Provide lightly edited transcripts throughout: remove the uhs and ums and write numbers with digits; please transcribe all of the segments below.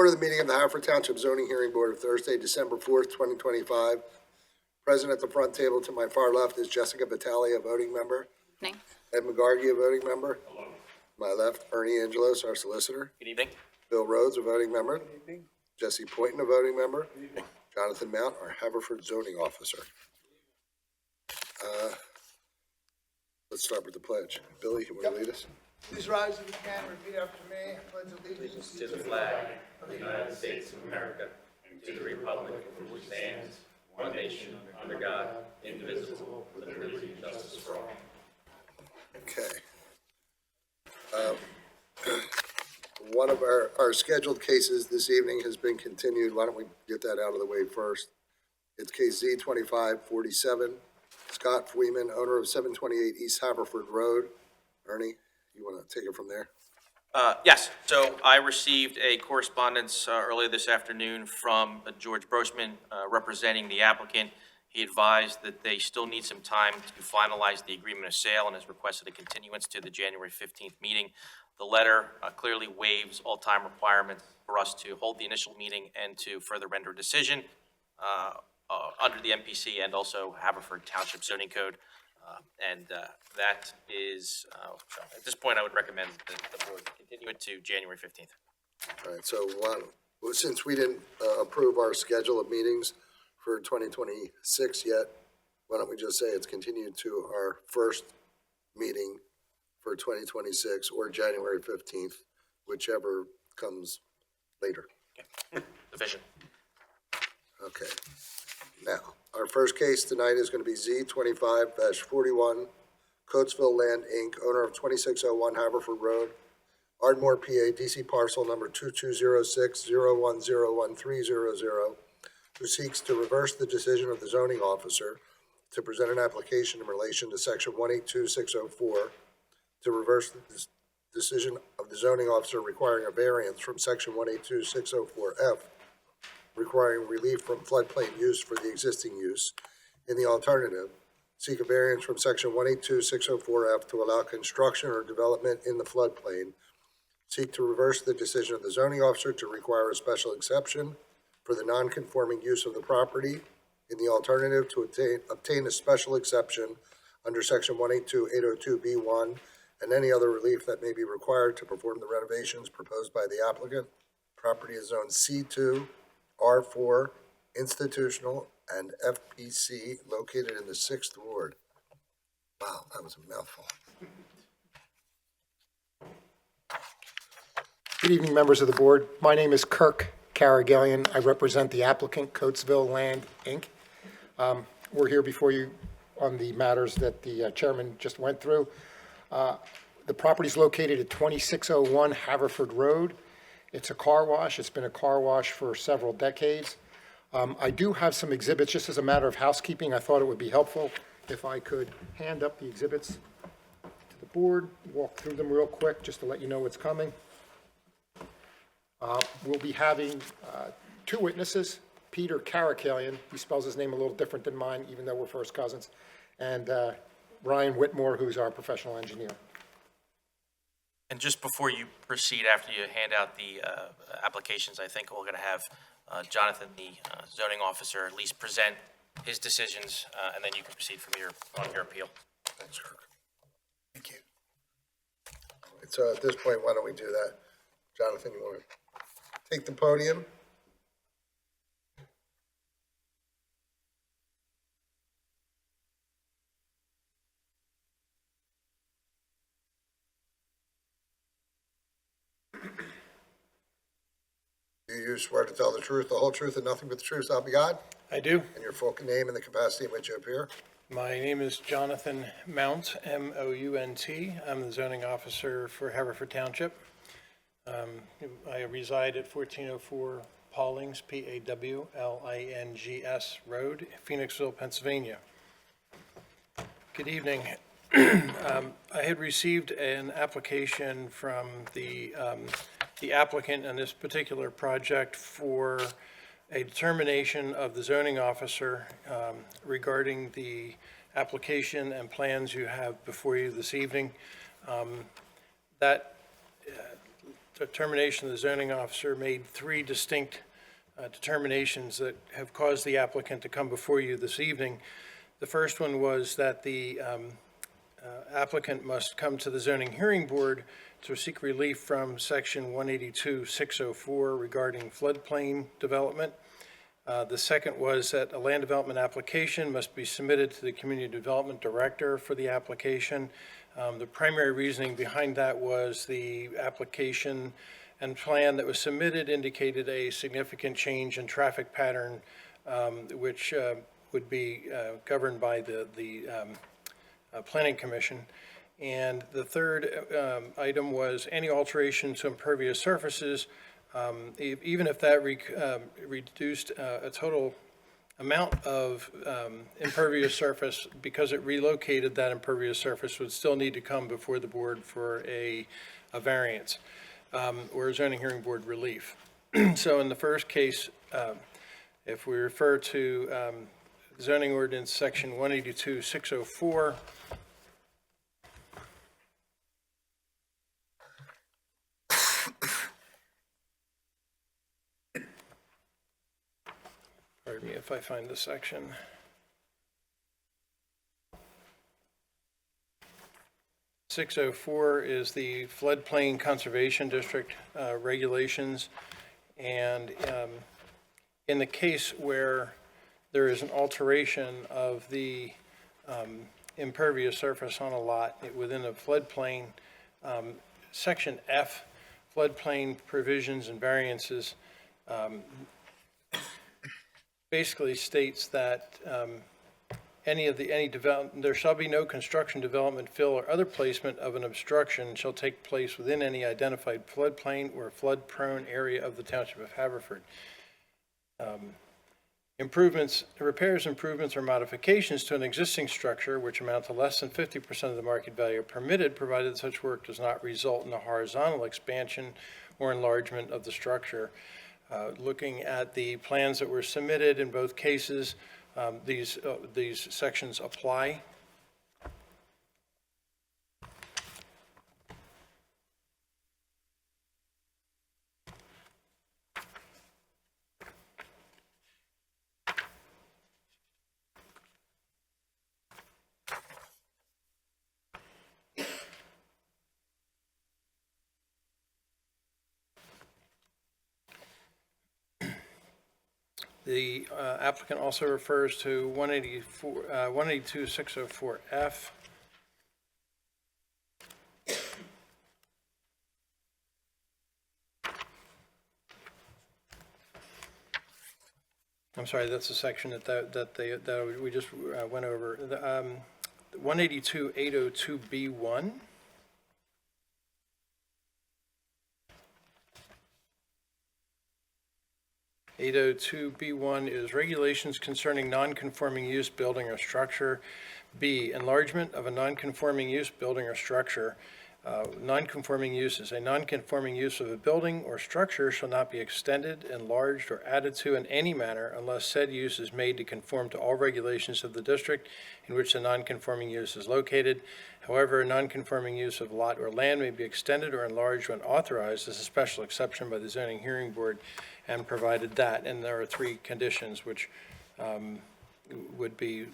order the meeting of the Haverford Township Zoning Hearing Board of Thursday, December 4th, 2025. Present at the front table to my far left is Jessica Vitale, a voting member. Evening. Ed McGargy, a voting member. Hello. My left, Ernie Angelos, our solicitor. Good evening. Bill Rhodes, a voting member. Good evening. Jesse Poynton, a voting member. Good evening. Jonathan Mount, our Haverford zoning officer. Let's start with the pledge. Billy, you want to lead us? Please rise if you can, repeat after me. I pledge allegiance To the flag of the United States of America and to the republic for which it stands, one nation, under God, indivisible, with liberty and justice for all. Okay. One of our scheduled cases this evening has been continued. Why don't we get that out of the way first? It's case Z-2547, Scott Freeman, owner of 728 East Haverford Road. Ernie, you want to take it from there? Yes, so I received a correspondence earlier this afternoon from George Brosman representing the applicant. He advised that they still need some time to finalize the agreement of sale and has requested a continuance to the January 15th meeting. The letter clearly waives all time requirements for us to hold the initial meeting and to further render a decision under the MPC and also Haverford Township zoning code. That is, at this point, I would recommend that the board continue it to January 15th. All right, so since we didn't approve our schedule of meetings for 2026 yet, why don't we just say it's continued to our first meeting for 2026 or January 15th, whichever comes later. Okay. Sufficient. Okay. Now, our first case tonight is going to be Z-25-41, Coatesville Land, Inc., owner of 2601 Haverford Road, Ardmore, PA, DC parcel number 2206-0101300, who seeks to reverse the decision of the zoning officer to present an application in relation to section 182604, to reverse the decision of the zoning officer requiring a variance from section 182604F, requiring relief from floodplain use for the existing use. In the alternative, seek a variance from section 182604F to allow construction or development in the floodplain. Seek to reverse the decision of the zoning officer to require a special exception for the non-conforming use of the property. In the alternative, to obtain a special exception under section 182802B1 and any other relief that may be required to perform the renovations proposed by the applicant. Property is zoned C2, R4, institutional, and FPC, located in the 6th Ward. Wow, that was a mouthful. Good evening, members of the board. My name is Kirk Carrigellian. I represent the applicant, Coatesville Land, Inc. We're here before you on the matters that the chairman just went through. The property is located at 2601 Haverford Road. It's a car wash. It's been a car wash for several decades. I do have some exhibits, just as a matter of housekeeping. I thought it would be helpful if I could hand up the exhibits to the board, walk through them real quick, just to let you know what's coming. We'll be having two witnesses, Peter Carrigellian, he spells his name a little different than mine, even though we're first cousins, and Ryan Whitmore, who's our professional engineer. And just before you proceed, after you hand out the applications, I think we're going to have Jonathan, the zoning officer, at least present his decisions, and then you can proceed from here on your appeal. Thanks, Kirk. Thank you. All right, so at this point, why don't we do that? Jonathan, you want to take the podium? Do you swear to tell the truth, the whole truth, and nothing but the truth, so help you God? I do. And your full name and the capacity in which you appear? My name is Jonathan Mount, M-O-U-N-T. I'm the zoning officer for Haverford Township. I reside at 1404 Pawlings, P-A-W-L-I-N-G-S Road, Phoenixville, Pennsylvania. Good evening. I had received an application from the applicant in this particular project for a determination of the zoning officer regarding the application and plans you have before you this evening. That determination, the zoning officer made three distinct determinations that have caused the applicant to come before you this evening. The first one was that the applicant must come to the zoning hearing board to seek relief from section 182-604 regarding floodplain development. The second was that a land development application must be submitted to the community development director for the application. The primary reasoning behind that was the application and plan that was submitted indicated a significant change in traffic pattern, which would be governed by the Planning Commission. And the third item was any alteration to impervious surfaces, even if that reduced a total amount of impervious surface, because it relocated that impervious surface, would still need to come before the board for a variance or a zoning hearing board relief. So in the first case, if we refer to zoning ordinance section 182-604, pardon me if I find the section. .604 is the floodplain conservation district regulations, and in the case where there is an alteration of the impervious surface on a lot within a floodplain, section F, floodplain provisions and variances, basically states that there shall be no construction, development, fill, or other placement of an obstruction shall take place within any identified floodplain or flood-prone area of the Township of Haverford. Repairs, improvements, or modifications to an existing structure which amount to less than 50% of the market value are permitted, provided such work does not result in a horizontal expansion or enlargement of the structure. Looking at the plans that were submitted in both cases, these sections apply. The applicant also refers to 182-604F. I'm sorry, that's a section that we just went over. 182-802B1. (802)B1 is regulations concerning non-conforming use, building, or structure. B, enlargement of a non-conforming use, building, or structure. Non-conforming use is a non-conforming use of a building or structure shall not be extended, enlarged, or added to in any manner unless said use is made to conform to all regulations of the district in which the non-conforming use is located. However, a non-conforming use of lot or land may be extended or enlarged when authorized as a special exception by the zoning hearing board, and provided that. And there are three conditions which would be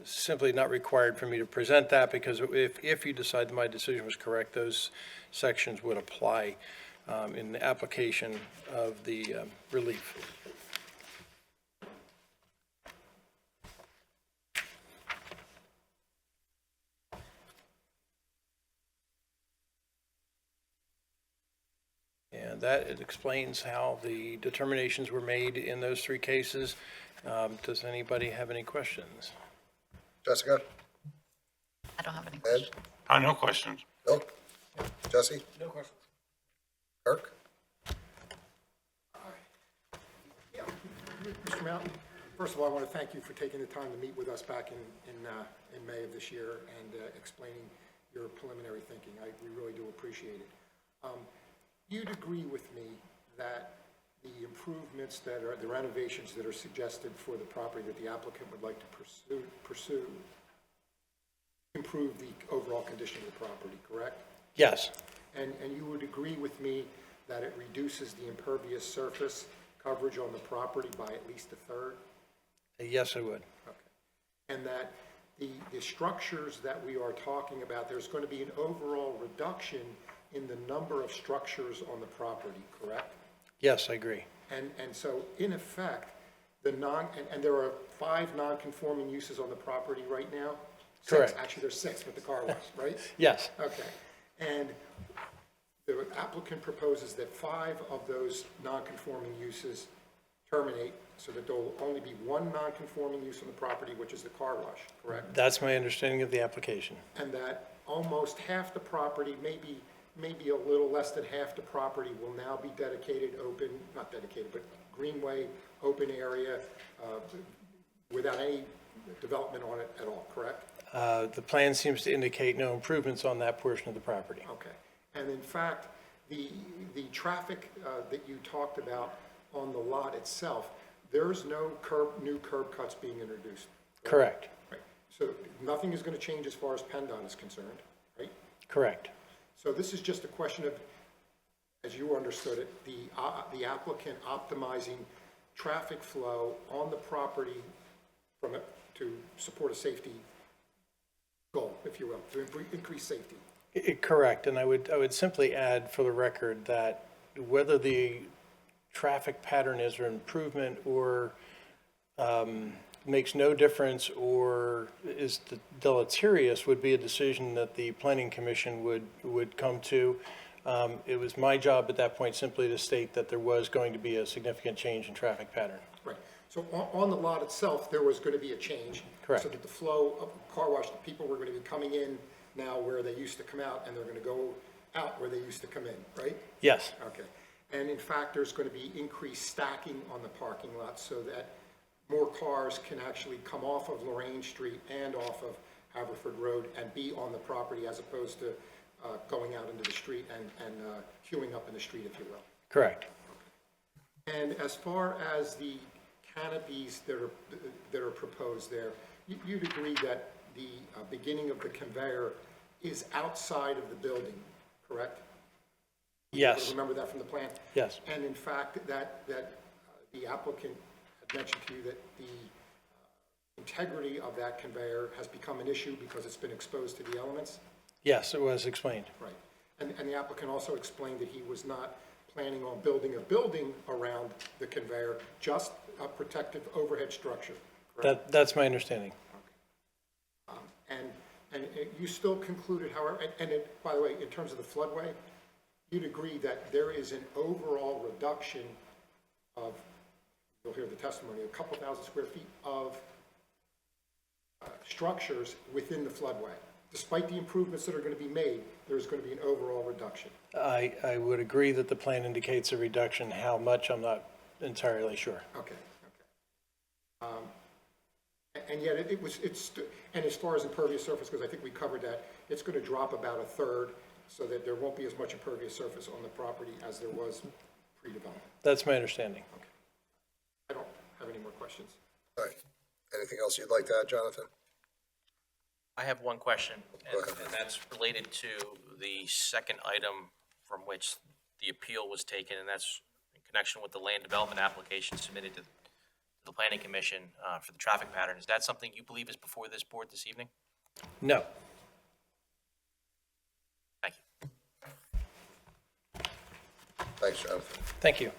simply not required for me to present that, because if you decide that my decision was correct, those sections would apply in the application of the relief. And that, it explains how the determinations were made in those three cases. Does anybody have any questions? Jessica? I don't have any Ed? questions. No questions. Bill? Jesse? No questions. Kirk? Mr. Mountain, first of all, I want to thank you for taking the time to meet with us back in May of this year and explaining your preliminary thinking. We really do appreciate it. You'd agree with me that the improvements that are, the renovations that are suggested for the property that the applicant would like to pursue improve the overall condition of the property, correct? Yes. And you would agree with me that it reduces the impervious surface coverage on the property by at least a third? Yes, I would. Okay. And that the structures that we are talking about, there's going to be an overall reduction in the number of structures on the property, correct? Yes, I agree. And so, in effect, and there are 5 non-conforming uses on the property right now? 6. Correct. Actually, there's 6 with the car wash, right? Yes, Okay. And the applicant proposes that 5 of those non-conforming uses terminate, so that there will only be 1 non-conforming use on the property, which is the car wash, correct? that's my understanding of the application. And that almost half the property, maybe a little less than half the property will now be dedicated, open, not dedicated, but greenway, open area, without any development on it at all, correct? The plan seems to indicate no improvements on that portion of the property. Okay. And in fact, the traffic that you talked about on the lot itself, there's no new curb cuts being introduced. Correct, Right. So nothing is going to change as far as PennDOT is concerned, right? correct. So this is just a question of, as you understood it, the applicant optimizing traffic flow on the property to support a safety goal, if you will, to increase safety. Correct, and I would simply add for the record that whether the traffic pattern is an improvement or makes no difference or is deleterious would be a decision that the planning commission would come to. It was my job at that point simply to state that there was going to be a significant change in traffic pattern. Right. So on the lot itself, there was going to be a change. Correct. So that the flow of car wash, the people were going to be coming in now where they used to come out, and they're going to go out where they used to come in, right? Yes, Okay. And in fact, there's going to be increased stacking on the parking lot so that more cars can actually come off of Lorraine Street and off of Haverford Road and be on the property as opposed to going out into the street and queuing up in the street, if you will. correct. And as far as the canopies that are proposed there, you'd agree that the beginning of the conveyor is outside of the building, correct? Yes, Remember that from the plan? yes, And in fact, that the applicant had mentioned to you that the integrity of that conveyor has become an issue because it's been exposed to the elements? yes, it was explained. Right. And the applicant also explained that he was not planning on building a building around the conveyor, just a protective overhead structure, correct? That's my understanding. And you still concluded, however, by the way, in terms of the floodway, you'd agree that there is an overall reduction of, you'll hear the testimony, a couple thousand square feet of structures within the floodway. Despite the improvements that are going to be made, there's going to be an overall reduction. I would agree that the plan indicates a reduction. How much, I'm not entirely sure. Okay. And yet and as far as impervious surface, because I think we covered that, it's going to drop about a third so that there won't be as much impervious surface on the property as there was pre-development. That's my understanding. I don't have any more questions. All right. Anything else you'd like to add, Jonathan? I have one question, Go ahead. and that's related to the second item from which the appeal was taken, and that's in connection with the land development application submitted to the Planning Commission for the traffic pattern. Is that something you believe is before this board this evening? No. Thank you. Thanks, Jonathan. Thank you.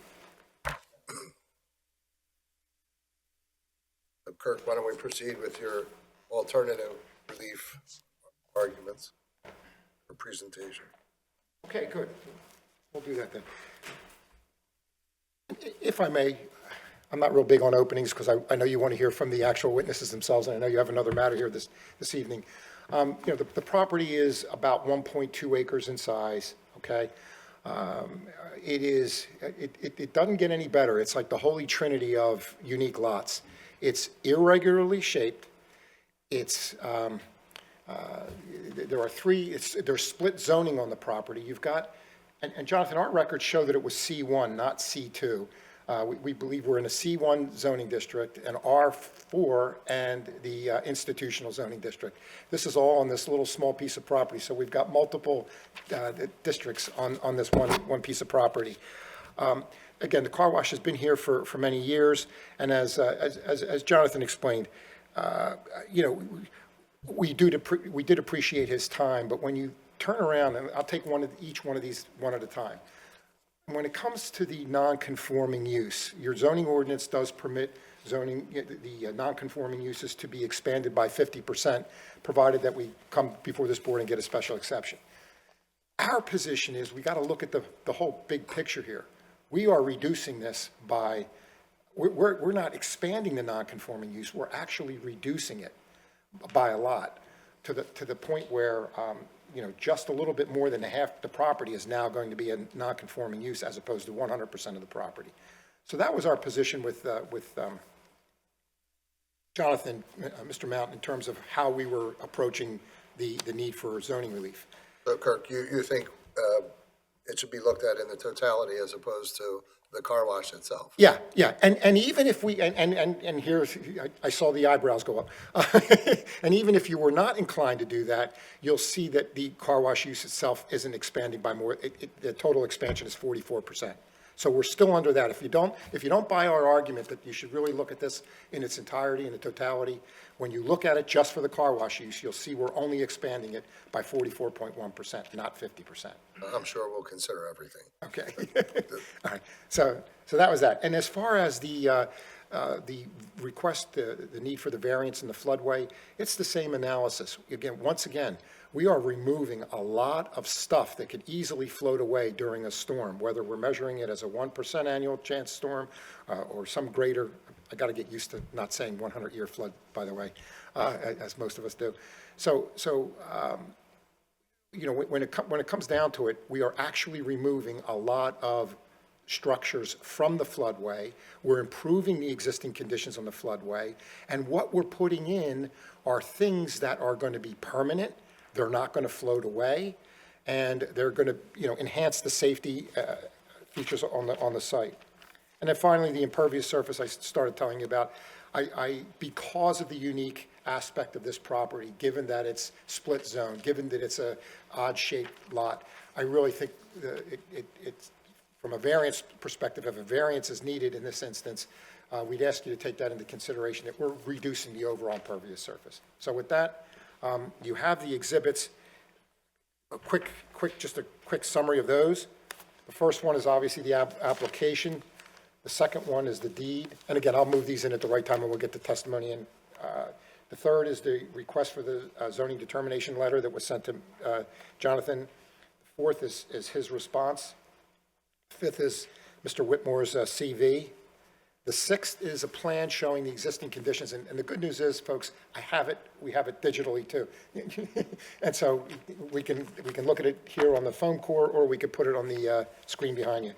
So Kirk, why don't we proceed with your alternative relief arguments or presentation? Okay, good. We'll do that then. If I may, I'm not real big on openings because I know you want to hear from the actual witnesses themselves, and I know you have another matter here this evening. The property is about 1.2 acres in size, okay? It doesn't get any better. It's like the holy trinity of unique lots. It's irregularly shaped. It's, there's split zoning on the property. You've got, and Jonathan, our records show that it was C1, not C2. We believe we're in a C1 zoning district, an R4, and the institutional zoning district. This is all on this little small piece of property, so we've got multiple districts on this one piece of property. Again, the car wash has been here for many years, and as Jonathan explained, you know, we did appreciate his time, but when you turn around, and I'll take each one of these one at a time. When it comes to the non-conforming use, your zoning ordinance does permit zoning, the non-conforming uses to be expanded by 50%, provided that we come before this board and get a special exception. Our position is we got to look at the whole big picture here. We are reducing this by, we're not expanding the non-conforming use, we're actually reducing it by a lot, to the point where, you know, just a little bit more than half the property is now going to be a non-conforming use as opposed to 100% of the property. So that was our position with Jonathan, Mr. Mountain, in terms of how we were approaching the need for zoning relief. So Kirk, you think it should be looked at in the totality as opposed to the car wash itself? Yeah, and even if we, and here's, I saw the eyebrows go up. And even if you were not inclined to do that, you'll see that the car wash use itself isn't expanding by more, the total expansion is 44%. So we're still under that. If you don't buy our argument that you should really look at this in its entirety, in the totality, when you look at it just for the car wash use, you'll see we're only expanding it by 44.1%, not 50%. I'm sure we'll consider everything. Okay. All right. So that was that. And as far as the request, the need for the variance in the floodway, it's the same analysis. Once again, we are removing a lot of stuff that could easily float away during a storm, whether we're measuring it as a 1% annual chance storm or some greater. I got to get used to not saying 100-year flood, by the way, as most of us do. So you know, when it comes down to it, we are actually removing a lot of structures from the floodway. We're improving the existing conditions on the floodway, and what we're putting in are things that are going to be permanent. They're not going to float away, and they're going to, you know, enhance the safety features on the site. And then finally, the impervious surface I started telling you about. Because of the unique aspect of this property, given that it's split zone, given that it's a odd-shaped lot, I really think it's, from a variance perspective, if a variance is needed in this instance, we'd ask you to take that into consideration, that we're reducing the overall impervious surface. So with that, you have the exhibits. Just a quick summary of those. The first one is obviously the application. The second one is the deed. And again, I'll move these in at the right time and we'll get the testimony in. The third is the request for the zoning determination letter that was sent to Jonathan. The fourth is his response. Fifth is Mr. Whitmore's CV. The sixth is a plan showing the existing conditions. And the good news is, folks, we have it digitally too. And so we can look at it here on the phone core, or we could put it on the screen behind you.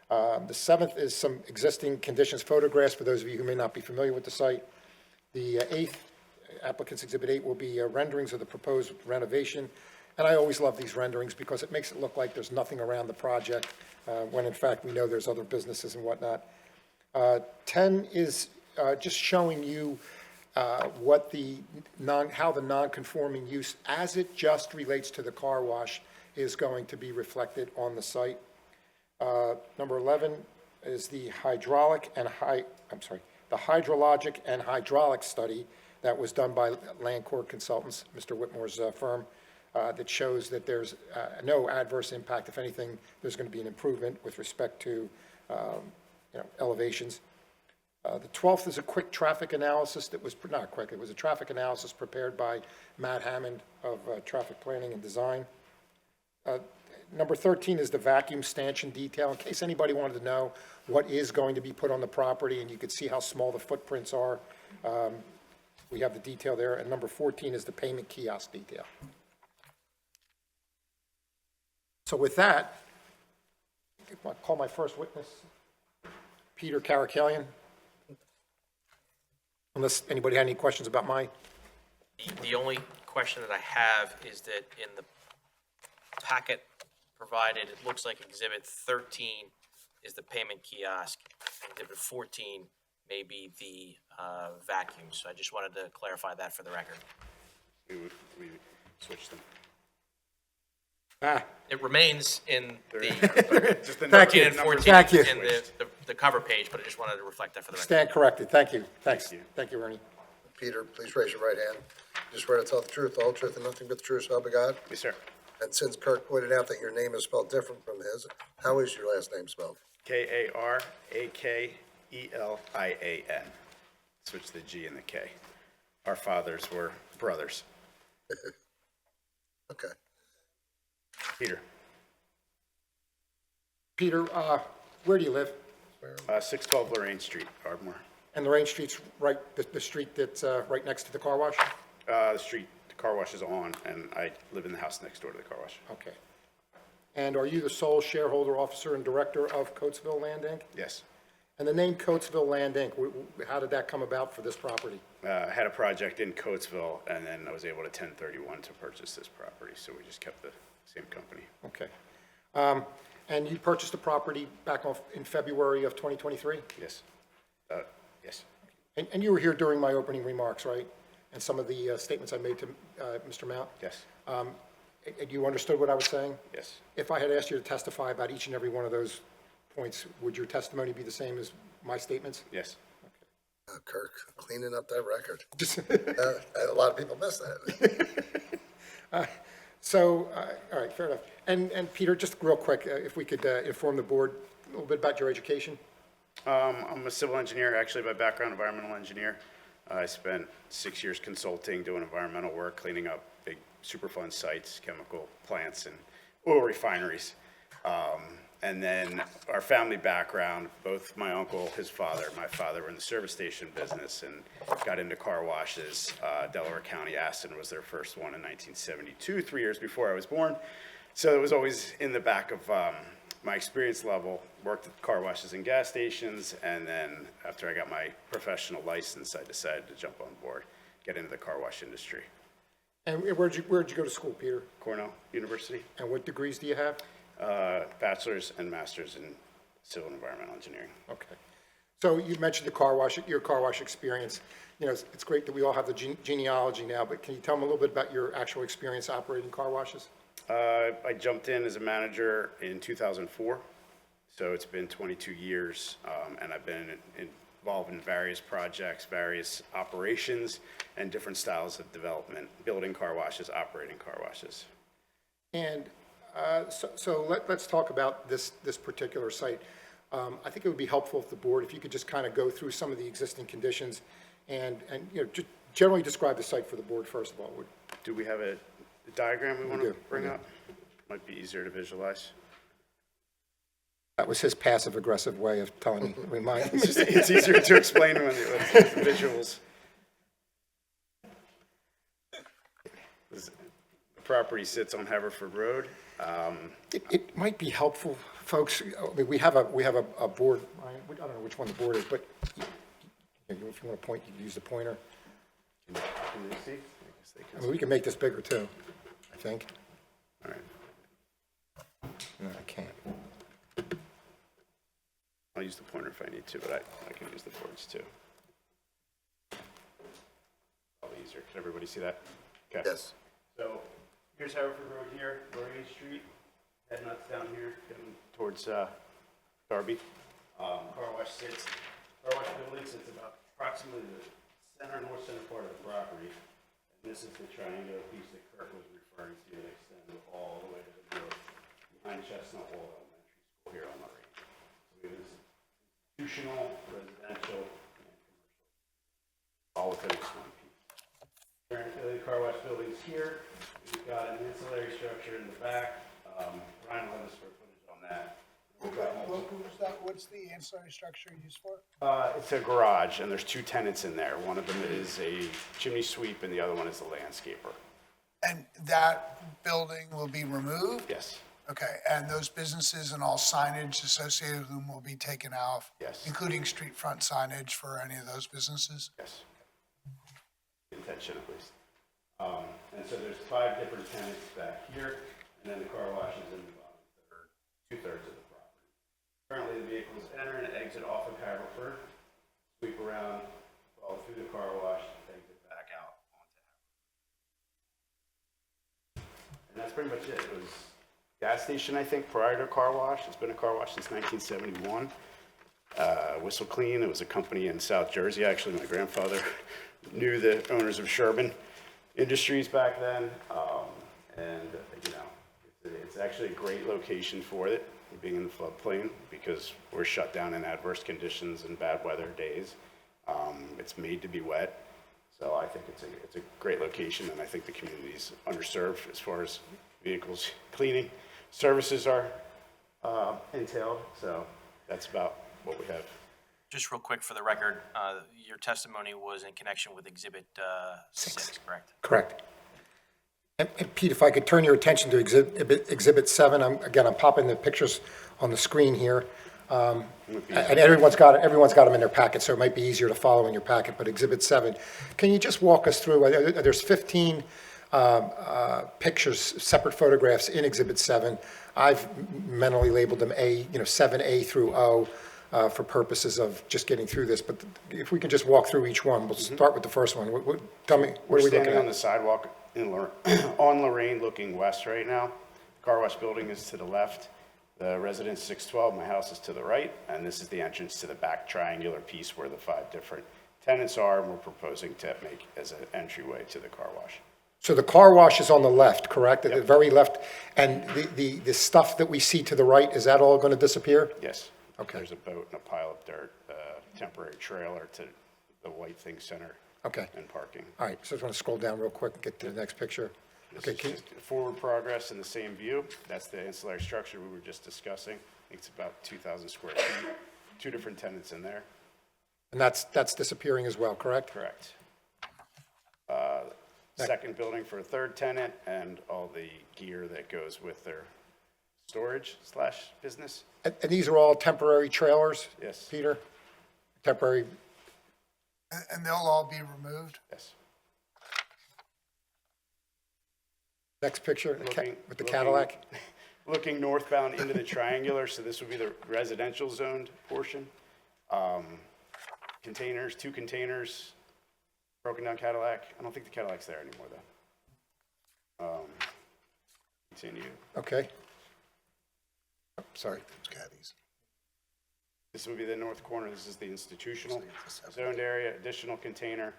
The seventh is some existing conditions photographs for those of you who may not be familiar with the site. The eighth, applicant's exhibit 8, will be renderings of the proposed renovation. And I always love these renderings because it makes it look like there's nothing around the project, when in fact we know there's other businesses and whatnot. 10 is just showing you how the non-conforming use, as it just relates to the car wash, is going to be reflected on the site. Number 11 is the hydrologic and hydraulic study that was done by Land Corps Consultants, Mr. Whitmore's firm, that shows that there's no adverse impact. If anything, there's going to be an improvement with respect to elevations. The 12th is a quick traffic analysis that was, not quick, it was a traffic analysis prepared by Matt Hammond of Traffic Planning and Design. Number 13 is the vacuum stanchion detail, in case anybody wanted to know what is going to be put on the property, and you could see how small the footprints are. We have the detail there. And number 14 is the payment kiosk detail. So with that, I'll call my first witness, Peter Karakalian. Unless anybody had any questions about my... The only question that I have is that in the packet provided, it looks like Exhibit 13 is the payment kiosk. Exhibit 14 may be the vacuum. So I just wanted to clarify that for the record. We switched them. It remains in the Just the Thank 13 you. and 14 Thank you. in the cover page, but I just wanted to reflect that for the record. Stand corrected. Thank you. Thanks. Thank you. Thank you, Ernie. Peter, please raise your right hand. You swear to tell the truth, the whole truth, and nothing but the truth, so help you God? Yes, sir. And since Kirk pointed out that your name is spelled different from his, how is your last name spelled? Karakellian. Switch the G and the K. Our fathers were brothers. Okay. Peter, Peter, where do you live? 612 Lorraine Street, Ardmore. And Lorraine Street's right, the street that's right next to the car wash? The street, the car wash is on, and I live in the house next door to the car wash. Okay. And are you the sole shareholder, officer, and director of Coatesville Land, Inc.? Yes. And the name Coatesville Land, Inc., how did that come about for this property? I had a project in Coatesville, and then I was able to 1031 to purchase this property, so we just kept the same company. Okay. And you purchased the property back in February of 2023? Yes. Yes. And you were here during my opening remarks, right? And some of the statements I made to Mr. Mount? Yes. And you understood what I was saying? Yes. If I had asked you to testify about each and every one of those points, would your testimony be the same as my statements? Yes. Kirk, cleaning up that record. Just- A lot of people miss that. So, all right, fair enough. And Peter, just real quick, if we could inform the board a little bit about your education? I'm a civil engineer, actually by background, environmental engineer. I spent 6 years consulting, doing environmental work, cleaning up big Superfund sites, chemical plants, and oil refineries. And then our family background, both my uncle, his father, my father were in the service station business and got into car washes. Delaware County, Aston was their first one in 1972, 3 years before I was born. So it was always in the back of my experience level, worked at car washes and gas stations, and then after I got my professional license, I decided to jump on board, get into the car wash industry. And where'd you go to school, Peter? Cornell University, And what degrees do you have? bachelor's and master's in civil and environmental engineering. Okay. So you mentioned the car wash, your car wash experience. You know, it's great that we all have the genealogy now, but can you tell me a little bit about your actual experience operating car washes? I jumped in as a manager in 2004, so it's been 22 years, and I've been involved in various projects, various operations, and different styles of development, building car washes, operating car washes. And so let's talk about this particular site. I think it would be helpful if the board, if you could just kind of go through some of the existing conditions and you know, just generally describe the site for the board, first of all. Do we have a diagram we want We to do, bring we do. up? Might be easier to visualize. That was his passive-aggressive way of telling me, reminding me. It's easier to explain when with visuals. The property sits on Haverford Road. It might be helpful, folks, I mean, we have a board, I don't know which one the board is, but if you want to point, you can use the pointer. Can you see? I guess they I can. mean, we can make this bigger too, I think. All right. No, I can't. I'll use the pointer if I need to, but I can use the boards too. Probably easier. Can everybody see that? Okay. Yes. So here's Haverford Road here, Lorraine Street, head nuts down here, getting towards Darby. Car wash building sits about approximately the north center part of the property. And this is the triangular piece that Kirk was referring to that extends all the way to the north behind Chestnut Wall Elementary School here on Lorraine. So we have this institutional, residential, and commercial, all within this one piece. Currently, the car wash building's here. We've got an ancillary structure in the back. Ryan will have the square footage on that. What's the ancillary structure used for? It's a garage, and there's two tenants in there. One of them is a chimney sweep, and the other one is a landscaper. And that building will be removed? Yes, Okay, and those businesses and all signage associated with them will be taken out? Yes. Including street front signage for any of those businesses? yes. Intention, at least. And so there's 5 different tenants back here, and then the car wash is in the bottom third, 2/3 of the property. Currently, the vehicles enter and exit off of Haverford Haverford, sweep around, follow through the car wash, exit back out onto Haverford. And that's pretty much it. It was gas station, I think, prior to car wash. It's been a car wash since 1971. Whistle Clean, it was a company in South Jersey. Actually, my grandfather knew the owners of Sherbin Industries back then. And, you know, it's actually a great location for it, being in the floodplain, because we're shut down in adverse conditions and bad weather days. It's made to be wet. So I think it's a great location, and I think the community's underserved as far as vehicles cleaning services are entailed. So that's about what we have. Just real quick for the record, your testimony was in connection with Exhibit 6, correct? Correct. And Pete, if I could turn your attention to Exhibit 7, I'm popping the pictures on the screen here. And everyone's got them in their packet, so it might be easier to follow in your packet, but Exhibit 7, can you just walk us through, there's 15 pictures, separate photographs in Exhibit 7. I've mentally labeled them 7A through O for purposes of just getting through this, but if we can just walk through each one, we'll start with the first one. Tell me, what are we looking Standing on at? the sidewalk on Lorraine looking west right now. Car wash building is to the left. The residence 612, my house is to the right, and this is the entrance to the back triangular piece where the 5 different tenants are, and we're proposing to make as an entryway to the car wash. So the car wash is on the left, correct? At the very left, and the stuff that we see to the right, is that all going to disappear? Yes. Okay. There's a boat and a pile of dirt, temporary trailer to the White Thing Center. Okay. And parking. All right, so I just want to scroll down real quick and get to the next picture. Okay, This is just forward progress in the same view. That's the ancillary structure we were just discussing. I think it's about 2,000 square feet, 2 different tenants in there. and that's disappearing as well, correct? Correct. Second building for a third tenant and all the gear that goes with their storage/business. And these are all temporary trailers? Yes. Peter? Temporary, And they'll all be removed? Yes. next picture, Looking- with the looking- Cadillac? Looking northbound into the triangular, so this would be the residential zoned portion. Containers, 2 containers, broken down Cadillac. I don't think the Cadillac's there anymore, though. Continue. Okay. Oh, sorry. This would be the north corner. This is the institutional zoned area, additional container.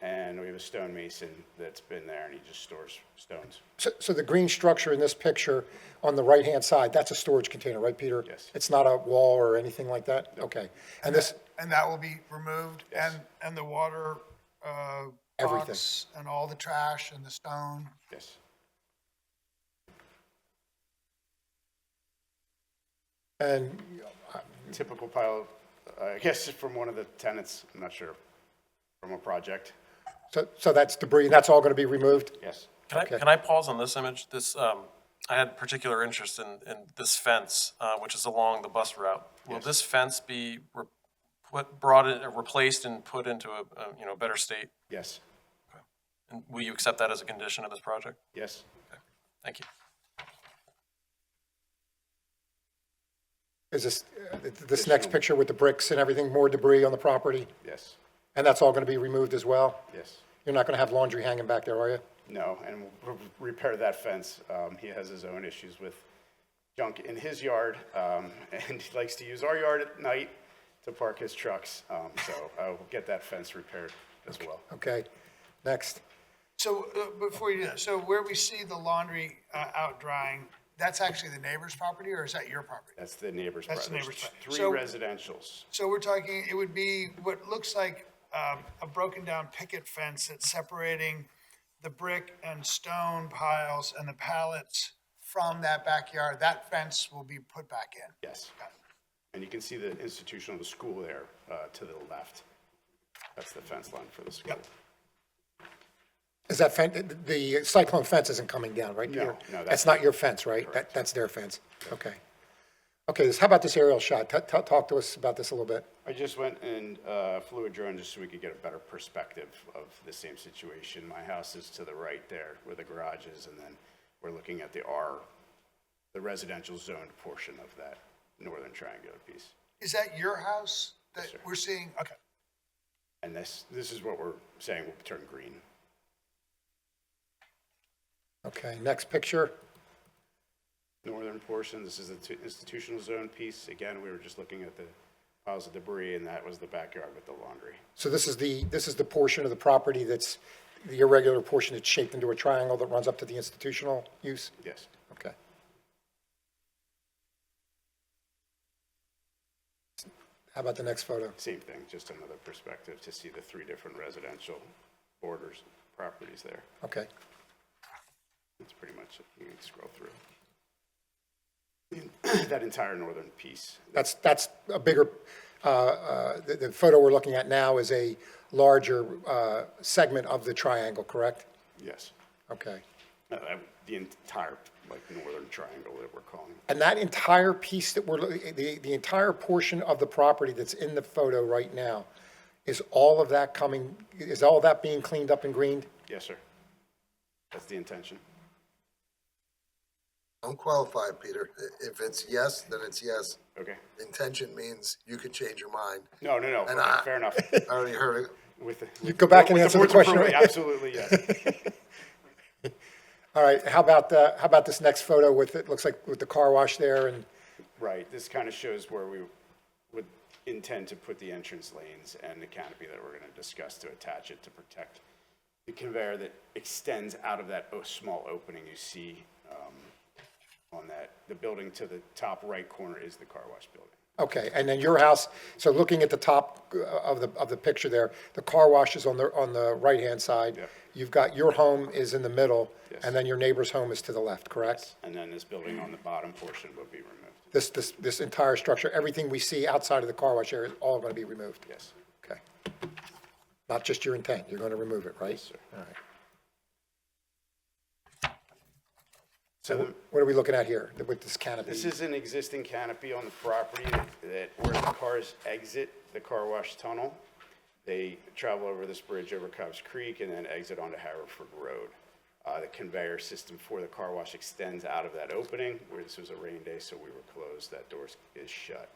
And we have a stonemason that's been there, and he just stores stones. So the green structure in this picture on the right-hand side, that's a storage container, right, Peter? Yes. It's not a wall or anything like that? Okay. And this, And that will be removed? Yes. And the water Everything. box and all the trash and the stone? Yes. and Typical pile, I guess from one of the tenants, I'm not sure, from a project. so that's debris, that's all going to be removed? Yes. Can I pause on this image? This, I had particular interest in this fence, which is along the bus route. Will Yes. this fence be replaced and put into a better state? Yes. And will you accept that as a condition of this project? Yes. Thank you. Is this next picture with the bricks and everything, more debris on the property? Yes. And that's all going to be removed as well? Yes. You're not going to have laundry hanging back there, are you? No, and we'll repair that fence. He has his own issues with junk in his yard, and he likes to use our yard at night to park his trucks. So I will get that fence repaired as well. Okay, next. So before you do that, so where we see the laundry out drying, that's actually the neighbor's property, or is that your property? That's the neighbor's That's the property. neighbor's property. Three So- residentials. So we're talking, it would be what looks like a broken down picket fence that's separating the brick and stone piles and the pallets from that backyard. That fence will be put back in. Yes. And you can see the institution of the school there to the left. That's the fence line for the school. Yep. Is that the cyclone fence isn't coming down, right, No, Peter? no, That's not your fence, right? That's their fence? Okay. Okay, how about this aerial shot? Talk to us about this a little bit. I just went and flew a drone just so we could get a better perspective of the same situation. My house is to the right there where the garage is, and then we're looking at the residential zoned portion of that northern triangular piece. Is that your house that sir. we're seeing? Okay. And this is what we're saying will turn green. Okay, next picture. Northern portion, this is the institutional zone piece. Again, we were just looking at the piles of debris, and that was the backyard with the laundry. So this is the portion of the property that's the irregular portion that's shaped into a triangle that runs up to the institutional use? Yes. Okay. How about the next photo? Same thing, just another perspective to see the three different residential borders, properties there. Okay. That's pretty much it. You can scroll through. That entire northern piece. That's a bigger, the photo we're looking at now is a larger segment of the triangle, correct? Yes. Okay. The entire, like, northern triangle that we're calling. And that entire piece that the entire portion of the property that's in the photo right now, is all of that being cleaned up and greened? Yes, sir. That's the intention. Unqualified, Peter. If it's yes, then it's yes. Okay. Intention means you could change your mind. No. And Okay, fair enough. I already heard it. You go back and answer the board's question. approval, absolutely, yes. All right, how about this next photo with, it looks like with the car wash there and, Right, this kind of shows where we would intend to put the entrance lanes and the canopy that we're going to discuss to attach it to protect the conveyor that extends out of that small opening you see on the building to the top right corner is the car wash building. okay, and then your house, so looking at the top of the picture there, the car wash is on the right-hand side. Yeah. You've got, your home is in the middle, Yes. and then your neighbor's home is to the left, correct? And then this building on the bottom portion will be removed. This entire structure, everything we see outside of the car wash area is all going to be removed? Yes. Okay. Not just your intent, you're going to remove it, right? Yes, sir. All right. So What are we looking at here with this canopy? this is an existing canopy on the property that where the cars exit the car wash tunnel. They travel over this bridge over Cobb's Creek and then exit onto Haverford Road. The conveyor system for the car wash extends out of that opening, where this was a rain day, so we were closed, that door is shut.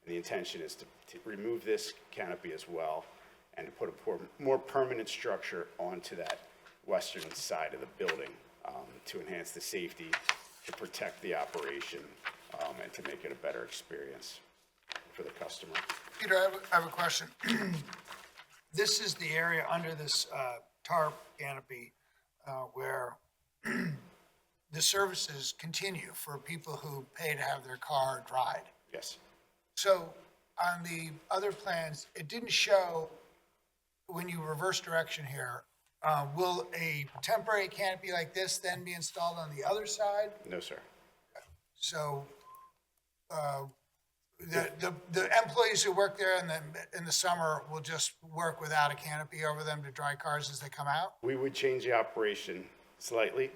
And the intention is to remove this canopy as well and to put a more permanent structure onto that western side of the building to enhance the safety, to protect the operation, and to make it a better experience for the customer. Peter, I have a question. This is the area under this tarp canopy where the services continue for people who pay to have their car dried. Yes. So on the other plans, it didn't show, when you reverse direction here, will a temporary canopy like this then be installed on the other side? No, sir. So the employees who work there in the summer will just work without a canopy over them to dry cars as they come out? We would change the operation slightly,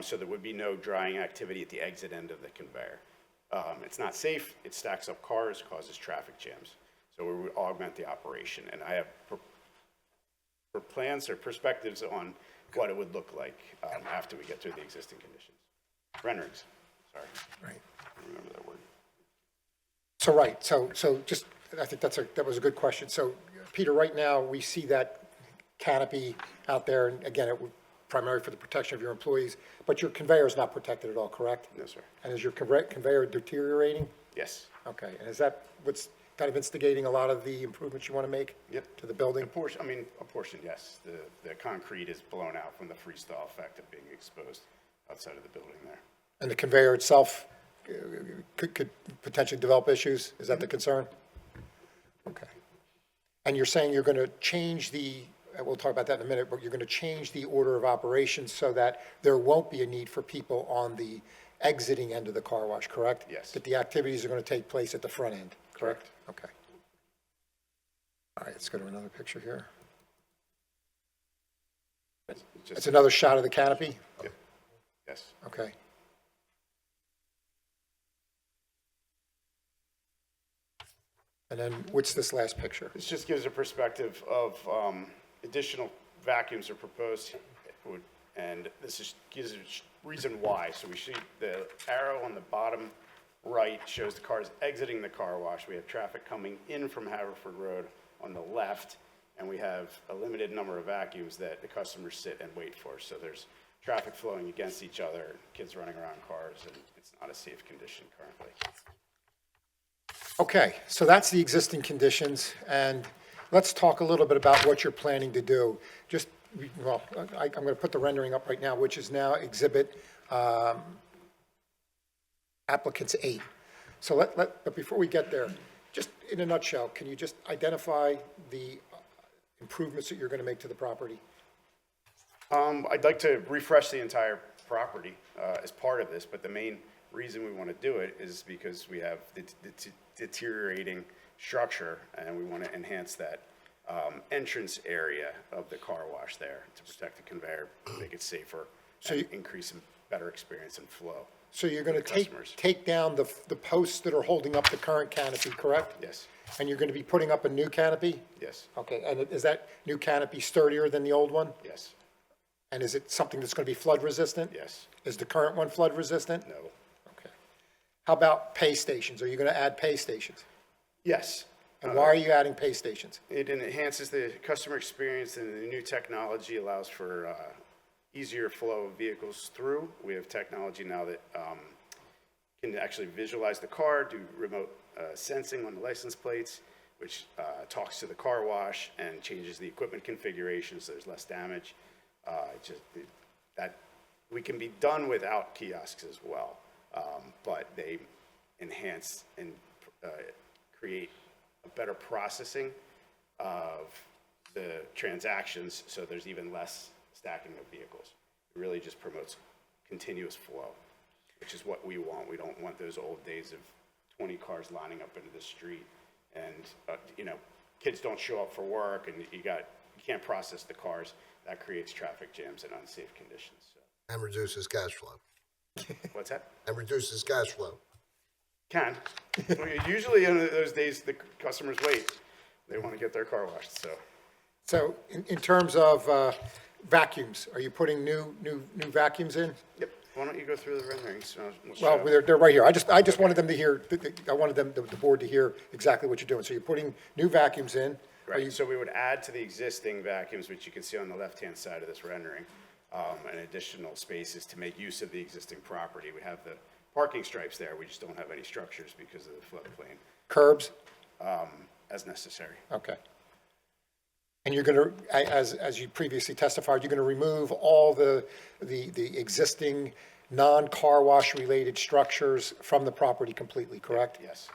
so there would be no drying activity at the exit end of the conveyor. It's not safe, it stacks up cars, causes traffic jams. So we would augment the operation, and I have plans or perspectives on what it would look like after we get through the existing conditions. Renderings, sorry. Right. I don't remember that word. So, right, so just, I think that was a good question. So, Peter, right now, we see that canopy out there, and again, it would primarily for the protection of your employees, but your conveyor is not protected at all, correct? No, sir. And is your conveyor deteriorating? Yes. Okay, and is that what's kind of instigating a lot of the improvements you want to make? Yep. To the building? A portion, yes. The concrete is blown out from the freestyle effect of being exposed outside of the building there. And the conveyor itself could potentially develop issues? Is that the concern? Okay. And you're saying you're going to change we'll talk about that in a minute, but you're going to change the order of operations so that there won't be a need for people on the exiting end of the car wash, correct? Yes. That the activities are going to take place at the front end, correct? Okay. All right, let's go to another picture here. Just- It's another shot of the canopy? Yep. Yes. Okay. And then what's this last picture? This just gives a perspective of additional vacuums are proposed, and this gives a reason why. So we see the arrow on the bottom right shows the cars exiting the car wash. We have traffic coming in from Haverford Road on the left, and we have a limited number of vacuums that the customers sit and wait for. So there's traffic flowing against each other, kids running around cars, and it's not a safe condition currently. Okay, so that's the existing conditions, and let's talk a little bit about what you're planning to do. Just, well, I'm going to put the rendering up right now, which is now Exhibit Applicants 8. So but before we get there, just in a nutshell, can you just identify the improvements that you're going to make to the property? I'd like to refresh the entire property as part of this, but the main reason we want to do it is because we have the deteriorating structure, and we want to enhance that entrance area of the car wash there to protect the conveyor, make it safer, and increase and better experience and flow. So you're going to Customers. take down the posts that are holding up the current canopy, correct? Yes, And you're going to be putting up a new canopy? yes, Okay, and is that new canopy sturdier than the old one? yes, And is it something that's going to be flood resistant? yes, Is the current one flood resistant? no, Okay. How about pay stations? Are you going to add pay stations? yes. And why are you adding pay stations? It enhances the customer experience, and the new technology allows for easier flow of vehicles through. We have technology now that can actually visualize the car, do remote sensing on the license plates, which talks to the car wash and changes the equipment configuration so there's less damage. That we can be done without kiosks as well, but they enhance and create a better processing of the transactions, so there's even less stacking of vehicles. It really just promotes continuous flow, which is what we want. We don't want those old days of 20 cars lining up into the street, and kids don't show up for work, and you can't process the cars. That creates traffic jams and unsafe conditions. So. And reduces cash flow. What's that? And reduces cash flow. Can. Well, usually on those days, the customers wait. They want to get their car washed, so. So in terms of vacuums, are you putting new vacuums in? Yep. Why don't you go through the renderings? We'll Well, show. they're right here. I just wanted them to hear, I wanted the board to hear exactly what you're doing. So you're putting new vacuums in. Are you- Right, so we would add to the existing vacuums, which you can see on the left-hand side of this rendering, and additional spaces to make use of the existing property. We have the parking stripes there, we just don't have any structures because of the floodplain, Curbs? as necessary. Okay. And you're going to, as you previously testified, you're going to remove all the existing non-car wash related structures from the property completely, correct? Yes.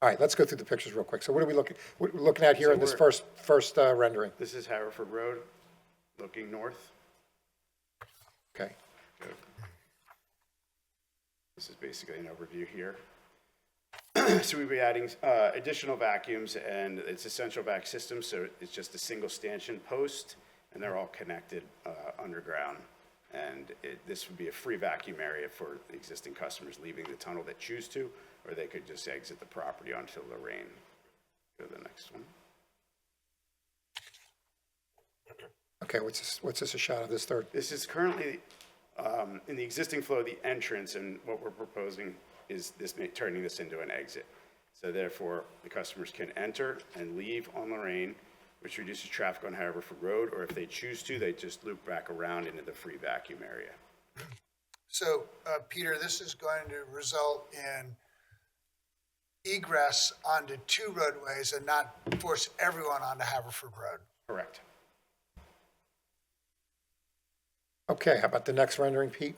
All right, let's go through the pictures real quick. So what are we looking at here So in this we're- first rendering? This is Haverford Road, looking north. Okay. This is basically an overview here. So we'll be adding additional vacuums, and it's a central vac system, so it's just a single stanchion post, and they're all connected underground. And this would be a free vacuum area for existing customers leaving the tunnel that choose to, or they could just exit the property onto Lorraine. Go to the next one. Okay, what's this a shot of this third? This is currently in the existing flow, the entrance, and what we're proposing is turning this into an exit. So therefore, the customers can enter and leave on Lorraine, which reduces traffic on Haverford Road, or if they choose to, they just loop back around into the free vacuum area. So, Peter, this is going to result in egress onto two roadways and not force everyone onto Haverford Road. Correct. Okay, how about the next rendering, Pete?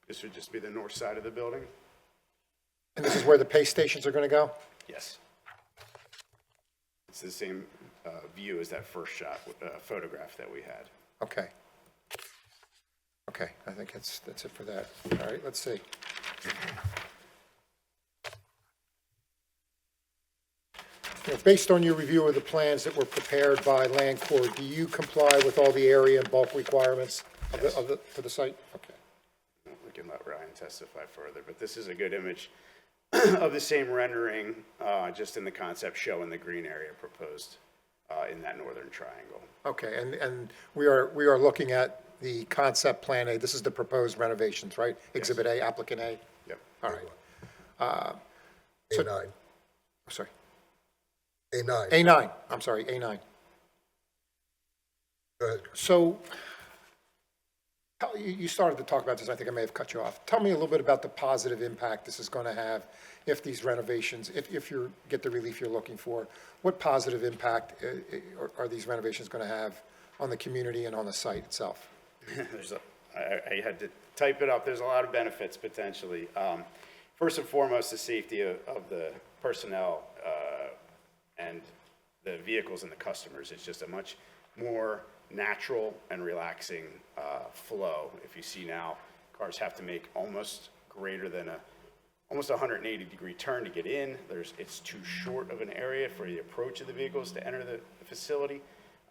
This would just be the north side of the building? And this is where the pay stations are going to go? Yes. It's the same view as that first shot, photograph that we had. Okay. Okay, I think that's it for that. All right, let's see. Based on your review of the plans that were prepared by Land Corps, do you comply with all the area and bulk requirements for the site? Okay. We can let Ryan testify further, but this is a good image of the same rendering, just in the concept showing the green area proposed in that northern triangle. Okay, and we are looking at the concept plan A. This is the proposed renovations, right? Exhibit A, applicant A? Yep. All right. A9, Sorry, A9. A9, I'm sorry, A9. Go ahead. So, you started to talk about this, I think I may have cut you off. Tell me a little bit about the positive impact this is going to have if these renovations, if you get the relief you're looking for. What positive impact are these renovations going to have on the community and on the site itself? I had to type it up. There's a lot of benefits potentially. First and foremost, the safety of the personnel and the vehicles and the customers. It's just a much more natural and relaxing flow. If you see now, cars have to make almost greater than almost 180-degree turn to get in. It's too short of an area for the approach of the vehicles to enter the facility.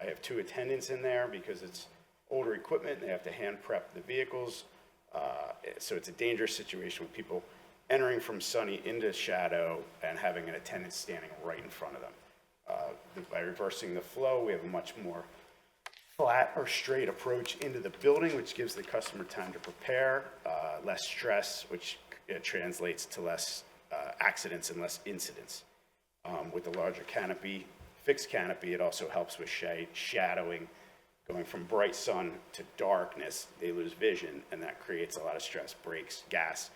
I have 2 attendants in there because it's older equipment. They have to hand prep the vehicles. So it's a dangerous situation with people entering from sunny into shadow and having an attendant standing right in front of them. By reversing the flow, we have a much more flat or straight approach into the building, which gives the customer time to prepare, less stress, which translates to less accidents and less incidents. With the larger canopy, fixed canopy, it also helps with shadowing. Going from bright sun to darkness, they lose vision, and that creates a lot of stress, brakes, gas.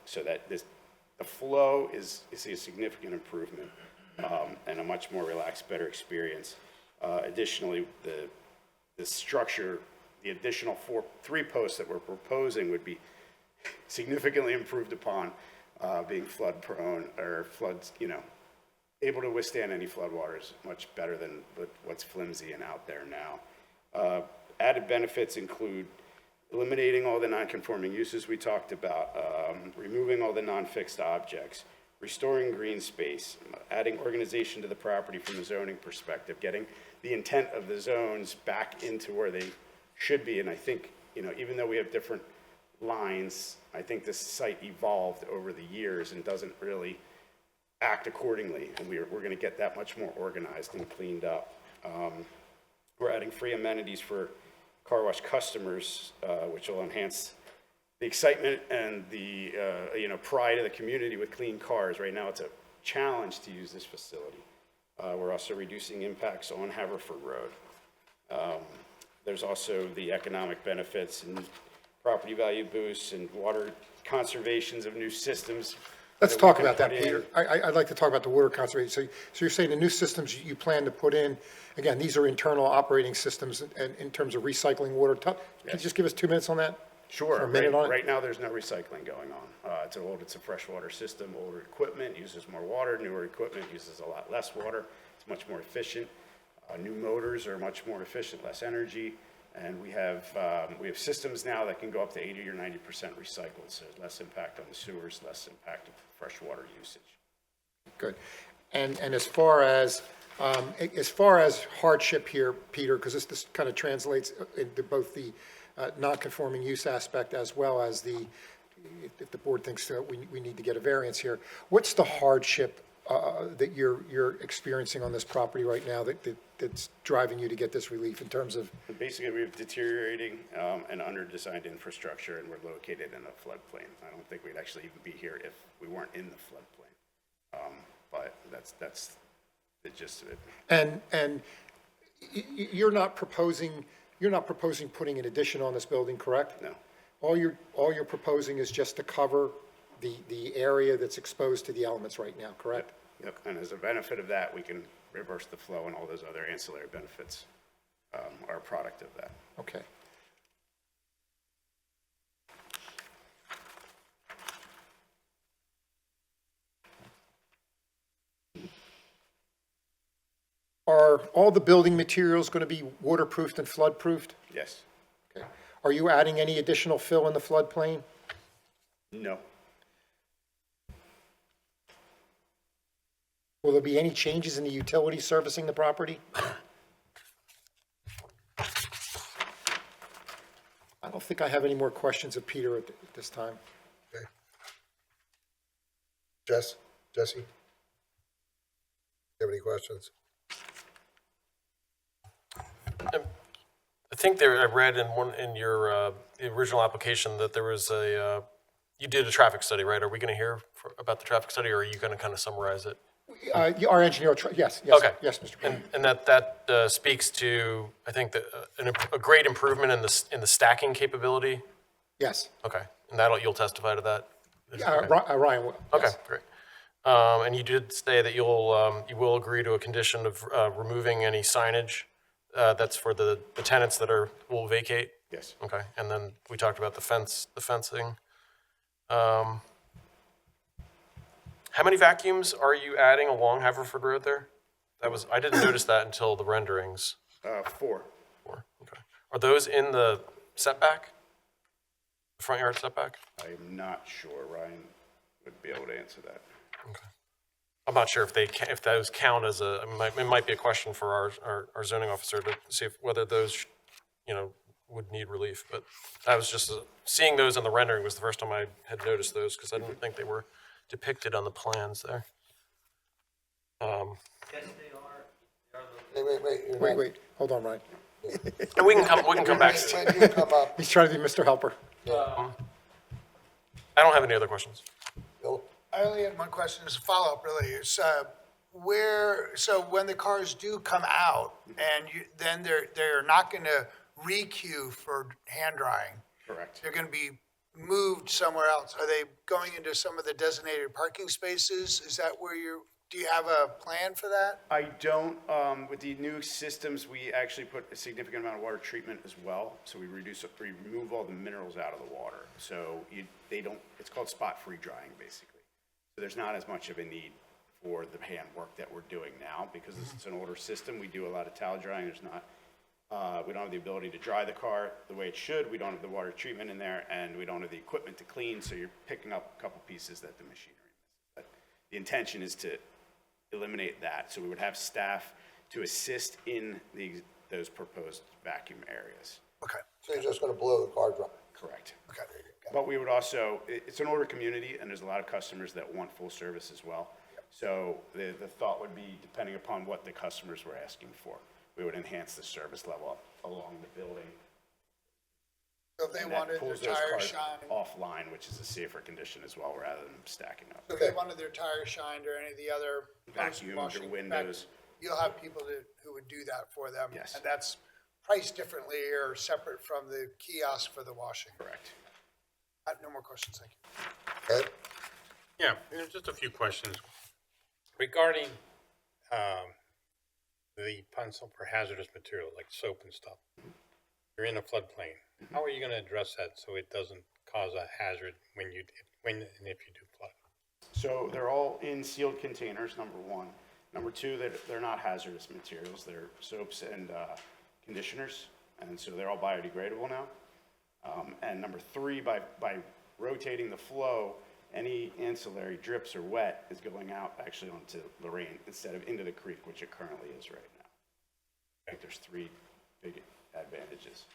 So that the flow is a significant improvement and a much more relaxed, better experience. Additionally, the structure, the additional 3 posts that we're proposing would be significantly improved upon, being flood prone or floods, able to withstand any flood waters much better than what's flimsy and out there now. Added benefits include eliminating all the non-conforming uses we talked about, removing all the non-fixed objects, restoring green space, adding organization to the property from a zoning perspective, getting the intent of the zones back into where they should be. And I think, even though we have different lines, I think this site evolved over the years and doesn't really act accordingly. And we're going to get that much more organized and cleaned up. We're adding free amenities for car wash customers, which will enhance the excitement and the pride of the community with clean cars. Right now, it's a challenge to use this facility. We're also reducing impacts on Haverford Road. There's also the economic benefits and property value boosts and water conservations of new systems. Let's we talk can about that, put in. Peter. I'd like to talk about the water conservation. So you're saying the new systems you plan to put in, again, these are internal operating systems and in terms of recycling water. Can you just give us 2 minutes on that? Sure. Or a minute on it? Right now, there's no recycling going on. It's a freshwater system. Older equipment uses more water. Newer equipment uses a lot less water. It's much more efficient. New motors are much more efficient, less energy. And we have systems now that can go up to 80 or 90% recycled. So less impact on the sewers, less impact of freshwater usage. Good. And as far as hardship here, Peter, because this kind of translates into both the non-conforming use aspect as well as if the board thinks that we need to get a variance here, what's the hardship that you're experiencing on this property right now that's driving you to get this relief in terms of? Basically, we have deteriorating and under-designed infrastructure, and we're located in a floodplain. I don't think we'd actually even be here if we weren't in the floodplain. But that's the gist of it. And you're not proposing putting an addition on this building, correct? No. All you're proposing is just to cover the area that's exposed to the elements right now, correct? Yep. And as a benefit of that, we can reverse the flow, and all those other ancillary benefits are a product of that. Okay. Are all the building materials going to be waterproofed and floodproofed? Yes. Okay. Are you adding any additional fill in the floodplain? No. Will there be any changes in the utilities servicing the property? I don't think I have any more questions of Peter at this time. Okay. Jesse? You have any questions? I think I read in your the original application that there was a you did a traffic study, right? Are we going to hear about the traffic study, or are you going to kind of summarize it? Our engineer, yes, yes, Okay. yes, Mr. Chairman. And that speaks to, I think, a great improvement in the stacking capability? Yes. Okay, and you'll testify to that? Okay. Ryan, will, Okay, yes. great. And you did say that you will agree to a condition of removing any signage that's for the tenants that will vacate? Yes. Okay, and then we talked about the fencing. How many vacuums are you adding along Haverford Road there? I didn't notice that until the renderings. 4. Okay. Are those in the setback? The front yard setback? I'm not sure. Ryan would be able to answer that. Okay. I'm not sure if those count as it might be a question for our zoning officer to see whether those, would need relief. But I was just, seeing those in the rendering was the first time I had noticed those, because I didn't think they were depicted on the plans there. Wait. Hold on, Ryan. And we can come back. When you come up, He's trying to be Mr. Helper. I don't have any other questions. Bill? I only had one question as a follow-up, really. It's, so when the cars do come out and then they're not going to re-queue for hand drying, Correct. they're going to be moved somewhere else. Are they going into some of the designated parking spaces? Is that where do you have a plan for that? I don't, with the new systems, we actually put a significant amount of water treatment as well. So we remove all the minerals out of the water. So it's called spot-free drying, basically. So there's not as much of a need for the hand work that we're doing now, because it's an older system. We do a lot of towel drying. We don't have the ability to dry the car the way it should. We don't have the water treatment in there, and we don't have the equipment to clean. So you're picking up a couple pieces that the machinery misses. But the intention is to eliminate that. So we would have staff to assist in those proposed vacuum areas. Okay, So you're just gonna blow the car dry? Correct. okay. But we would also, it's an older community, and there's a lot of customers that want full service as well. So the thought would be, depending upon what the customers were asking for, we would enhance the service level along the building. So if they And that wanted their pulls those tires cars shined, offline, which is a safer condition as well, rather than stacking up. if they wanted their tires shined or any of the other Vacuumed or post-washing windows. you'll have people who would do that for them. Yes. And that's priced differently or separate from the kiosk for the washing. Correct. I have no more questions, thank you. Ed? Yeah, just a few questions. Regarding the potential for hazardous material like soap and stuff, you're in a floodplain. How are you going to address that so it doesn't cause a hazard when and if you do flood? So they're all in sealed containers, number one. Number two, they're not hazardous materials. They're soaps and conditioners, and so they're all biodegradable now. And number three, by rotating the flow, any ancillary drips or wet is going out actually onto Lorraine instead of into the creek, which it currently is right now. I think there's 3 big advantages.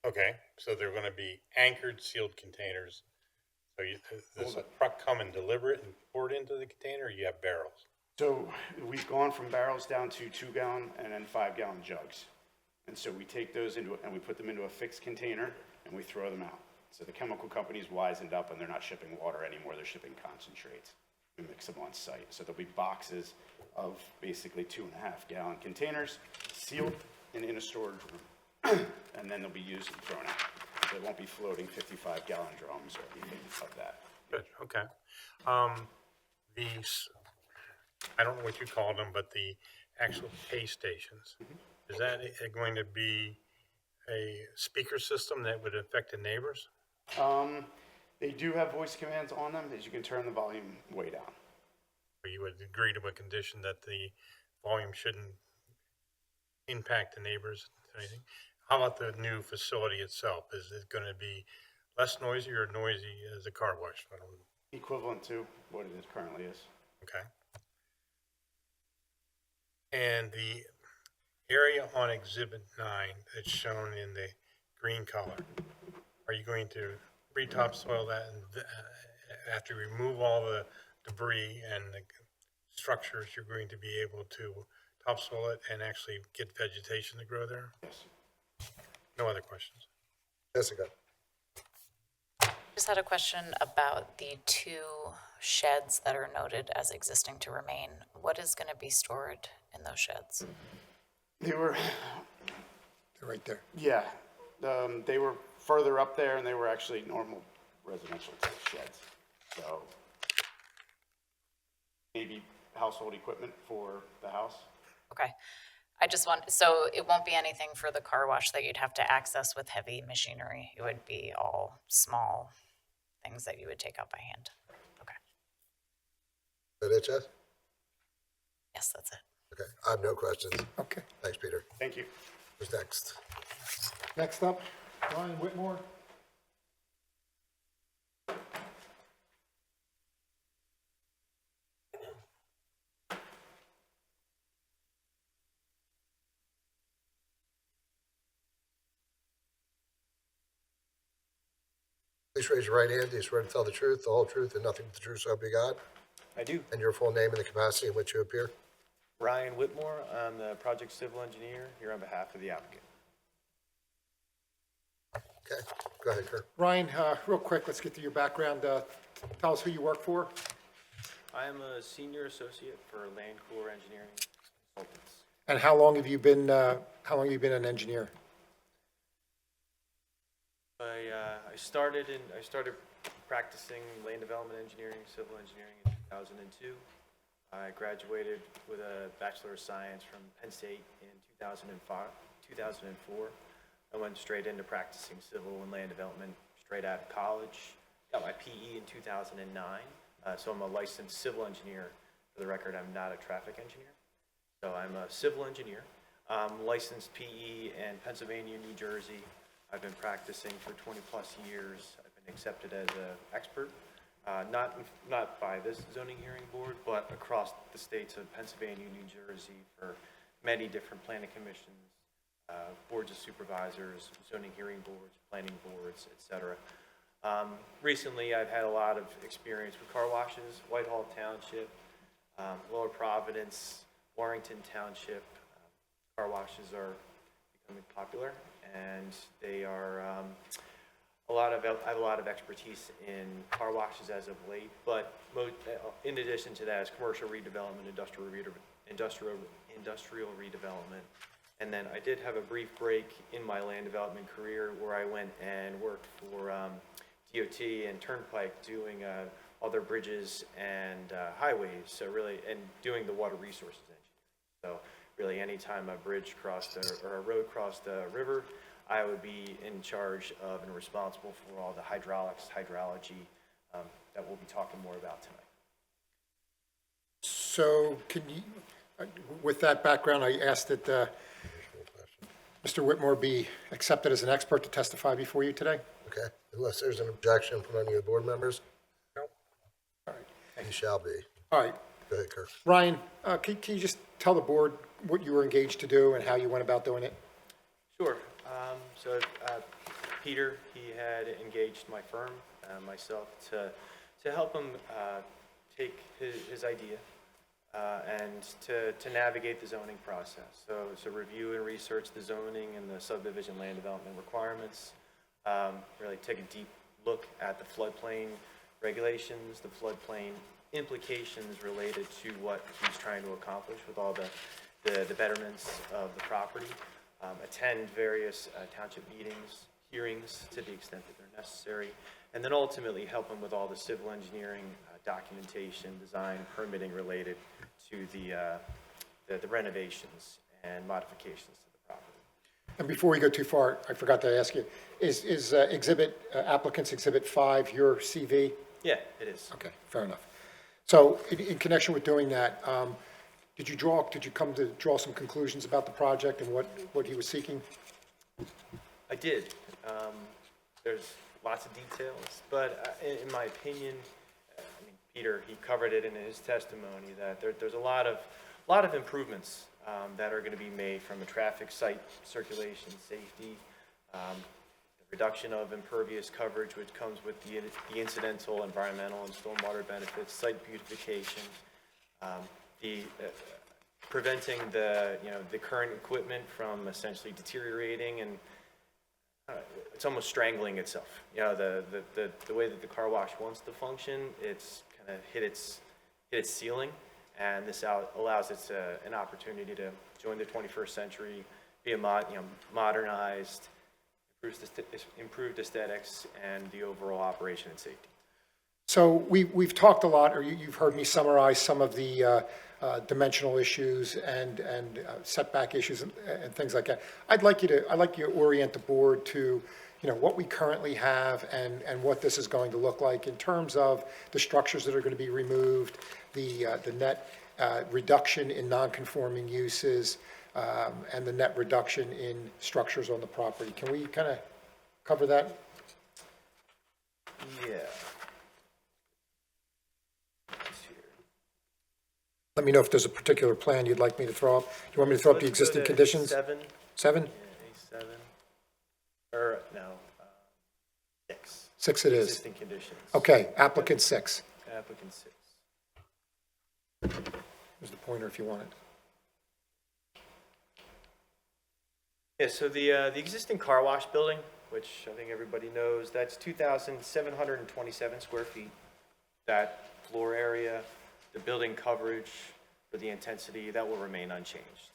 Okay, so they're going to be anchored sealed containers. So does a truck come and deliver it and pour it into the container, or you have barrels? So we've gone from barrels down to 2-gallon and then 5-gallon jugs. And so we take those and we put them into a fixed container and we throw them out. So the chemical companies wisened up and they're not shipping water anymore, they're shipping concentrates. We mix them on site. So there'll be boxes of basically 2.5-gallon containers sealed and in a storage room. And then they'll be used and thrown out. They won't be floating 55-gallon drums or anything of that. Good, okay. These, I don't know what you call them, but the actual pay stations, is that going to be a speaker system that would affect the neighbors? They do have voice commands on them, as you can turn the volume way down. Or you would agree to a condition that the volume shouldn't impact the neighbors or anything? How about the new facility itself? Is it going to be less noisy or noisy as a car wash? I don't know. Equivalent to what it currently is. Okay. And the area on Exhibit 9 that's shown in the green color, are you going to re-topsoil that and after you remove all the debris and the structures, you're going to be able to topsoil it and actually get vegetation to grow there? Yes. No other questions? Jessica? Just had a question about the two sheds that are noted as existing to remain. What is going to be stored in those sheds? They were, They're right there. yeah, they were further up there and they were actually normal residential type sheds. So maybe household equipment for the house. Okay. I just want, so it won't be anything for the car wash that you'd have to access with heavy machinery. It would be all small things that you would take out by hand. Okay. Is that it, Jess? Yes, that's it. Okay, I have no questions. Okay. Thanks, Peter. Thank you. Who's next? Next up, Ryan Whitmore. Please raise your right hand. Do you swear to tell the truth, the whole truth, and nothing but the truth, so help you God? I do. And your full name and the capacity in which you appear? Ryan Whitmore, I'm the project civil engineer here on behalf of the applicant. Okay, go ahead, Kirk. Ryan, real quick, let's get to your background. Tell us who you work for. I am a senior associate for Land Cooler Engineering Consultants. And how long have you been an engineer? I started practicing land development engineering, civil engineering in 2002. I graduated with a Bachelor of Science from Penn State in 2004. I went straight into practicing civil and land development straight out of college. Got my PE in 2009. So I'm a licensed civil engineer. For the record, I'm not a traffic engineer. So I'm a civil engineer. Licensed PE in Pennsylvania, New Jersey. I've been practicing for 20 plus years. I've been accepted as an expert, not by this zoning hearing board, but across the states of Pennsylvania, New Jersey for many different planning commissions, boards of supervisors, zoning hearing boards, planning boards, etc. Recently, I've had a lot of experience with car washes, Whitehall Township, Lower Providence, Warrington Township. Car washes are becoming popular, and they are I have a lot of expertise in car washes as of late, but in addition to that is commercial redevelopment, industrial redevelopment. And then I did have a brief break in my land development career where I went and worked for DOT and Turnpike doing all their bridges and highways, so really, and doing the water resources engineering. So really, anytime a bridge crossed or a road crossed a river, I would be in charge of and responsible for all the hydraulics, hydrology that we'll be talking more about tonight. So can you, with that background, I asked that Mr. Whitmore be accepted as an expert to testify before you today? Okay, unless there's an objection from any of the board members? No. All right. You shall be. All right. Go ahead, Kirk. Ryan, can you just tell the board what you were engaged to do and how you went about doing it? Sure. So Peter, he had engaged my firm, myself, to help him take his idea and to navigate the zoning process. So review and research the zoning and the subdivision land development requirements, really take a deep look at the floodplain regulations, the floodplain implications related to what he's trying to accomplish with all the betterments of the property, attend various township meetings, hearings to the extent that they're necessary, and then ultimately help them with all the civil engineering, documentation, design, permitting related to the renovations and modifications to the property. And before we go too far, I forgot to ask you, is applicant's Exhibit 5 your CV? Yeah, it is. Okay, fair enough. So in connection with doing that, did you come to draw some conclusions about the project and what he was seeking? I did. There's lots of details, but in my opinion, Peter, he covered it in his testimony that there's a lot of improvements that are going to be made from a traffic site circulation, safety, the reduction of impervious coverage, which comes with the incidental environmental and stormwater benefits, site beautification, preventing the current equipment from essentially deteriorating and it's almost strangling itself. You know, the way that the car wash wants to function, it's kind of hit its ceiling, and this allows it an opportunity to join the 21st century, be modernized, improved aesthetics, and the overall operation and safety. So we've talked a lot, or you've heard me summarize some of the dimensional issues and setback issues and things like that. I'd like you to orient the board to, what we currently have and what this is going to look like in terms of the structures that are going to be removed, the net reduction in non-conforming uses, and the net reduction in structures on the property. Can we kind of cover that? Yeah. Let me know if there's a particular plan you'd like me to throw up. Do you want me to throw up the Let's go existing to conditions? 7. 7? Yeah, A7. Or, no, 6. 6 it is. Existing conditions. Okay, applicant 6. Applicant 6. There's the pointer if you want it. Yeah, so the existing car wash building, which I think everybody knows, that's 2,727 square feet. That floor area, the building coverage for the intensity, that will remain unchanged.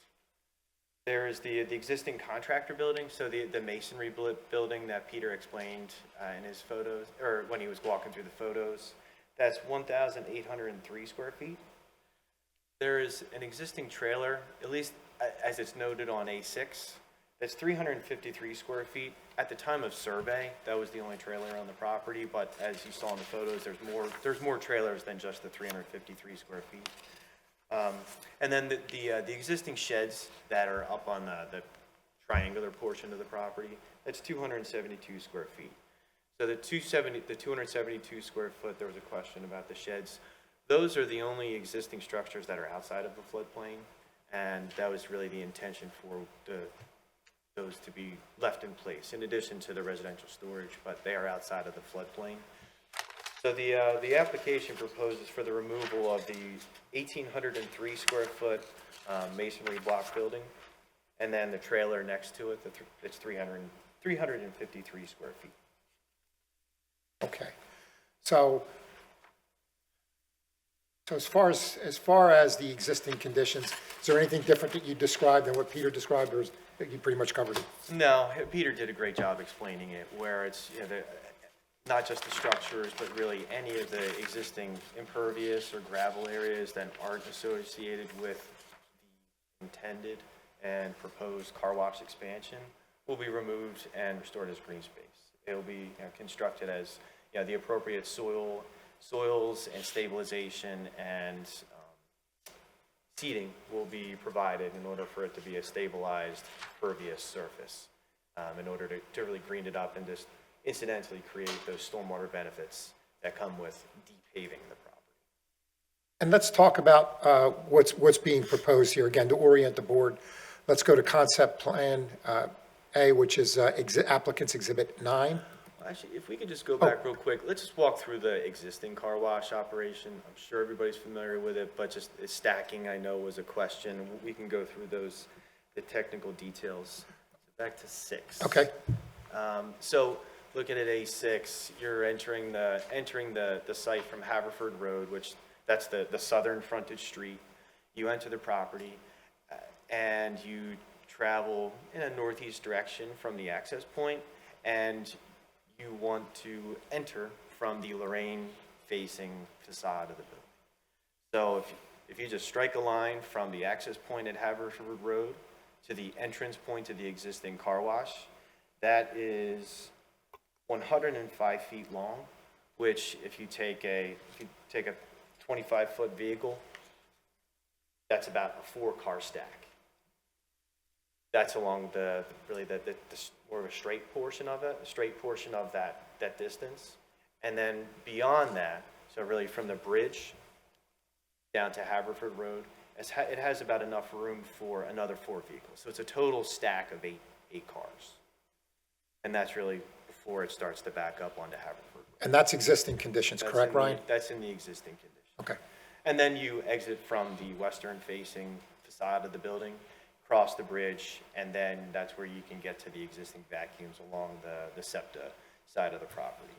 There is the existing contractor building, so the masonry building that Peter explained in his photos, or when he was walking through the photos. That's 1,803 square feet. There is an existing trailer, at least as it's noted on A6, that's 353 square feet. At the time of survey, that was the only trailer on the property, but as you saw in the photos, there's more trailers than just the 353 square feet. And then the existing sheds that are up on the triangular portion of the property, that's 272 square feet. So the 272 square foot, there was a question about the sheds. Those are the only existing structures that are outside of the floodplain, and that was really the intention for those to be left in place, in addition to the residential storage, but they are outside of the floodplain. So the application proposes for the removal of the 1,803 square foot masonry block building, and then the trailer next to it, it's 353 square feet. Okay. So as far as the existing conditions, is there anything different that you described than what Peter described, or you pretty much covered it? No, Peter did a great job explaining it, where it's, not just the structures, but really any of the existing impervious or gravel areas that aren't associated with the intended and proposed car wash expansion will be removed and restored as green space. It'll be constructed as the appropriate soils and stabilization and seating will be provided in order for it to be a stabilized pervious surface, in order to really green it up and just incidentally create those stormwater benefits that come with de-paving the property. And let's talk about what's being proposed here. Again, to orient the board, let's go to concept plan A, which is applicant's exhibit 9. Actually, if we could just go back real quick, let's just walk through the existing car wash operation. I'm sure everybody's familiar with it, but just stacking, I know, was a question. We can go through the technical details. So back to 6. Okay. So looking at A6, you're entering the site from Haverford Road, which that's the southern frontage street. You enter the property, and you travel in a northeast direction from the access point, and you want to enter from the Lorraine-facing facade of the building. So if you just strike a line from the access point at Haverford Road to the entrance point to the existing car wash, that is 105 feet long, which if you take a 25-foot vehicle, that's about a 4-car stack. That's along the more of a straight portion of that distance. And then beyond that, so really from the bridge down to Haverford Road, it has about enough room for another 4 vehicles. So it's a total stack of eight cars. And that's really before it starts to back up onto Haverford Road. And that's existing conditions, correct, Ryan? That's in the existing condition. Okay. And then you exit from the western-facing facade of the building, cross the bridge, and then that's where you can get to the existing vacuums along the SEPTA side of the property.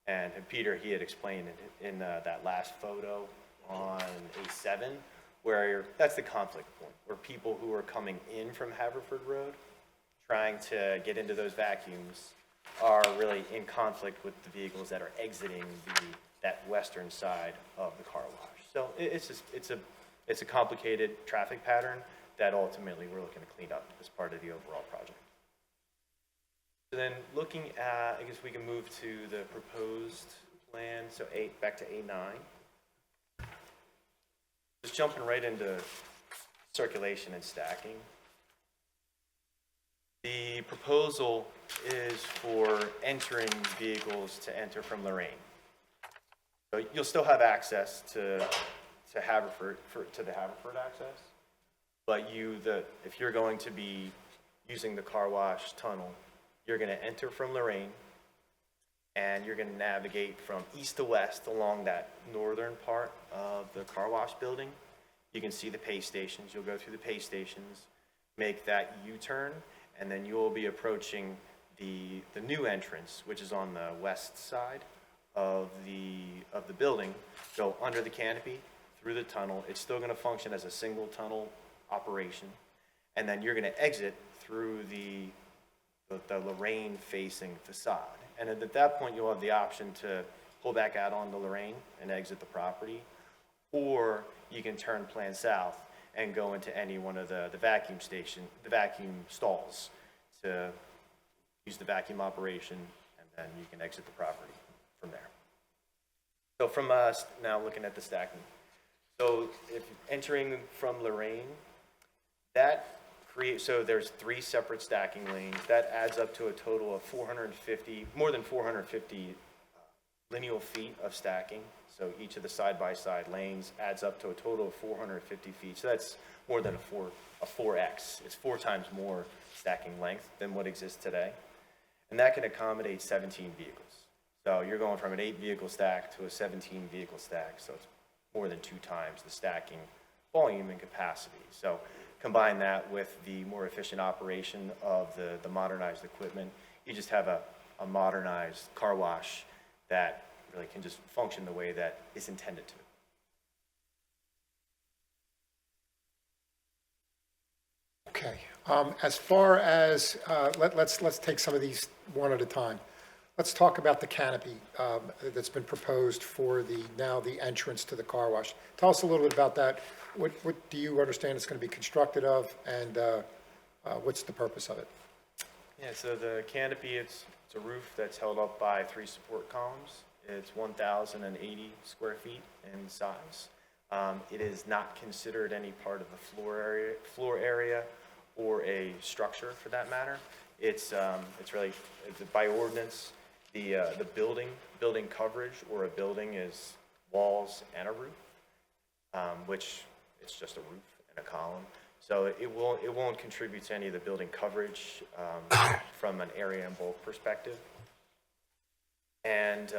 And Peter, he had explained in that last photo on A7, where that's the conflict point, where people who are coming in from Haverford Road, trying to get into those vacuums, are really in conflict with the vehicles that are exiting that western side of the car wash. So it's a complicated traffic pattern that ultimately we're looking to clean up as part of the overall project. So then looking at, I guess we can move to the proposed plan, so back to A9. Just jumping right into circulation and stacking. The proposal is for entering vehicles to enter from Lorraine. So you'll still have access to Haverford, to the Haverford access, but if you're going to be using the car wash tunnel, you're going to enter from Lorraine, and you're going to navigate from east to west along that northern part of the car wash building. You can see the pay stations. You'll go through the pay stations, make that U-turn, and then you will be approaching the new entrance, which is on the west side of the building. Go under the canopy, through the tunnel. It's still going to function as a single tunnel operation, and then you're going to exit through the Lorraine-facing facade. And at that point, you'll have the option to pull back out onto Lorraine and exit the property, or you can turn plan south and go into any one of the vacuum stalls to use the vacuum operation, and then you can exit the property from there. So from us, now looking at the stacking. So if entering from Lorraine, that creates, so there's 3 separate stacking lanes. That adds up to a total of more than 450 lineal feet of stacking. So each of the side-by-side lanes adds up to a total of 450 feet. So that's more than a 4X. It's 4 times more stacking length than what exists today. And that can accommodate 17 vehicles. So you're going from an 8-vehicle stack to a 17-vehicle stack. So it's more than 2 times the stacking volume and capacity. So combine that with the more efficient operation of the modernized equipment, you just have a modernized car wash that really can just function the way that it's intended to. Okay, as far as, let's take some of these one at a time. Let's talk about the canopy that's been proposed for the entrance to the car wash. Tell us a little bit about that. What do you understand it's going to be constructed of, and what's the purpose of it? Yeah, so the canopy, it's a roof that's held up by 3 support columns. It's 1,080 square feet in size. It is not considered any part of the floor area or a structure for that matter. It's really, by ordinance, the building coverage or a building is walls and a roof, which it's just a roof and a column. So it won't contribute to any of the building coverage from an area and bulk perspective. And Is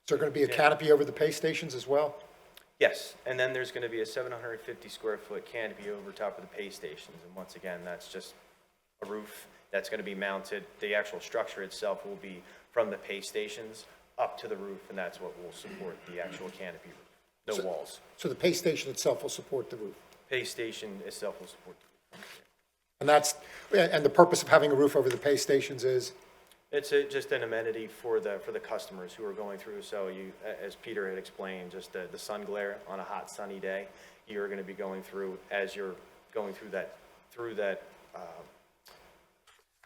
there going to be a canopy over the pay stations as well? yes, and then there's going to be a 750 square foot canopy over top of the pay stations. And once again, that's just a roof that's going to be mounted. The actual structure itself will be from the pay stations up to the roof, and that's what will support the actual canopy roof. No walls. So the pay station itself will support the roof? Pay station itself will support the roof. And the purpose of having a roof over the pay stations is? It's just an amenity for the customers who are going through. So you, as Peter had explained, just the sun glare on a hot sunny day, you're going to be going through, as you're going through that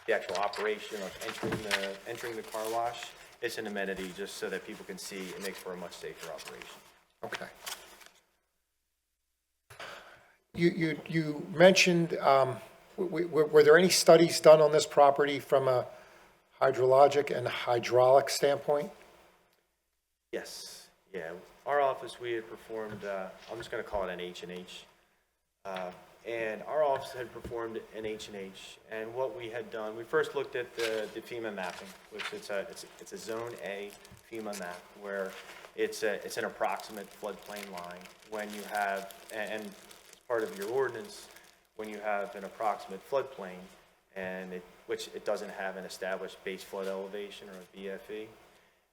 the actual operation of entering the car wash. It's an amenity just so that people can see. It makes for a much safer operation. Okay. You mentioned, were there any studies done on this property from a hydrologic and hydraulic standpoint? Yes, yeah. Our office, we had performed, I'm just going to call it an H&H. And our office had performed an H&H. And what we had done, we first looked at the FEMA mapping, which it's a Zone A FEMA map where it's an approximate floodplain line. When you have, and as part of your ordinance, when you have an approximate floodplain, which it doesn't have an established base flood elevation or a BFE,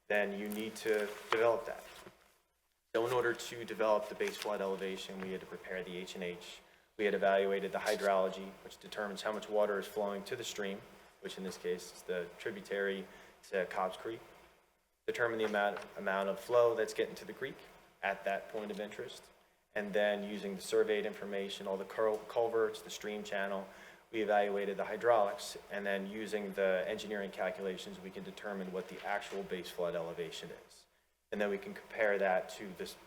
then you need to develop that. So in order to develop the base flood elevation, we had to prepare the H&H. We had evaluated the hydrology, which determines how much water is flowing to the stream, which in this case is the tributary to Cobb's Creek. Determine the amount of flow that's getting to the creek at that point of interest. And then using the surveyed information, all the culverts, the stream channel, we evaluated the hydraulics, and then using the engineering calculations, we can determine what the actual base flood elevation is. And then we can compare that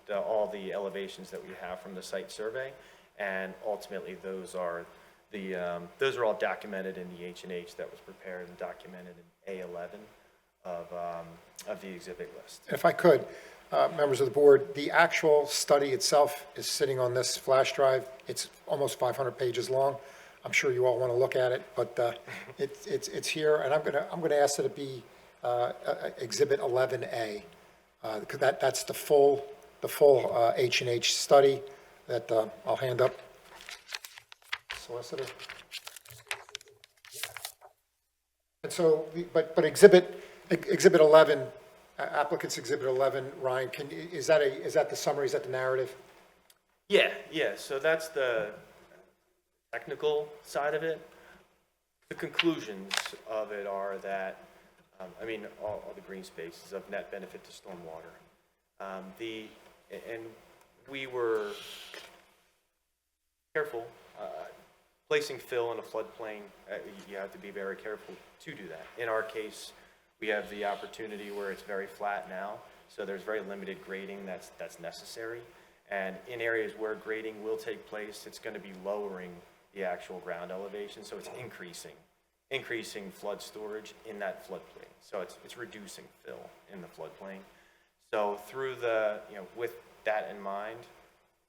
to all the elevations that we have from the site survey, and ultimately those are all documented in the H&H that was prepared and documented in A11 of the exhibit list. If I could, members of the board, the actual study itself is sitting on this flash drive. It's almost 500 pages long. I'm sure you all want to look at it, but it's here, and I'm gonna ask that it be Exhibit 11A, because that's the full H&H study that I'll hand up. Solicitor. And so, but Exhibit 11, applicant's Exhibit 11, Ryan, is that the summary, is that the narrative? Yeah, so that's the technical side of it. The conclusions of it are that, all the green space is of net benefit to stormwater. And we were careful. Placing fill in a floodplain, you have to be very careful to do that. In our case, we have the opportunity where it's very flat now, so there's very limited grading that's necessary. And in areas where grading will take place, it's going to be lowering the actual ground elevation, so it's increasing flood storage in that floodplain. So it's reducing fill in the floodplain. So through with that in mind,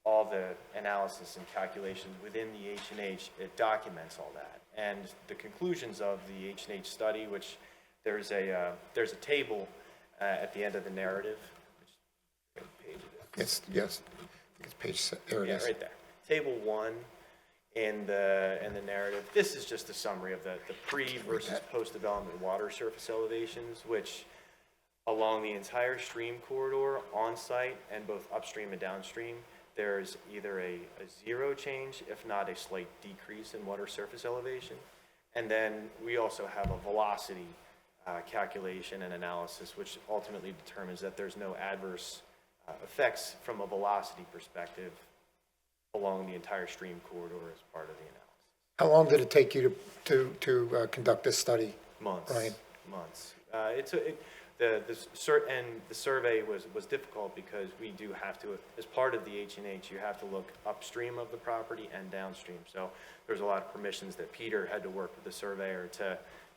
all the analysis and calculations within the H&H, it documents all that. And the conclusions of the H&H study, which there's a table at the end of the narrative. What page it is? Yes. It's page, there it is. Yeah, right there. Table 1 in the narrative. This is just a summary of the pre versus post-development water surface elevations, which along the entire stream corridor on site and both upstream and downstream, there's either a zero change, if not a slight decrease in water surface elevation. And then we also have a velocity calculation and analysis, which ultimately determines that there's no adverse effects from a velocity perspective along the entire stream corridor as part of the analysis. How long did it take you to conduct this study? Months. Ryan? Months. The survey was difficult because we do have to, as part of the H&H, you have to look upstream of the property and downstream. So there's a lot of permissions that Peter had to work with the surveyor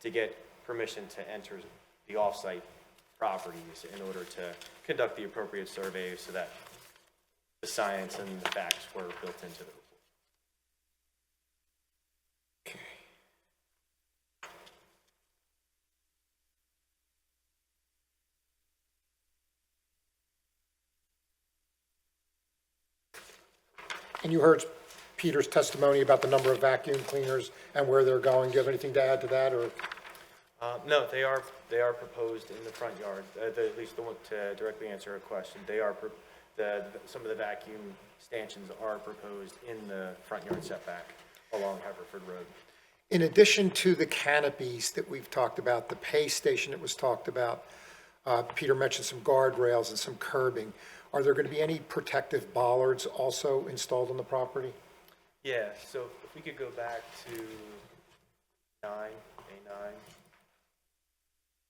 to get permission to enter the off-site properties in order to conduct the appropriate survey so that the science and the facts were built into the report. And you heard Peter's testimony about the number of vacuum cleaners and where they're going. Do you have anything to add to that, or? No, they are proposed in the front yard. At least the one to directly answer a question, they are some of the vacuum stanchions are proposed in the front yard setback along Haverford Road. In addition to the canopies that we've talked about, the pay station that was talked about, Peter mentioned some guardrails and some curbing. Are there going to be any protective bollards also installed on the property? Yeah, so if we could go back to A9.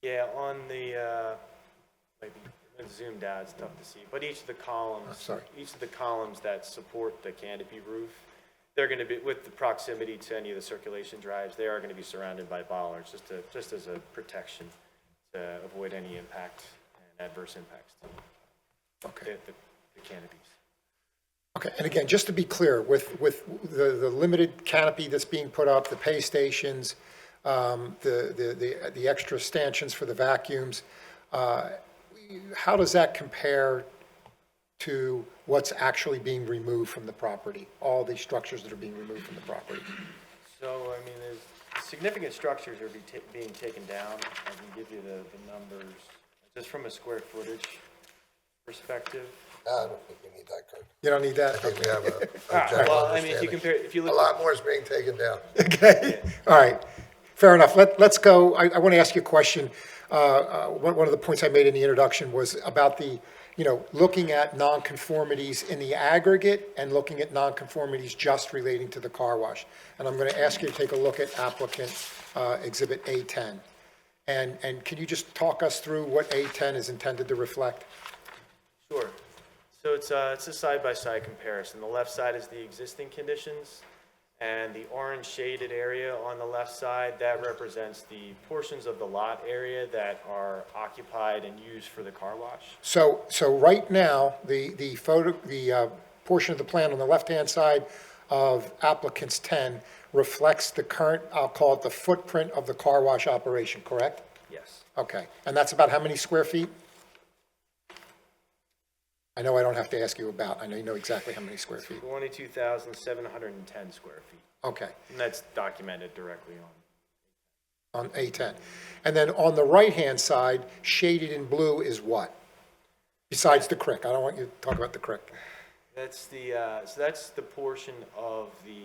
Yeah, on the, maybe zoomed out, it's tough to see, but each of the columns that support the canopy roof, they're going to be, with the proximity to any of the circulation drives, they are going to be surrounded by bollards, just as a protection to avoid any impact and adverse impacts to the canopies. Okay, and again, just to be clear, with the limited canopy that's being put up, the pay stations, the extra stanchions for the vacuums, how does that compare to what's actually being removed from the property, all the structures that are being removed from the property? So, I mean, there's significant structures are being taken down. I can give you the numbers, just from a square footage perspective. No, I don't think we need that, Kurt. You don't need I that? think we have a Ah, general well, I mean, if you understanding. compare, if you A look. lot more is being taken down. Okay, all right, fair enough. Let's go, I want to ask you a question. One of the points I made in the introduction was about the, looking at nonconformities in the aggregate and looking at nonconformities just relating to the car wash. And I'm going to ask you to take a look at applicant Exhibit A10. And can you just talk us through what A10 is intended to reflect? Sure. So it's a side-by-side comparison. The left side is the existing conditions, and the orange shaded area on the left side, that represents the portions of the lot area that are occupied and used for the car wash. So right now, the portion of the plan on the left-hand side of applicant's 10 reflects the current, I'll call it the footprint of the car wash operation, correct? Yes. Okay, and that's about how many square feet? I know I don't have to ask you about, I know you know exactly how many square feet. 22,710 square feet. Okay, And that's documented directly on. on A10. And then on the right-hand side, shaded in blue is what? Besides the creek, I don't want you to talk about the creek. That's so that's the portion of the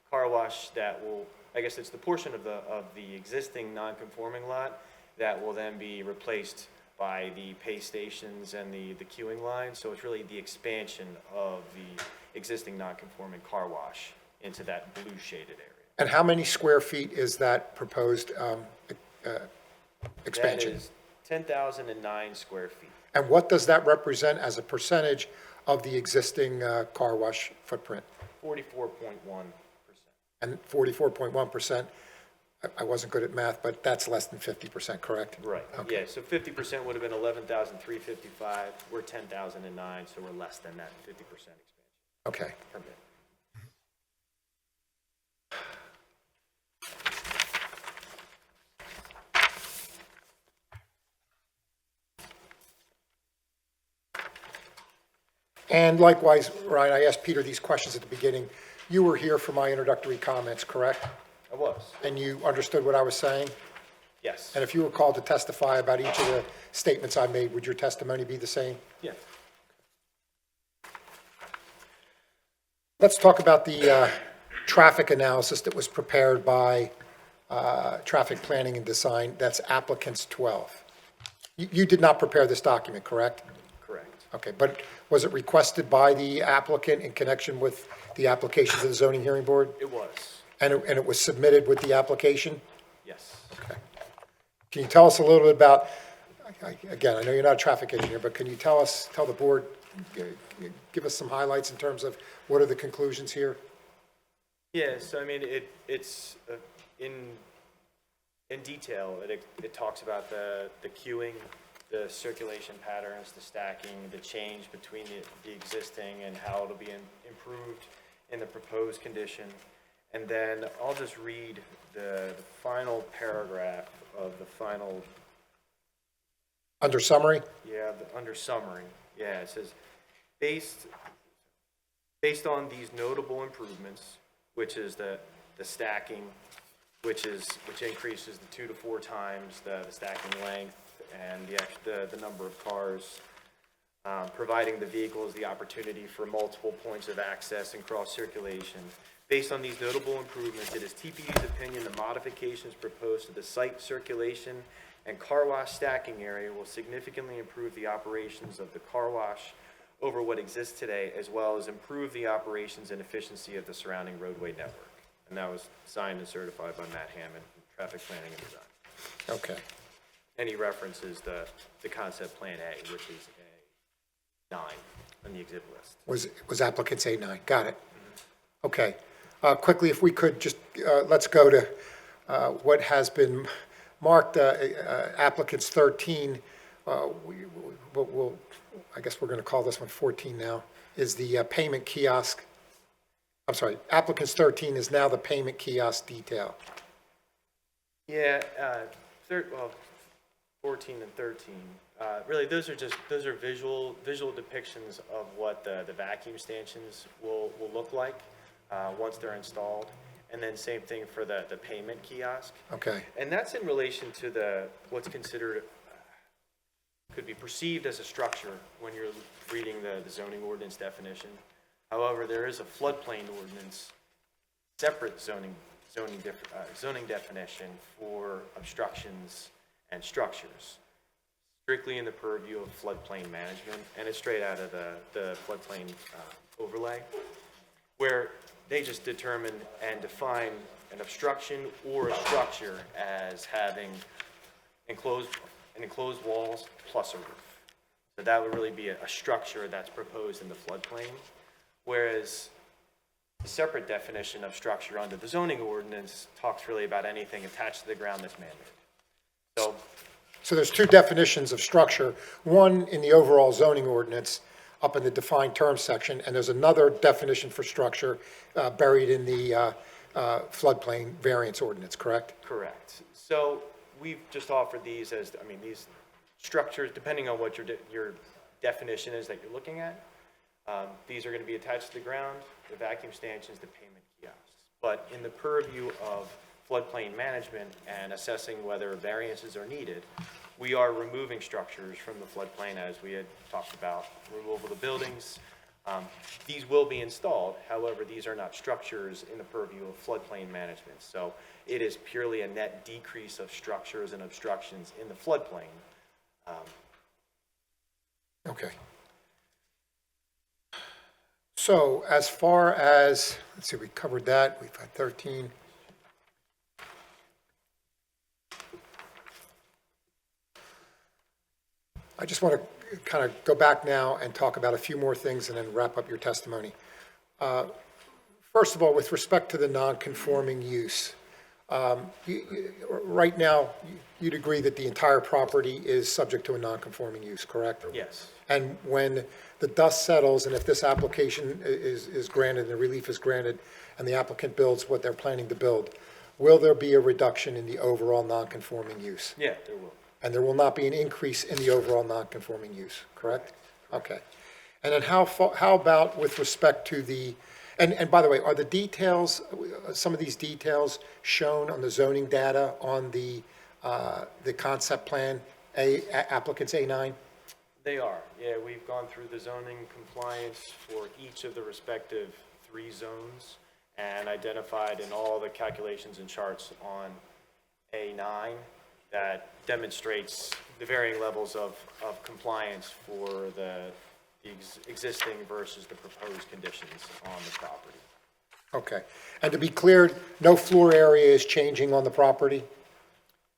car wash that will, I guess it's the portion of the existing non-conforming lot that will then be replaced by the pay stations and the queuing line. So it's really the expansion of the existing non-conforming car wash into that blue shaded area. And how many square feet is that proposed expansion? That is 10,009 square feet. And what does that represent as a percentage of the existing car wash footprint? 44.1%. And 44.1%, I wasn't good at math, but that's less than 50%, correct? Right, Okay. yeah, so 50% would have been 11,355, we're 10,009, so we're less than that 50% expansion Okay. permit. And likewise, Ryan, I asked Peter these questions at the beginning. You were here for my introductory comments, correct? I was, And you understood what I was saying? yes. And if you were called to testify about each of the statements I made, would your testimony be the same? Yeah, Let's talk about the traffic analysis that was prepared by Traffic Planning and Design. That's applicants 12. You did not prepare this document, correct? correct. Okay, but was it requested by the applicant in connection with the application to the zoning hearing board? It was, And it was submitted with the application? yes. Can you tell us a little bit about, again, I know you're not a traffic engineer, but can you tell the board, give us some highlights in terms of what are the conclusions here? Yeah, so I mean, it's in detail, it talks about the queuing, the circulation patterns, the stacking, the change between the existing and how it'll be improved in the proposed condition. And then I'll just read the final paragraph of the final, Under summary? under summary. Yeah, it says, based on these notable improvements, which is the stacking, which increases the 2 to 4 times the stacking length and the number of cars, providing the vehicles the opportunity for multiple points of access and cross circulation. Based on these notable improvements, it is TPU's opinion the modifications proposed to the site circulation and car wash stacking area will significantly improve the operations of the car wash over what exists today, as well as improve the operations and efficiency of the surrounding roadway network. And that was signed and certified by Matt Hammond from Traffic Planning and Design. Okay. And he references the concept plan A, which is A9 on the exhibit list. Was applicants A9, got it. Okay. Quickly, if we could just, let's go to what has been marked applicants 13. We'll, I guess we're going to call this one 14 now, is the payment kiosk. I'm sorry, applicants 13 is now the payment kiosk detail. Yeah, 14 and 13. Really, those are visual depictions of what the vacuum stanchions will look like once they're installed. And then same thing for the payment kiosk. Okay, And that's in relation to what's considered, could be perceived as a structure when you're reading the zoning ordinance definition. However, there is a floodplain ordinance, separate zoning definition for obstructions and structures, strictly in the purview of floodplain management, and it's straight out of the floodplain overlay, where they just determine and define an obstruction or a structure as having enclosed walls plus a roof. So that would really be a structure that's proposed in the floodplain, whereas the separate definition of structure under the zoning ordinance talks really about anything attached to the ground that's man-made. so there's two definitions of structure, one in the overall zoning ordinance, up in the defined terms section, and there's another definition for structure buried in the floodplain variance ordinance, correct? Correct. So we've just offered these as, these structures, depending on what your definition is that you're looking at, these are going to be attached to the ground, the vacuum stanchions, the payment kiosks. But in the purview of floodplain management and assessing whether variances are needed, we are removing structures from the floodplain, as we had talked about, removal of the buildings. These will be installed, however, these are not structures in the purview of floodplain management. So it is purely a net decrease of structures and obstructions in the floodplain. Okay. So as far as, let's see, we covered that, we've had 13. I just want to kind of go back now and talk about a few more things and then wrap up your testimony. First of all, with respect to the non-conforming use, right now, you'd agree that the entire property is subject to a non-conforming use, correct? Yes. And when the dust settles, and if this application is granted, and the relief is granted, and the applicant builds what they're planning to build, will there be a reduction in the overall non-conforming use? Yeah, there will. And there will not be an increase in the overall non-conforming use, correct? Okay. And then how about with respect to the, and by the way, are the details, some of these details shown on the zoning data on the concept plan, applicant's A9? They are, yeah, we've gone through the zoning compliance for each of the respective 3 zones and identified in all the calculations and charts on A9 that demonstrates the varying levels of compliance for the existing versus the proposed conditions on the property. Okay. And to be clear, no floor area is changing on the property?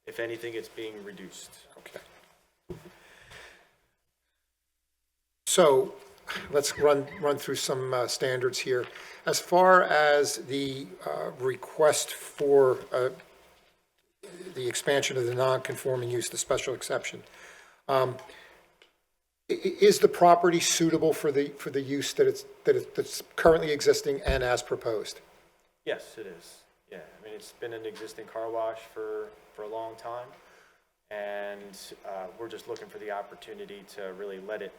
If anything, it's being reduced. Okay. So let's run through some standards here. As far as the request for the expansion of the non-conforming use, the special exception, is the property suitable for the use that's currently existing and as proposed? Yes, it is. Yeah, it's been an existing car wash for a long time, and we're just looking for the opportunity to really let it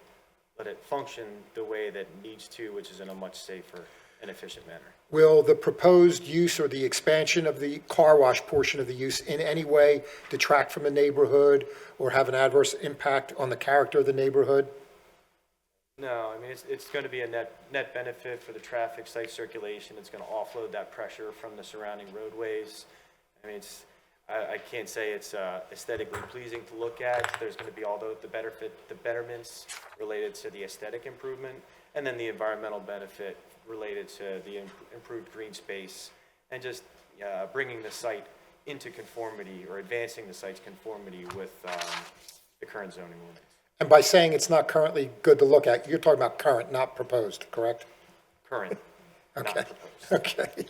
function the way that it needs to, which is in a much safer and efficient manner. Will the proposed use or the expansion of the car wash portion of the use in any way detract from the neighborhood or have an adverse impact on the character of the neighborhood? No, it's going to be a net benefit for the traffic, site circulation. It's going to offload that pressure from the surrounding roadways. I can't say it's aesthetically pleasing to look at. There's going to be all the betterments related to the aesthetic improvement, and then the environmental benefit related to the improved green space, and just bringing the site into conformity or advancing the site's conformity with the current zoning ordinance. And by saying it's not currently good to look at, you're talking about current, not proposed, correct? Current, not Okay. proposed.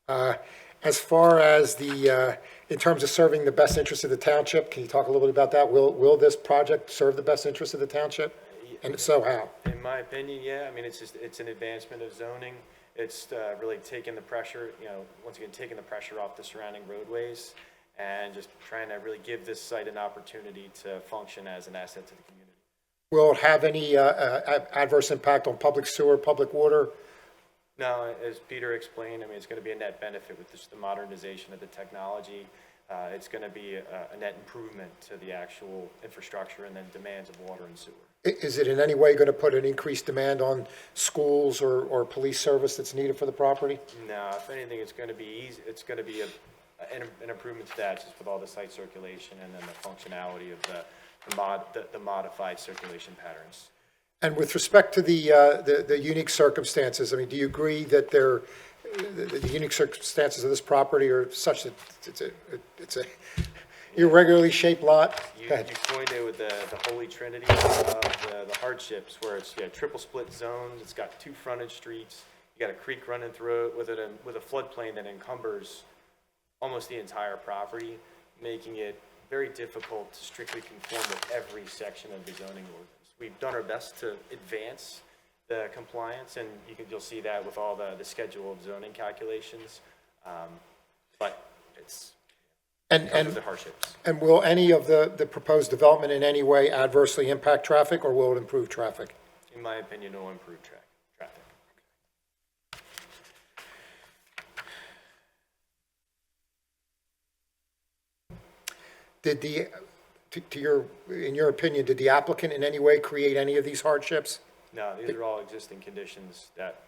Okay. As far as in terms of serving the best interest of the township, can you talk a little bit about that? Will this project serve the best interest of the township? And if so, how? In my opinion, yeah. It's an advancement of zoning. It's really taking the pressure, once again, taking the pressure off the surrounding roadways and just trying to really give this site an opportunity to function as an asset to the community. Will it have any adverse impact on public sewer, public water? No, as Peter explained, I mean, it's going to be a net benefit with the modernization of the technology. It's going to be a net improvement to the actual infrastructure and then demands of water and sewer. Is it in any way going to put an increased demand on schools or police service that's needed for the property? No, if anything, it's going to be easy. It's going to be an improvement to that, just with all the site circulation and then the functionality of the modified circulation patterns. And with respect to the unique circumstances, I mean, do you agree that the unique circumstances of this property are such that it's a irregularly shaped lot? You Go ahead. coined it with the holy trinity of the hardships, where it's triple split zones. It's got 2 frontage streets. You got a creek running through it with a floodplain that encumbers almost the entire property, making it very difficult to strictly conform with every section of the zoning ordinance. We've done our best to advance the compliance, and you'll see that with all the schedule of zoning calculations. But it's because of the hardships. And will any of the proposed development in any way adversely impact traffic, or will it improve traffic? In my opinion, it'll improve traffic. In your opinion, did the applicant in any way create any of these hardships? No, these are all existing conditions that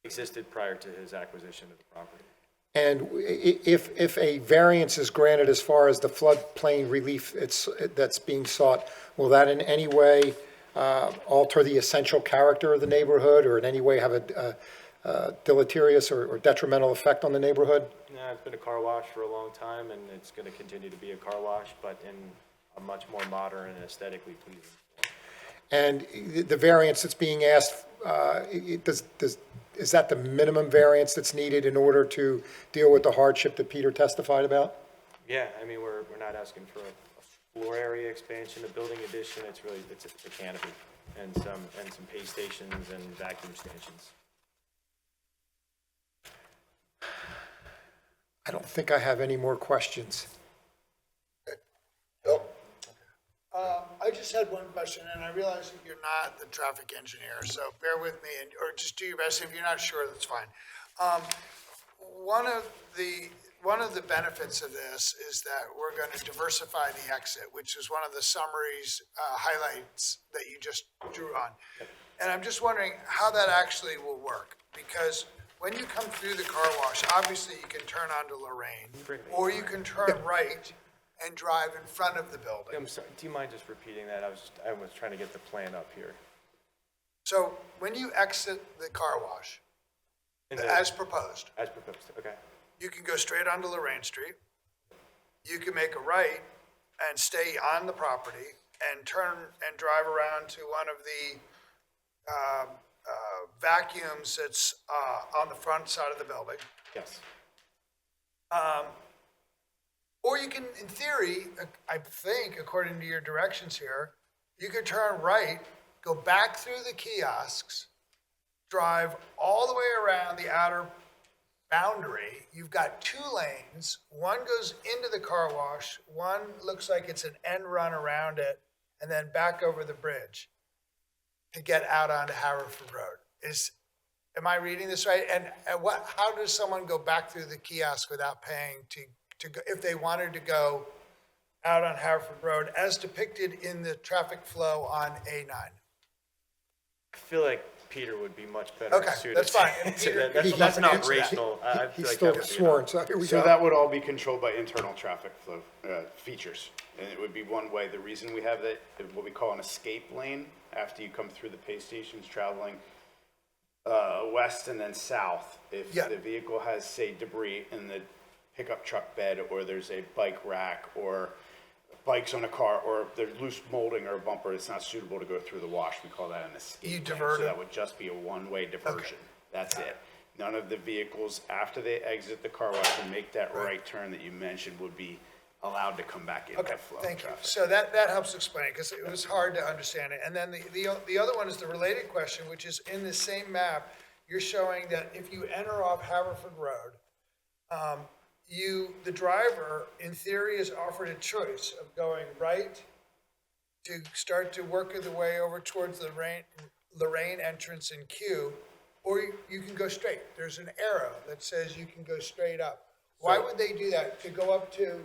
existed prior to his acquisition of the property. And if a variance is granted as far as the floodplain relief that's being sought, will that in any way alter the essential character of the neighborhood, or in any way have a deleterious or detrimental effect on the neighborhood? No, it's been a car wash for a long time, and it's going to continue to be a car wash, but in a much more modern and aesthetically pleasing form. And the variance that's being asked, is that the minimum variance that's needed in order to deal with the hardship that Peter testified about? Yeah, I mean, we're not asking for a floor area expansion, a building addition. It's really, it's a canopy and some pay stations and vacuum stations. I don't think I have any more questions. I just had one question, and I realize that you're not the traffic engineer, so bear with me, or just do your best. If you're not sure, that's fine. One of the benefits of this is that we're going to diversify the exit, which is one of the summaries, highlights that you just drew on. And I'm just wondering how that actually will work, because when you come through the car wash, obviously you can turn onto Lorraine, or you can turn right and drive in front of the building. I'm sorry, do you mind just repeating that? I was trying to get the plan up here. So when you exit the car wash, as proposed, As proposed, okay. you can go straight onto Lorraine Street. You can make a right and stay on the property and turn and drive around to one of the vacuums that's on the front side of the building. Yes. Or you can, in theory, I think, according to your directions here, you could turn right, go back through the kiosks, drive all the way around the outer boundary. You've got 2 lanes. One goes into the car wash. One looks like it's an end run around it, and then back over the bridge to get out onto Haverford Road. Am I reading this right? And how does someone go back through the kiosk without paying to go, if they wanted to go out on Haverford Road as depicted in the traffic flow on A9? I feel like Peter would be much better suited. That's fine. to answer Peter- that. he That's can an answer that. operational. I feel He's like still that would be sworn, so here we So go. that would all be controlled by internal traffic flow features. And it would be one way. The reason we have that, what we call an escape lane, after you come through the pay stations traveling west and then south. If the vehicle has, say, debris in the pickup truck bed, or there's a bike rack, or bikes on a car, or there's loose molding or a bumper, it's not suitable to go through the wash. We call that an escape You lane. divert So it. that would just be a one-way diversion. That's it. None of the vehicles, after they exit the car wash and make that right turn that you mentioned, would be allowed to come back into Okay, flow thank you. traffic. So that helps explain it, because it was hard to understand it. And then the other one is the related question, which is in the same map, you're showing that if you enter off Haverford Road, the driver, in theory, is offered a choice of going right to start to work the way over towards the Lorraine entrance in Q, or you can go straight. There's an arrow that says you can go straight up. Why would they do that? To go up to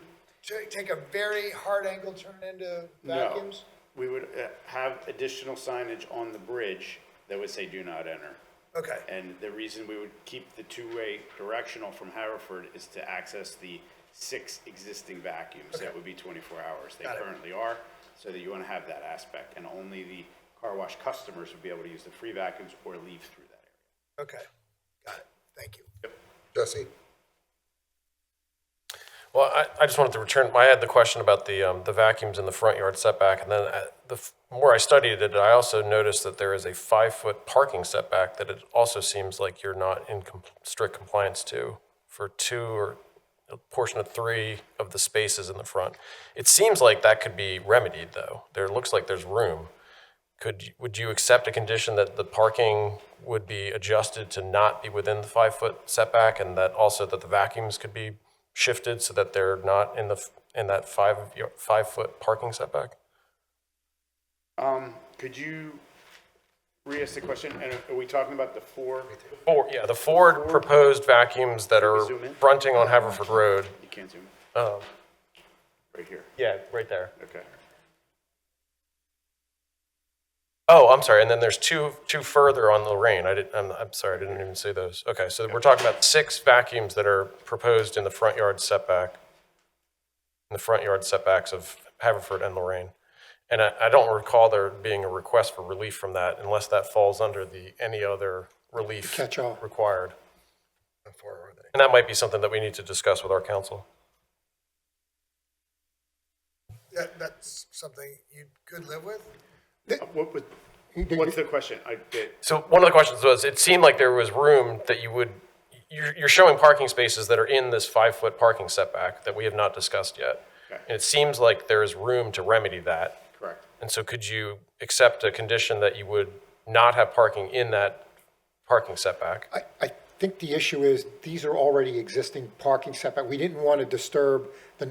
take a very hard angle turn into vacuums? No, we would have additional signage on the bridge that would say do not enter. Okay. And the reason we would keep the two-way directional from Haverford is to access the 6 existing vacuums that would be 24 hours. They currently are, so that you want to have that aspect. And only the car wash customers would be able to use the free vacuums or leave through that area. Okay, got it. Thank you. Jesse? Well, I just wanted to return, I had the question about the vacuums in the front yard setback, and then the more I studied it, I also noticed that there is a 5-foot parking setback that it also seems like you're not in strict compliance to for 2 or a portion of 3 of the spaces in the front. It seems like that could be remedied, though. There looks like there's room. Would you accept a condition that the parking would be adjusted to not be within the 5-foot setback, and that also that the vacuums could be shifted so that they're not in that 5-foot parking setback? Could you re-ask the question? And are we talking about the 4? The 4 proposed vacuums that are zoom in? fronting on Haverford Road. You can't zoom in. Oh, Right here. yeah, right there. Okay. Oh, I'm sorry, and then there's two further on Lorraine. I'm sorry, I didn't even see those. Okay, so we're talking about 6 vacuums that are proposed in the front yard setback, in the front yard setbacks of Haverford and Lorraine. And I don't recall there being a request for relief from that unless that falls under any other relief Catch-all. required. How far are they? And that might be something that we need to discuss with our council. That's something you could live with? What's the question? So one of the questions was, it seemed like there was room that you're showing parking spaces that are in this 5-foot parking setback that we have not discussed yet. Okay. And it seems like there is room to remedy that. Correct. And so could you accept a condition that you would not have parking in that parking setback? I think the issue is, these are already existing parking setback. We didn't want to disturb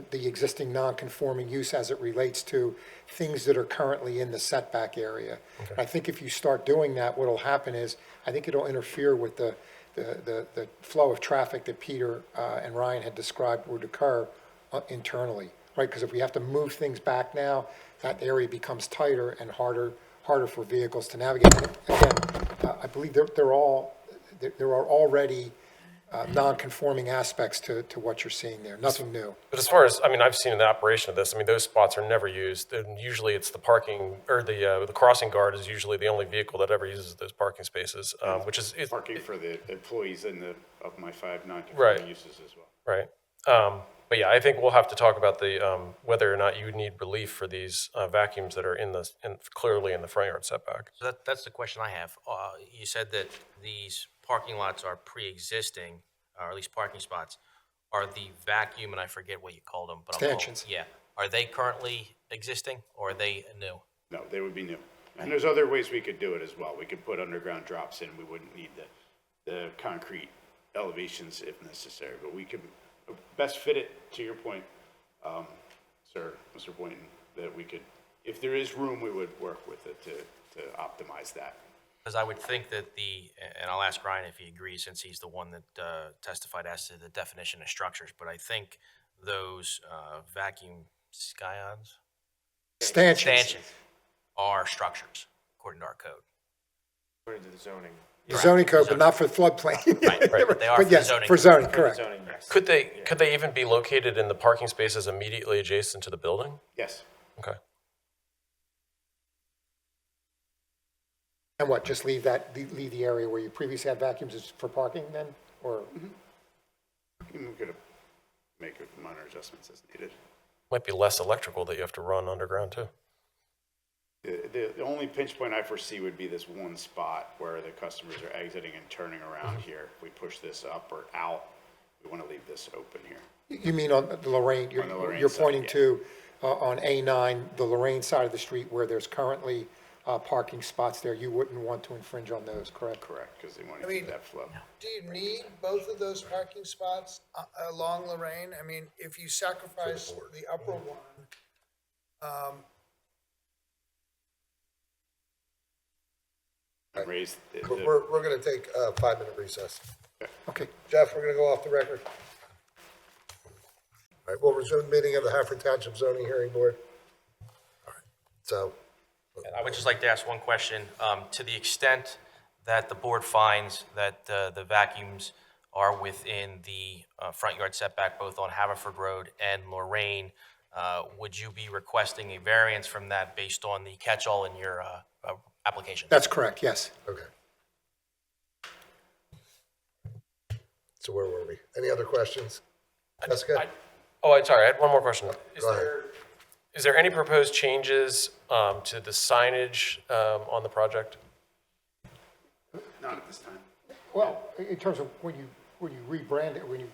the existing non-conforming use as it relates to things that are currently in the setback area. I think if you start doing that, what'll happen is, I think it'll interfere with the flow of traffic that Peter and Ryan had described would occur internally, right? Because if we have to move things back now, that area becomes tighter and harder for vehicles to navigate. Again, I believe there are already non-conforming aspects to what you're seeing there, nothing new. But as far as, I've seen the operation of this, those spots are never used. And usually it's the parking, or the crossing guard is usually the only vehicle that ever uses those parking spaces, which is. Parking for the employees of my 5 Right. non-conforming uses as well. Right. But yeah, I think we'll have to talk about whether or not you would need relief for these vacuums that are clearly in the front yard setback. So that's the question I have. You said that these parking lots are pre-existing, or at least parking spots. Are the vacuum, and I forget what you called them, but Stanchions. Yeah. Are they currently existing, or are they new? No, they would be new. And there's other ways we could do it as well. We could put underground drops in. We wouldn't need the concrete elevations if necessary, but we could best fit it, to your point, sir, Mr. Boynton, that we could, if there is room, we would work with it to optimize that. Because I would think that and I'll ask Ryan if he agrees, since he's the one that testified as to the definition of structures, but I think those vacuum stanchions are structures, according to our code. According to the zoning. The zoning code, but not for floodplain. Right, but they are for But the yes, zoning. for zoning, correct. Zoning, yes. Could they even be located in the parking spaces immediately adjacent to the building? Yes. Okay. And what, just leave the area where you previously had vacuums is for parking then, or? We could make minor adjustments as needed. Might be less electrical that you have to run underground too. The only pinch point I foresee would be this one spot where the customers are exiting and turning around here. If we push this up or out, we want to leave this open here. You mean on the Lorraine, On the Lorraine you're side, pointing yeah. to, on A9, the Lorraine side of the street where there's currently parking spots there. You wouldn't want to infringe on those, correct? Correct, because they want I to mean- keep that flow. Do you need both of those parking spots along Lorraine? I mean, if you sacrifice the upper one, And raise the- We're gonna take a 5-minute recess. Okay. Jeff, we're gonna go off the record. All right, we'll resume the meeting of the Haverford Township Zoning Hearing Board. All right, so, I would just like to ask one question. To the extent that the board finds that the vacuums are within the front yard setback, both on Haverford Road and Lorraine, would you be requesting a variance from that based on the catch-all in your application? That's correct, yes. okay. So where were we? Any other questions? Jessica? Oh, sorry, I had one more question. Go ahead. Is there any proposed changes to the signage on the project? Not at this time. Well, in terms of when you rebrand it, when you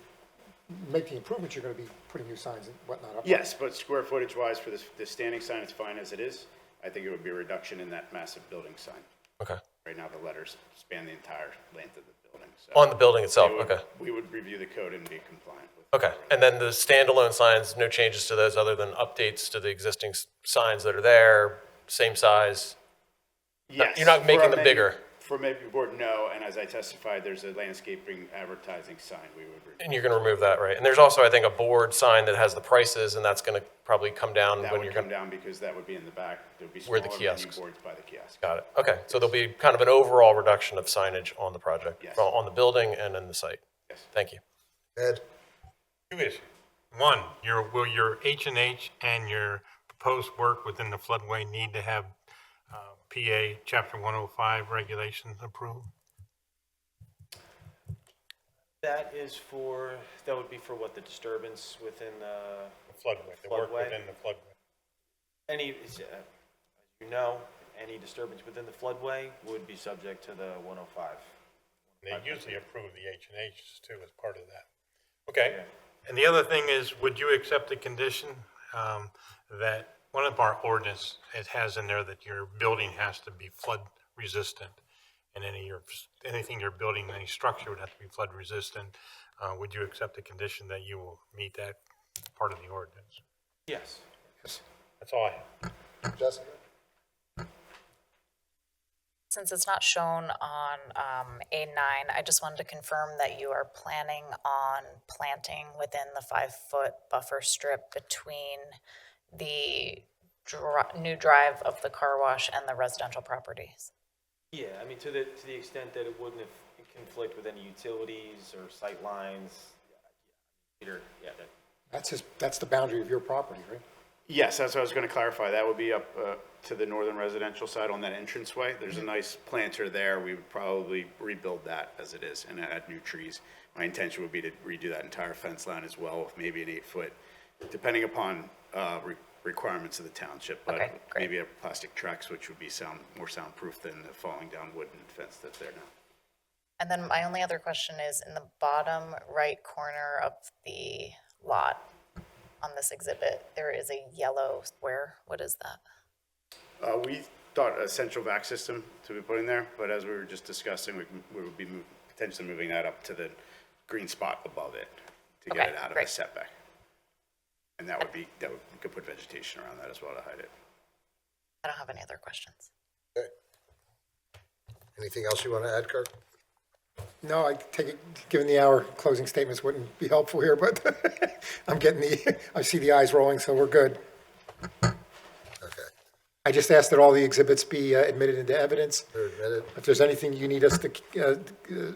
make the improvements, you're going to be putting new signs and whatnot up. Yes, but square footage wise for the standing sign, it's fine as it is. I think it would be a reduction in that massive building sign. Okay. Right now, the letters span the entire length of the building. So On the building itself, we would- okay. We would review the code and be compliant with. Okay, and then the standalone signs, no changes to those other than updates to the existing signs that are there, same size? Yes. You're not for making our them menu- bigger? For maybe board, no, and as I testified, there's a landscaping advertising sign we would review. And you're gonna remove that, right? And there's also, I think, a board sign that has the prices, and that's gonna probably come down That when would you're come gonna, down because that would be in the back. There'd be Where smaller the menu kiosks. boards by the kiosk. got it. Okay, so there'll be kind of an overall reduction of signage on the project? Yes. On the building and in the site? Yes. Thank you. Ed? Two issues. One, will your H&H and your proposed work within the floodway need to have PA Chapter 105 regulations approved? That would be for what, the disturbance within Floodway, the work Floodway? within the floodway. as you know, any disturbance within the floodway would be subject to the 105. They usually approve the H&Hs too as part of that. Okay, and the other thing is, would you accept the condition that one of our ordinance, it has in there that your building has to be flood resistant? And anything you're building, any structure would have to be flood resistant. Would you accept the condition that you will meet that part of the ordinance? Yes. That's all I have. Jessica? Since it's not shown on A9, I just wanted to confirm that you are planning on planting within the 5-foot buffer strip between the new drive of the car wash and the residential properties. Yeah, I mean, to the extent that it wouldn't conflict with any utilities or sight lines. Peter, yeah, That's the boundary of your property, right? Yes, that's what I was going to clarify. That would be up to the northern residential side on that entranceway. There's a nice planter there. We would probably rebuild that as it is and add new trees. My intention would be to redo that entire fence line as well with maybe an 8-foot, depending upon requirements of the township. But Okay, great. maybe a plastic Trex, which would be more soundproof than the falling down wooden fence that's there now. And then my only other question is, in the bottom right corner of the lot on this exhibit, there is a yellow square. What is that? We thought a central vac system to be put in there, but as we were just discussing, we would be potentially moving that up to the green spot above it to get Okay, it out of the great. setback. And we could put vegetation around that as well to hide it. I don't have any other questions. Okay. Anything else you want to add, Kirk? No, I take it, given the hour, closing statements wouldn't be helpful here, but I see the eyes rolling, so we're good. Okay, I just asked that all the exhibits be admitted into evidence. they're admitted. If there's anything you need us to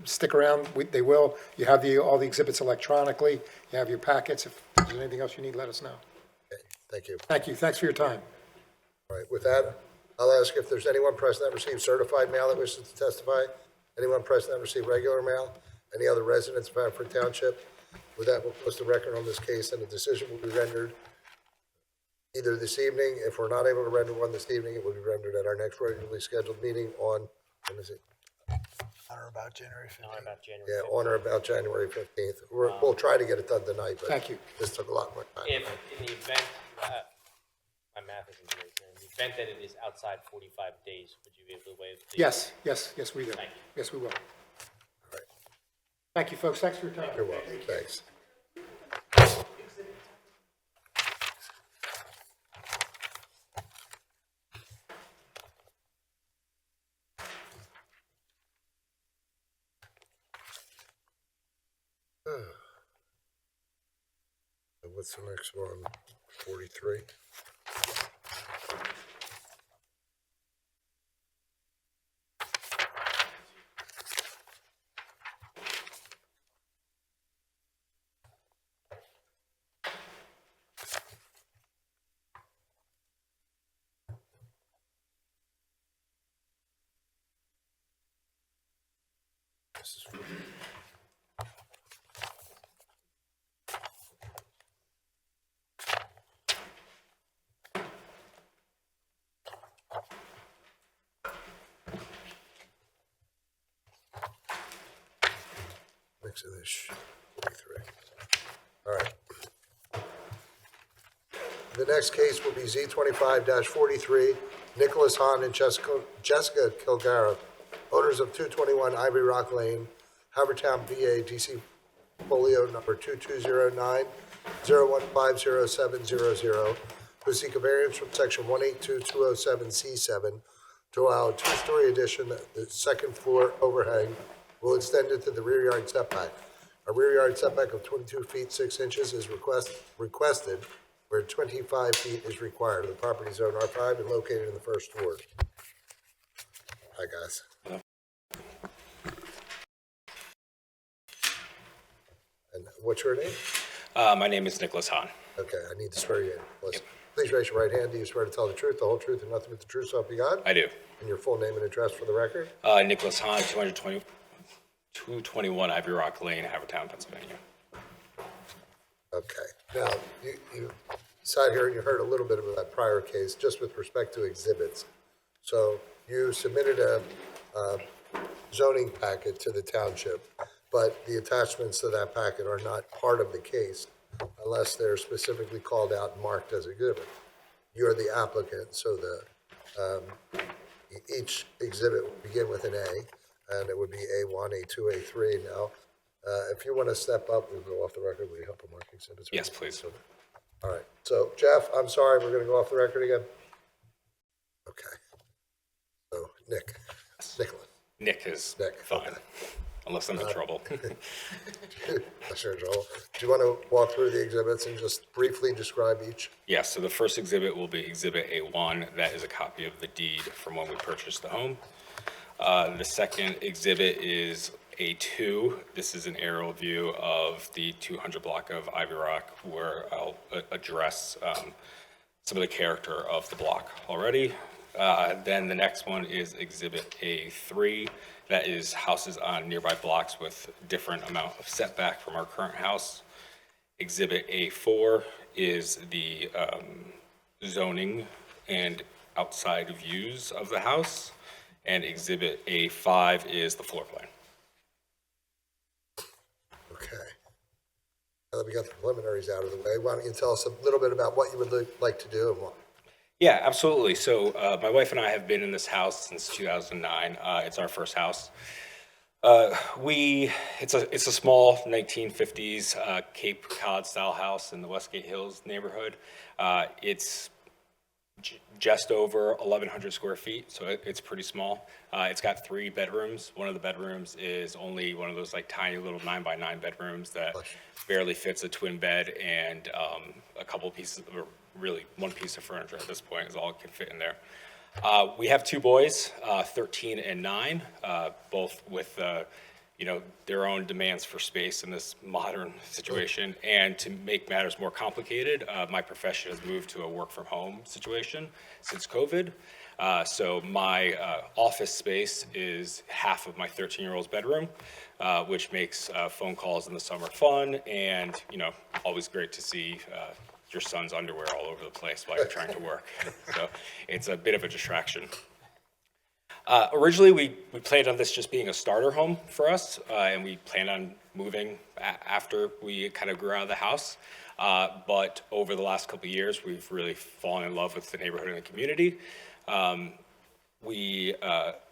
stick around, they will. You have all the exhibits electronically. You have your packets. If there's anything else you need, let us know. Okay, thank you. Thank you. Thanks for your time. All right, with that, I'll ask if there's anyone present that received certified mail that wishes to testify. Anyone present that received regular mail? Any other residents of Haverford Township? With that, we'll post the record on this case, and a decision will be rendered either this evening. If we're not able to render one this evening, it will be rendered at our next regularly scheduled meeting on, when is it? On or about January 15th. Yeah, on or about January 15th. We'll try to get it done tonight, but Thank you. this took a lot more time. If, in the event, my math isn't great, man, event that it is outside 45 days, would you be able to waive? Yes, we do. Thank you. Yes, we will. Thank you, folks. Thanks for your time. You're welcome, thanks. What's the next one? 43? This is for- Mix of this, 43. All right. The next case will be Z25-43, Nicholas Hahn and Jessica Kilgara, owners of 221 Ivy Rock Lane, Haverford Town, VA, DC folio number 2209-01507000, who seek a variance from section 182-207C7 to allow a two-story addition. The second floor overhang will extend into the rear yard setback. A rear yard setback of 22 feet 6 inches is requested, where 25 feet is required. The property is zone R5 and located in the first ward. Hi, guys. And what's your name? My name is Nicholas Hahn. Okay, I need to swear you in. Listen, please raise your right hand. Do you swear to tell the truth, the whole truth, and nothing but the truth, so help you God? I do. And your full name and address for the record? Nicholas Hahn, 221 Ivy Rock Lane, Haverford Town, Pennsylvania. Okay. Now, you sat here and you heard a little bit about that prior case, just with respect to exhibits. So you submitted a zoning packet to the township, but the attachments to that packet are not part of the case unless they're specifically called out and marked as exhibit. You're the applicant, so each exhibit will begin with an A, and it would be A1, A2, A3. Now, if you want to step up, we'll go off the record. Will you help him mark exhibits? Yes, please. All right. So, Jeff, I'm sorry, we're going to go off the record again? Okay. So, Nicholas. Nick is Nick, fine, okay. unless I'm in trouble. Sure, Joel. Do you want to walk through the exhibits and just briefly describe each? Yes, so the first exhibit will be Exhibit A1. That is a copy of the deed from when we purchased the home. The second exhibit is A2. This is an aerial view of the 200 block of Ivy Rock, where I'll address some of the character of the block already. Then the next one is Exhibit A3. That is houses on nearby blocks with different amount of setback from our current house. Exhibit A4 is the zoning and outside views of the house. And Exhibit A5 is the floor plan. Okay. Now that we got the preliminaries out of the way, why don't you tell us a little bit about what you would like to do and what? Yeah, absolutely. So my wife and I have been in this house since 2009. It's our first house. It's a small 1950s Cape Cod style house in the Westgate Hills neighborhood. It's just over 1,100 square feet, so it's pretty small. It's got 3 bedrooms. One of the bedrooms is only one of those like tiny little 9x9 bedrooms that barely fits a twin bed, and a couple pieces, or really one piece of furniture at this point is all it can fit in there. We have 2 boys, 13 and 9, both with their own demands for space in this modern situation. And to make matters more complicated, my profession has moved to a work from home situation since COVID. So my office space is half of my 13-year-old's bedroom, which makes phone calls in the summer fun, and always great to see your son's underwear all over the place while you're trying to work. So it's a bit of a distraction. Originally, we planned on this just being a starter home for us, and we planned on moving after we kind of grew out of the house. But over the last couple of years, we've really fallen in love with the neighborhood and the community.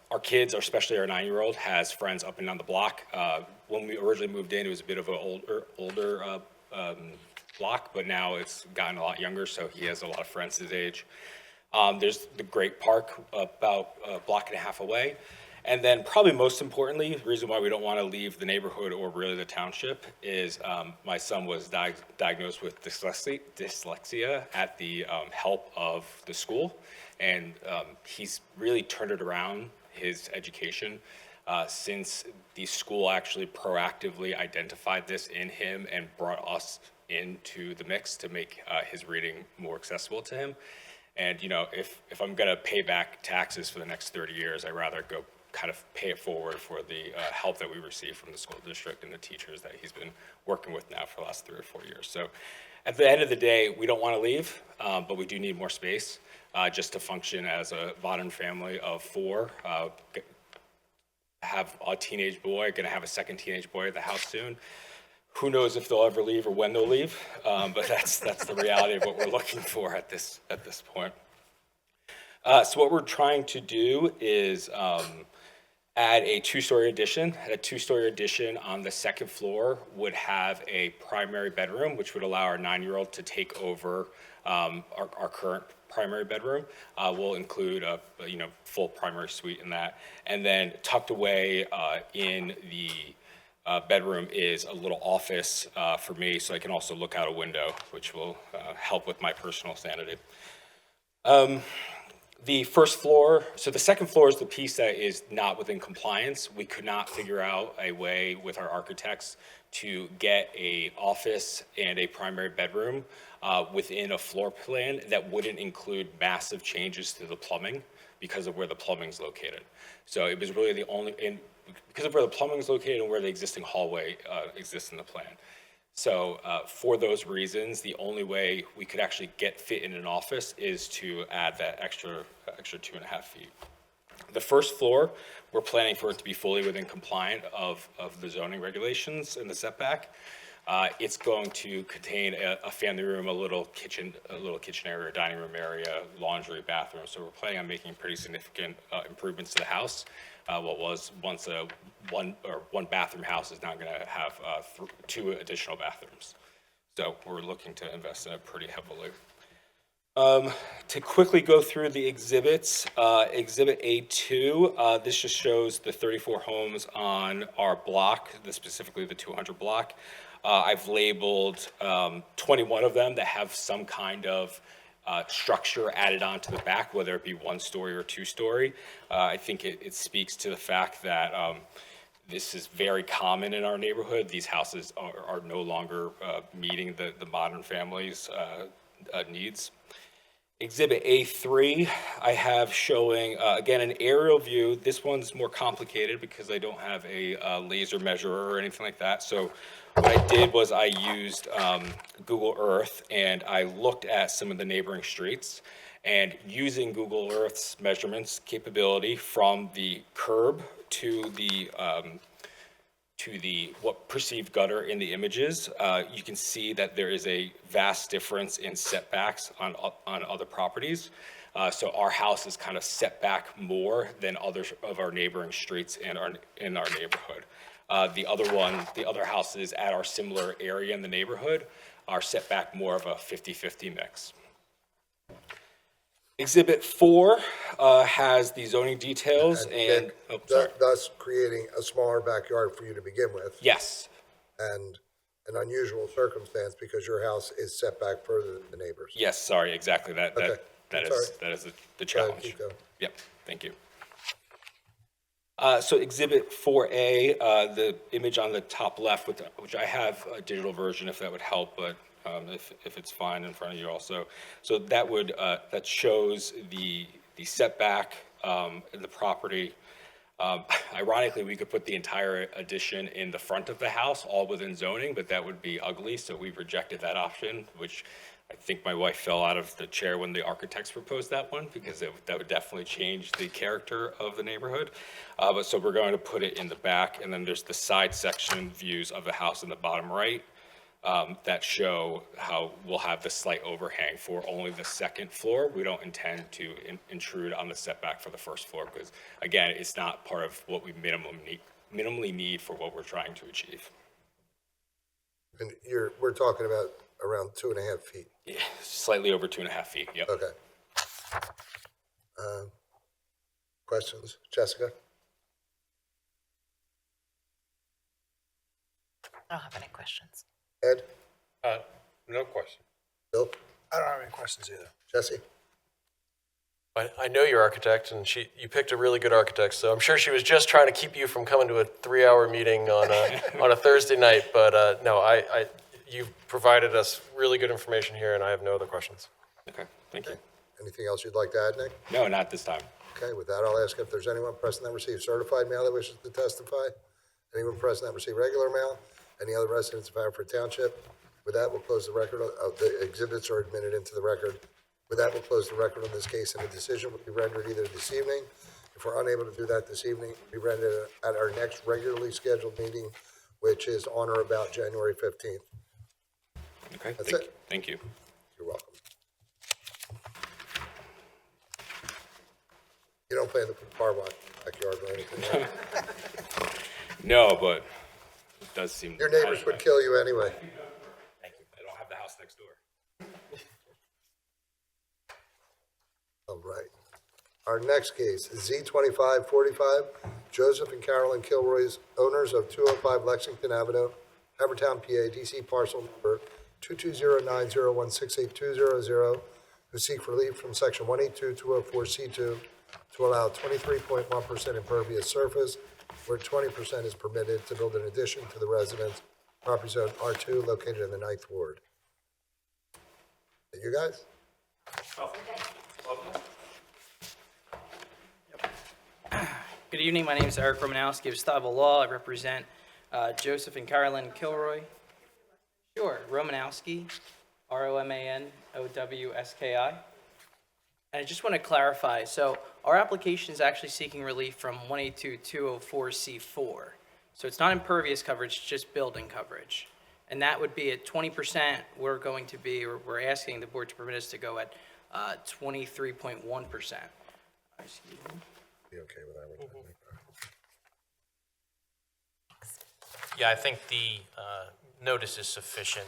Our kids, especially our 9-year-old, has friends up and down the block. When we originally moved in, it was a bit of an older block, but now it's gotten a lot younger, so he has a lot of friends his age. There's the great park about a block and a half away. And then probably most importantly, the reason why we don't want to leave the neighborhood or really the township is my son was diagnosed with dyslexia at the help of the school. And he's really turned it around, his education, since the school actually proactively identified this in him and brought us into the mix to make his reading more accessible to him. And, you know, if I'm going to pay back taxes for the next 30 years, I'd rather go kind of pay it forward for the help that we receive from the school district and the teachers that he's been working with now for the last 3 or 4 years. So at the end of the day, we don't want to leave, but we do need more space just to function as a modern family of 4. Have a teenage boy, going to have a second teenage boy at the house soon. Who knows if they'll ever leave or when they'll leave, but that's the reality of what we're looking for at this point. So what we're trying to do is add a 2-story addition. A 2-story addition on the 2nd floor would have a primary bedroom, which would allow our 9-year-old to take over our current primary bedroom. We'll include a full primary suite in that, and then tucked away in the bedroom is a little office for me, so I can also look out a window, which will help with my personal sanity. The first floor, so the 2nd floor is the piece that is not within compliance. We could not figure out a way with our architects to get a office and a primary bedroom within a floor plan that wouldn't include massive changes to the plumbing because of where the plumbing's located. So it was really the only, because of where the plumbing is located and where the existing hallway exists in the plan. So for those reasons, the only way we could actually fit in an office is to add that extra 2.5 feet. The first floor, we're planning for it to be fully within compliant of the zoning regulations and the setback. It's going to contain a family room, a little kitchen area, dining room area, laundry, bathroom. So we're planning on making pretty significant improvements to the house. What was once a one bathroom house is now going to have 2 additional bathrooms. So we're looking to invest in it pretty heavily. To quickly go through the exhibits, Exhibit A2, this just shows the 34 homes on our block, specifically the 200 block. I've labeled 21 of them that have some kind of structure added on to the back, whether it be 1-story or 2-story. I think it speaks to the fact that this is very common in our neighborhood. These houses are no longer meeting the modern family's needs. Exhibit A3, I have showing, again, an aerial view. This one's more complicated because I don't have a laser measurer or anything like that. So what I did was I used Google Earth, and I looked at some of the neighboring streets, and using Google Earth's measurements capability from the curb to the what perceived gutter in the images, you can see that there is a vast difference in setbacks on other properties. So our house is kind of set back more than others of our neighboring streets in our neighborhood. The other houses at our similar area in the neighborhood are set back more of a 50-50 mix. Exhibit 4 has the zoning details and thus creating a smaller backyard for you to begin with. Yes. And an unusual circumstance because your house is set back further than the neighbors. Yes, sorry, exactly. That is the challenge. Keep going. Yep, thank you. So Exhibit 4A, the image on the top left, which I have a digital version if that would help, but if it's fine in front of you also. So that would that shows the setback in the property. Ironically, we could put the entire addition in the front of the house, all within zoning, but that would be ugly, so we rejected that option, which I think my wife fell out of the chair when the architects proposed that one, because that would definitely change the character of the neighborhood. But so we're going to put it in the back, and then there's the side section views of the house in the bottom right that show how we'll have the slight overhang for only the second floor. We don't intend to intrude on the setback for the first floor, because again, it's not part of what we minimally need for what we're trying to achieve. And we're talking about around 2.5 feet. Yeah, slightly over 2.5 feet, yep. Okay. Questions? Jessica? I don't have any questions. Ed? No question. Bill? I don't have any questions either. Jesse? I know your architect, and you picked a really good architect, so I'm sure she was just trying to keep you from coming to a 3-hour meeting on a Thursday night, but no, you've provided us really good information here, and I have no other questions. Okay, thank you. Anything else you'd like to add, Nick? No, not this time. Okay, with that, I'll ask if there's anyone present that received certified mail that wishes to testify. Anyone present that received regular mail? Any other residents of Haverford Township? With that, we'll close the record. The exhibits are admitted into the record. With that, we'll close the record on this case, and a decision will be rendered either this evening. If we're unable to do that this evening, it'll be rendered at our next regularly scheduled meeting, which is on or about January 15th. Okay, That's thank it. you. Thank you. You're welcome. You don't play in the car wash backyard or anything, right? No, but it does seem. Your neighbors would kill you anyway. Thank you. I don't have the house next door. All right. Our next case is Z2545, Joseph and Carolyn Kilroy's, owners of 205 Lexington Avenue, Havertown, PA, DC parcel number 22090168200, who seek relief from section 182-204C2 to allow 23.1% impervious surface, where 20% is permitted, to build an addition to the residence, property zone R2, located in the 9th Ward. You guys? Good evening, my name is Eric Romanowski of Stuyvesant Law. I represent Joseph and Carolyn Kilroy. Sure, Romanowski, Romanowski. And I just want to clarify, so our application is actually seeking relief from 182-204C4. So it's not impervious coverage, it's just building coverage. And that would be at 20%, we're asking the board to permit us to go at 23.1%. Excuse me. Be okay with that? Yeah, I think the notice is sufficient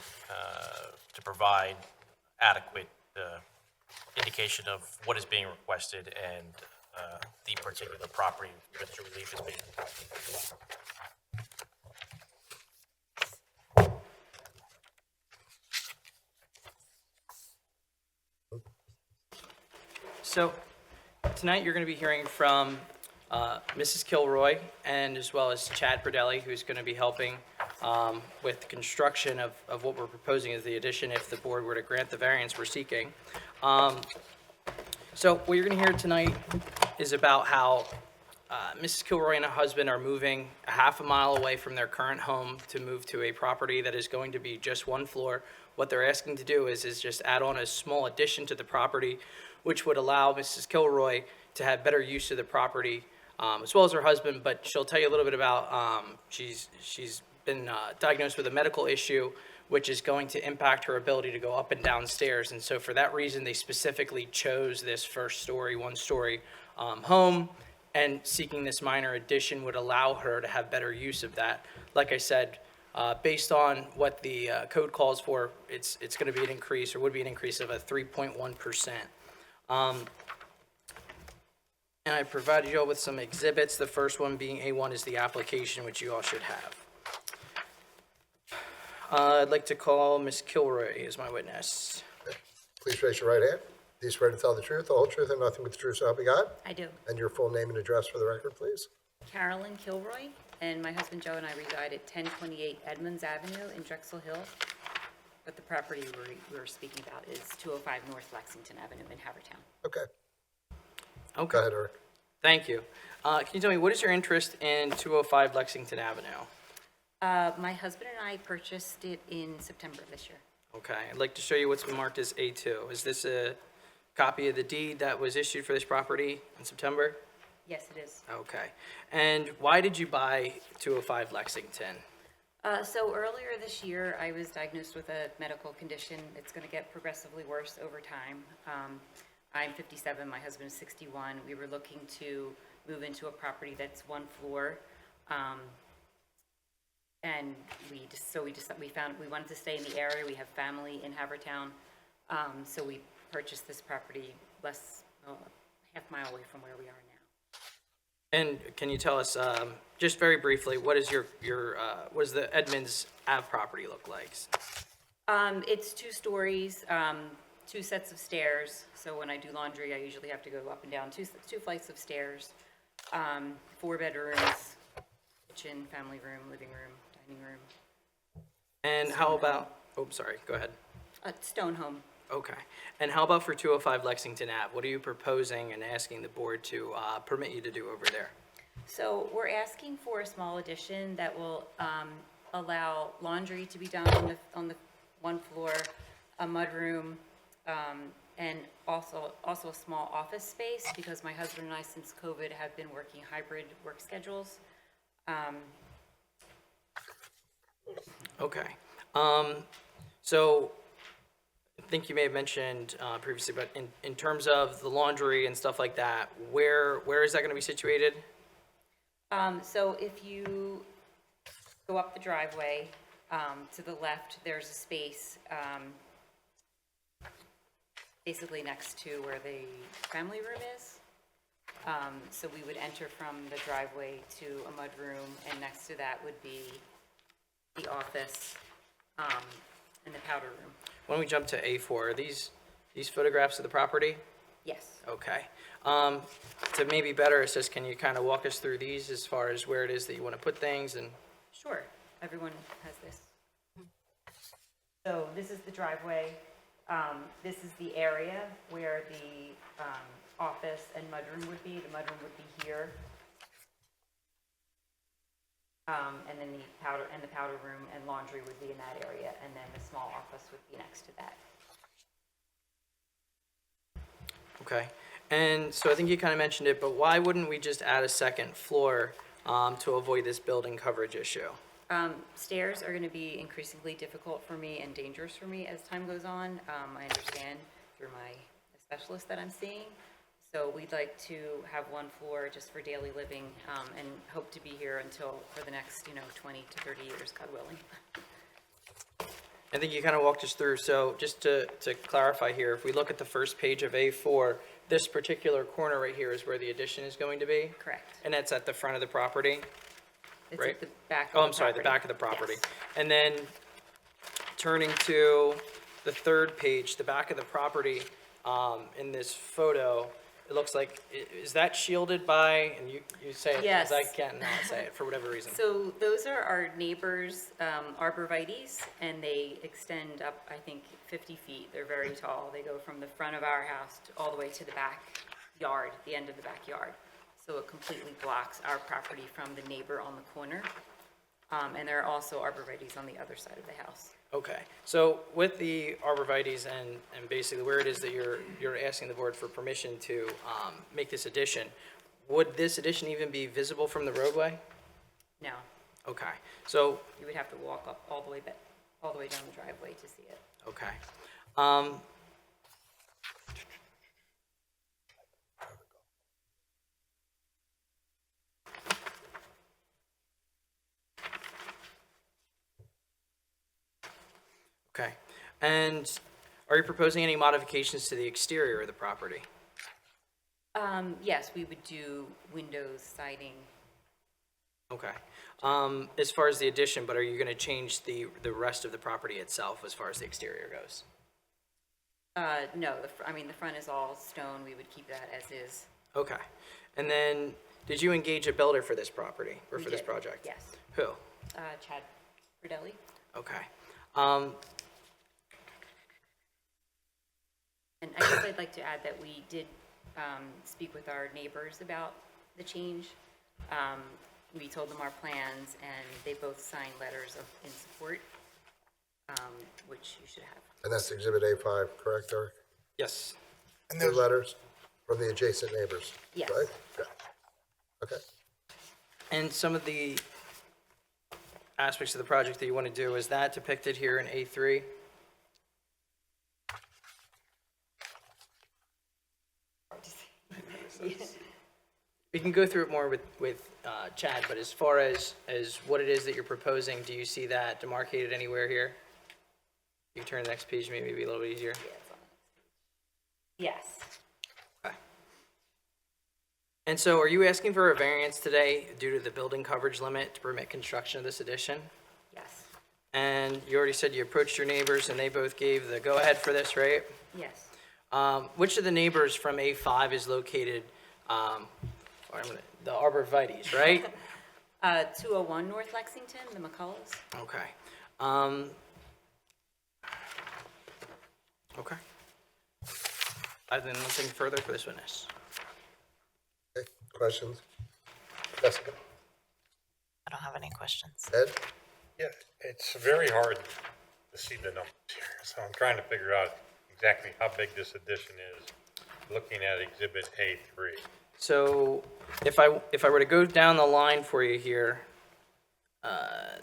to provide adequate indication of what is being requested and the particular property that the relief is being requested. So tonight you're going to be hearing from Mrs. Kilroy and as well as Chad Perdelli, who's going to be helping with the construction of what we're proposing as the addition if the board were to grant the variance we're seeking. So what you're going to hear tonight is about how Mrs. Kilroy and her husband are moving a half a mile away from their current home to move to a property that is going to be just one floor. What they're asking to do is just add on a small addition to the property, which would allow Mrs. Kilroy to have better use of the property, as well as her husband. But she'll tell you a little bit about, she's been diagnosed with a medical issue, which is going to impact her ability to go up and down stairs. And so for that reason, they specifically chose this first story, one-story home, and seeking this minor addition would allow her to have better use of that. Like I said, based on what the code calls for, it's going to be an increase, or would be an increase of a 3.1%. And I provided you all with some exhibits. The first one being A1 is the application, which you all should have. I'd like to call Ms. Kilroy as my witness. Please raise your right hand. Do you swear to tell the truth, the whole truth, and nothing but the truth, so help you God? I do. And your full name and address for the record, please? Carolyn Kilroy, and my husband Joe and I reside at 1028 Edmonds Avenue in Drexel Hill. But the property we're speaking about is 205 North Lexington Avenue in Havertown. Okay. Okay. Go ahead, Eric. Thank you. Can you tell me, what is your interest in 205 Lexington Avenue? My husband and I purchased it in September of this year. Okay, I'd like to show you what's been marked as A2. Is this a copy of the deed that was issued for this property in September? Yes, it is. Okay. And why did you buy 205 Lexington? So earlier this year, I was diagnosed with a medical condition. It's going to get progressively worse over time. I'm 57, my husband is 61. We were looking to move into a property that's one floor. And we wanted to stay in the area. We have family in Havertown. So we purchased this property half mile away from where we are now. And can you tell us, just very briefly, what is what does the Edmonds Ave property look like? It's 2 stories, 2 sets of stairs. So when I do laundry, I usually have to go up and down two flights of stairs. 4 bedrooms, kitchen, family room, living room, dining room. And how about, oh, sorry, go ahead. A stone home. Okay. And how about for 205 Lexington Ave? What are you proposing and asking the board to permit you to do over there? So we're asking for a small addition that will allow laundry to be done on the one floor, a mudroom, and also a small office space, because my husband and I, since COVID, have been working hybrid work schedules. Okay. So I think you may have mentioned previously, but in terms of the laundry and stuff like that, where is that going to be situated? So if you go up the driveway, to the left, there's a space, basically next to where the family room is. So we would enter from the driveway to a mudroom, and next to that would be the office, and the powder room. Why don't we jump to A4? Are these photographs of the property? Yes. Okay. To maybe better assist, can you kind of walk us through these as far as where it is that you want to put things and? Sure, everyone has this. So this is the driveway. This is the area where the office and mudroom would be. The mudroom would be here. And then the powder room and laundry would be in that area, and then the small office would be next to that. Okay. And so I think you kind of mentioned it, but why wouldn't we just add a second floor to avoid this building coverage issue? Stairs are going to be increasingly difficult for me and dangerous for me as time goes on. I understand through my specialist that I'm seeing. So we'd like to have one floor just for daily living, and hope to be here for the next, 20 to 30 years, God willing. I think you kind of walked us through, so just to clarify here, if we look at the first page of A4, this particular corner right here is where the addition is going to be? Correct. And that's at the front of the property? It's Right. at the back of Oh, the I'm sorry, the property. back of the property. Yes. And then turning to the third page, the back of the property, in this photo, it looks like, is that shielded by, and you say it, because I Yes. can't not say it for whatever reason. So those are our neighbors' arborvitaes, and they extend up, I think, 50 feet. They're very tall. They go from the front of our house all the way to the backyard, the end of the backyard. So it completely blocks our property from the neighbor on the corner. And there are also arborvitaes on the other side of the house. Okay, so with the arborvitaes and basically where it is that you're asking the board for permission to make this addition, would this addition even be visible from the roadway? No, Okay, so, you would have to walk up all the way down the driveway to see it. okay. Okay, and are you proposing any modifications to the exterior of the property? Yes, we would do windows, siding. Okay. As far as the addition, but are you gonna change the rest of the property itself as far as the exterior goes? No, the front is all stone. We would keep that as is. Okay. And then, did you engage a builder for this property, or We for this did, project? Yes. Who? Chad Fridelli. Okay. And I guess I'd like to add that we did speak with our neighbors about the change. We told them our plans, and they both signed letters in support. which you should have. And that's Exhibit A5, correct, Eric? Yes. And Two those, letters from the adjacent neighbors, Yes. right? Yeah. Okay. And some of the aspects of the project that you want to do, is that depicted here in A3? We can go through it more with Chad, but as far as what it is that you're proposing, do you see that demarcated anywhere here? You turn to the next page, maybe be a little bit easier. Yes. Okay. And so are you asking for a variance today due to the building coverage limit to permit construction of this addition? Yes. And you already said you approached your neighbors and they both gave the go-ahead for this, right? Yes. Which of the neighbors from A5 is located, the arborvitae's, right? 201 North Lexington, the McCulloughs. Okay. Okay. Other than nothing further for this witness. Okay, questions? Jessica? I don't have any questions. Ed? Yeah, it's very hard to see the numbers here, so I'm trying to figure out exactly how big this addition is, looking at Exhibit A3. So if I were to go down the line for you here,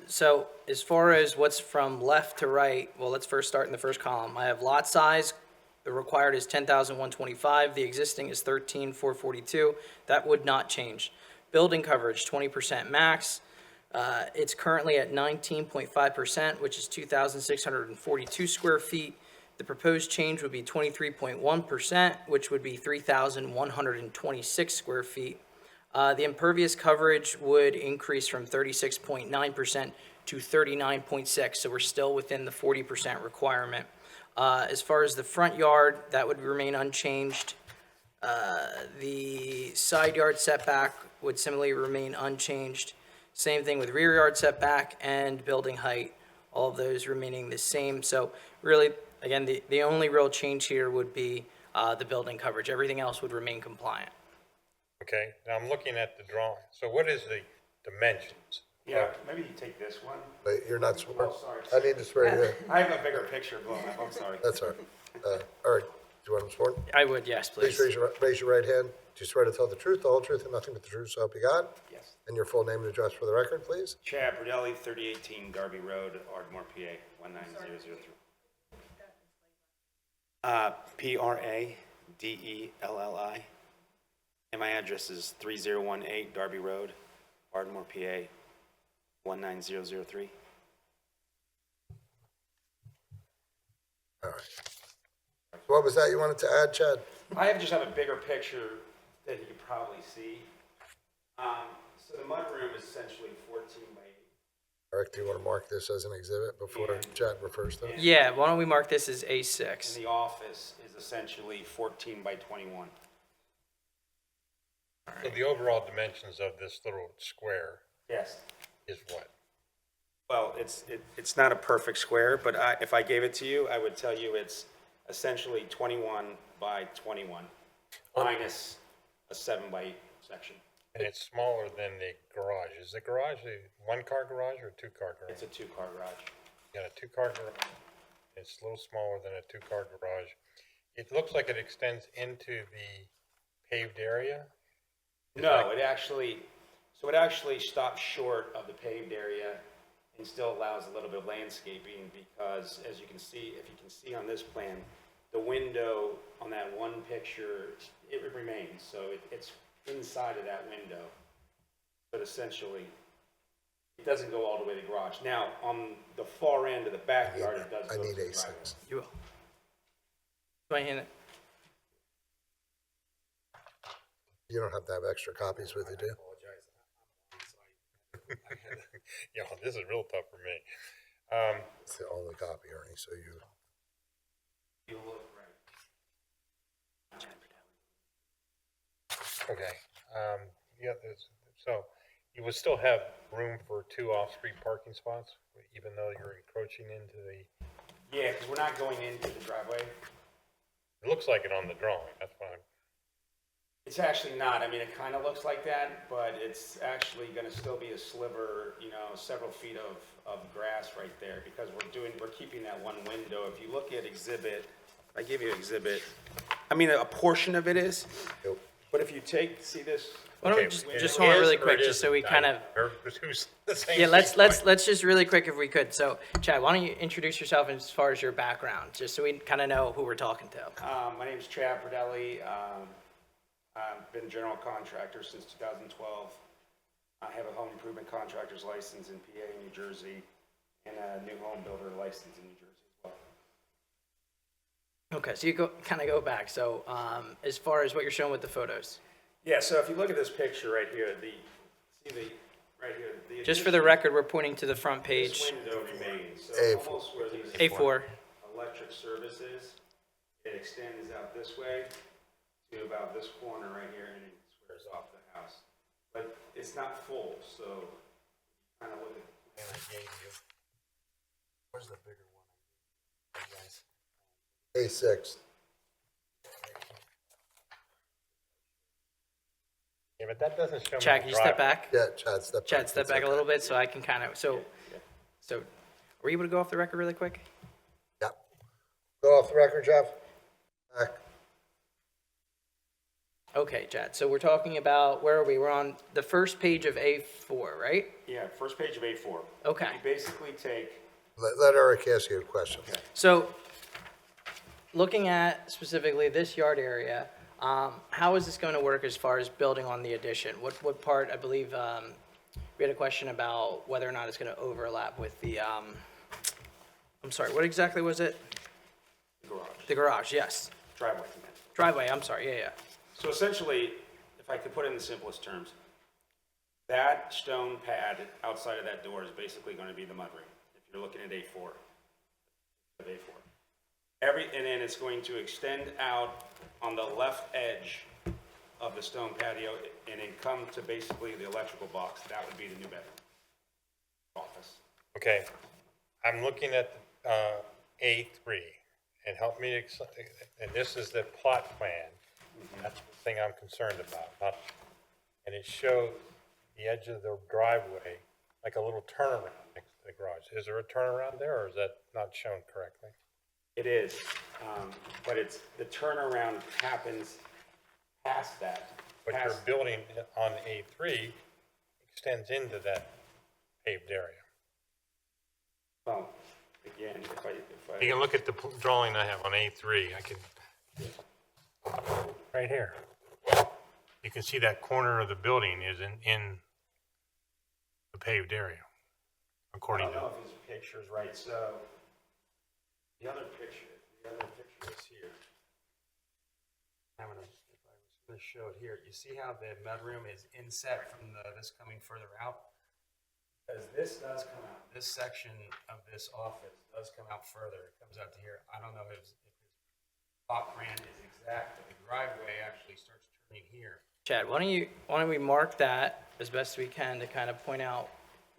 so as far as what's from left to right, well, let's first start in the first column. I have lot size, the required is 10,125, the existing is 13,442. That would not change. Building coverage, 20% max. It's currently at 19.5%, which is 2,642 square feet. The proposed change would be 23.1%, which would be 3,126 square feet. The impervious coverage would increase from 36.9% to 39.6%, so we're still within the 40% requirement. As far as the front yard, that would remain unchanged. The side yard setback would similarly remain unchanged. Same thing with rear yard setback and building height, all of those remaining the same. So really, again, the only real change here would be the building coverage. Everything else would remain compliant. Okay, now I'm looking at the drawing. So what is the dimensions? Yeah, maybe you take this one. Wait, you're not sworn? Oh, sorry. I need to swear you in. I have a bigger picture blown up, I'm sorry. That's all right. All right, do you want him sworn? I would, yes, Please please. raise your right hand. Do you swear to tell the truth, the whole truth, and nothing but the truth, so help you God? Yes. And your full name and address for the record, please? Chad Bradelli, 3018 Darby Road, Ardmore, PA, 19003. Pradelli. And my address is 3018 Darby Road, Ardmore, PA, 19003. All right. What was that you wanted to add, Chad? I just have a bigger picture that you could probably see. So the mudroom is essentially 14 by 8. Eric, do you want to mark this as an exhibit before Yeah. Chad refers to it? Yeah, why don't we mark this as And A6? the office is essentially 14 by 21. So the overall dimensions of this little square Yes. is what? Well, it's not a perfect square, but if I gave it to you, I would tell you it's essentially 21 by 21 minus a 7 by 8 section. And it's smaller than the garage. Is the garage a one-car garage or a two-car garage? It's a 2-car garage. You got a two-car garage. It's a little smaller than a two-car garage. It looks like it extends into the paved area. No, it actually stops short of the paved area and still allows a little bit of landscaping because as you can see, if you can see on this plan, the window on that one picture, it remains. So it's inside of that window. But essentially, it doesn't go all the way to the garage. Now, on the far end of the backyard, it does I go to need the A6. driveway. You will. Do I hand it? You don't have to have extra copies with you, do you? Yeah, this is real tough for me. It's the only copy, Ernie, so you, You look right. Okay. Yeah, so you would still have room for 2 off-street parking spots, even though you're encroaching into the, Yeah, because we're not going into the driveway. it looks like it on the drawing, that's why I'm, It's actually not. I mean, it kind of looks like that, but it's actually going to still be a sliver, you know, several feet of grass right there because we're keeping that one window. If you look at exhibit, I give you exhibit, I mean, a portion of it is, but if you see this, Why don't we just hold on really quick, just so we kind of, yeah, let's just really quick if we could. So Chad, why don't you introduce yourself as far as your background, just so we kind of know who we're talking to. my name's Chad Pradelli. I've been a general contractor since 2012. I have a home improvement contractor's license in PA, New Jersey, and a new home builder license in New Jersey as well. Okay, so you go back. So as far as what you're showing with the photos, Yeah, so if you look at this picture right here, right here, the just for the record, we're pointing to the front page. this window remains, so A4. almost where these A4. electric services, it extends out this way to about this corner right here, and it squares off the house. But it's not full, so kind of look at. Where's the bigger one? A6. Yeah, but that doesn't show me. Chad, can the you step driveway. back? Yeah, Chad, step back. Chad, step That's back a okay. little bit so I can kind of, so were you able to go off the record really quick? Yep. Go off the record, Jeff. Back. Okay, Chad, so we're talking about, where are we? We're on the first page of A4, right? Yeah, first page of A4. Okay. You basically take, Let Eric ask you a question. So, looking at specifically this yard area, how is this going to work as far as building on the addition? What part, I believe, we had a question about whether or not it's going to overlap with the, I'm sorry, what exactly was it? garage, The garage, yes. driveway. Driveway, I'm sorry, yeah. So essentially, if I could put it in the simplest terms, that stone pad outside of that door is basically going to be the mudroom, if you're looking at A4. Of A4. And then it's going to extend out on the left edge of the stone patio and then come to basically the electrical box. That would be the new bedroom. Office. Okay, I'm looking at A3, and help me, and this is the plot plan. That's the thing I'm concerned about. And it shows the edge of the driveway, like a little turnaround next to the garage. Is there a turnaround there, or is that not shown correctly? It is, but the turnaround happens past that. But your building on A3 extends into that paved area. Well, again, if I. You can look at the drawing I have on A3, I can, right here. You can see that corner of the building is in the paved area, I according don't to. know if his picture's right, so the other picture is here. I'm gonna, if I was gonna show it here, you see how the mudroom is inset from this coming further out? Because this does come out, this section of this office does come out further, it comes out to here. I don't know if his plot plan is exact, but the driveway actually starts turning here. Chad, why don't we mark that as best we can to kind of point out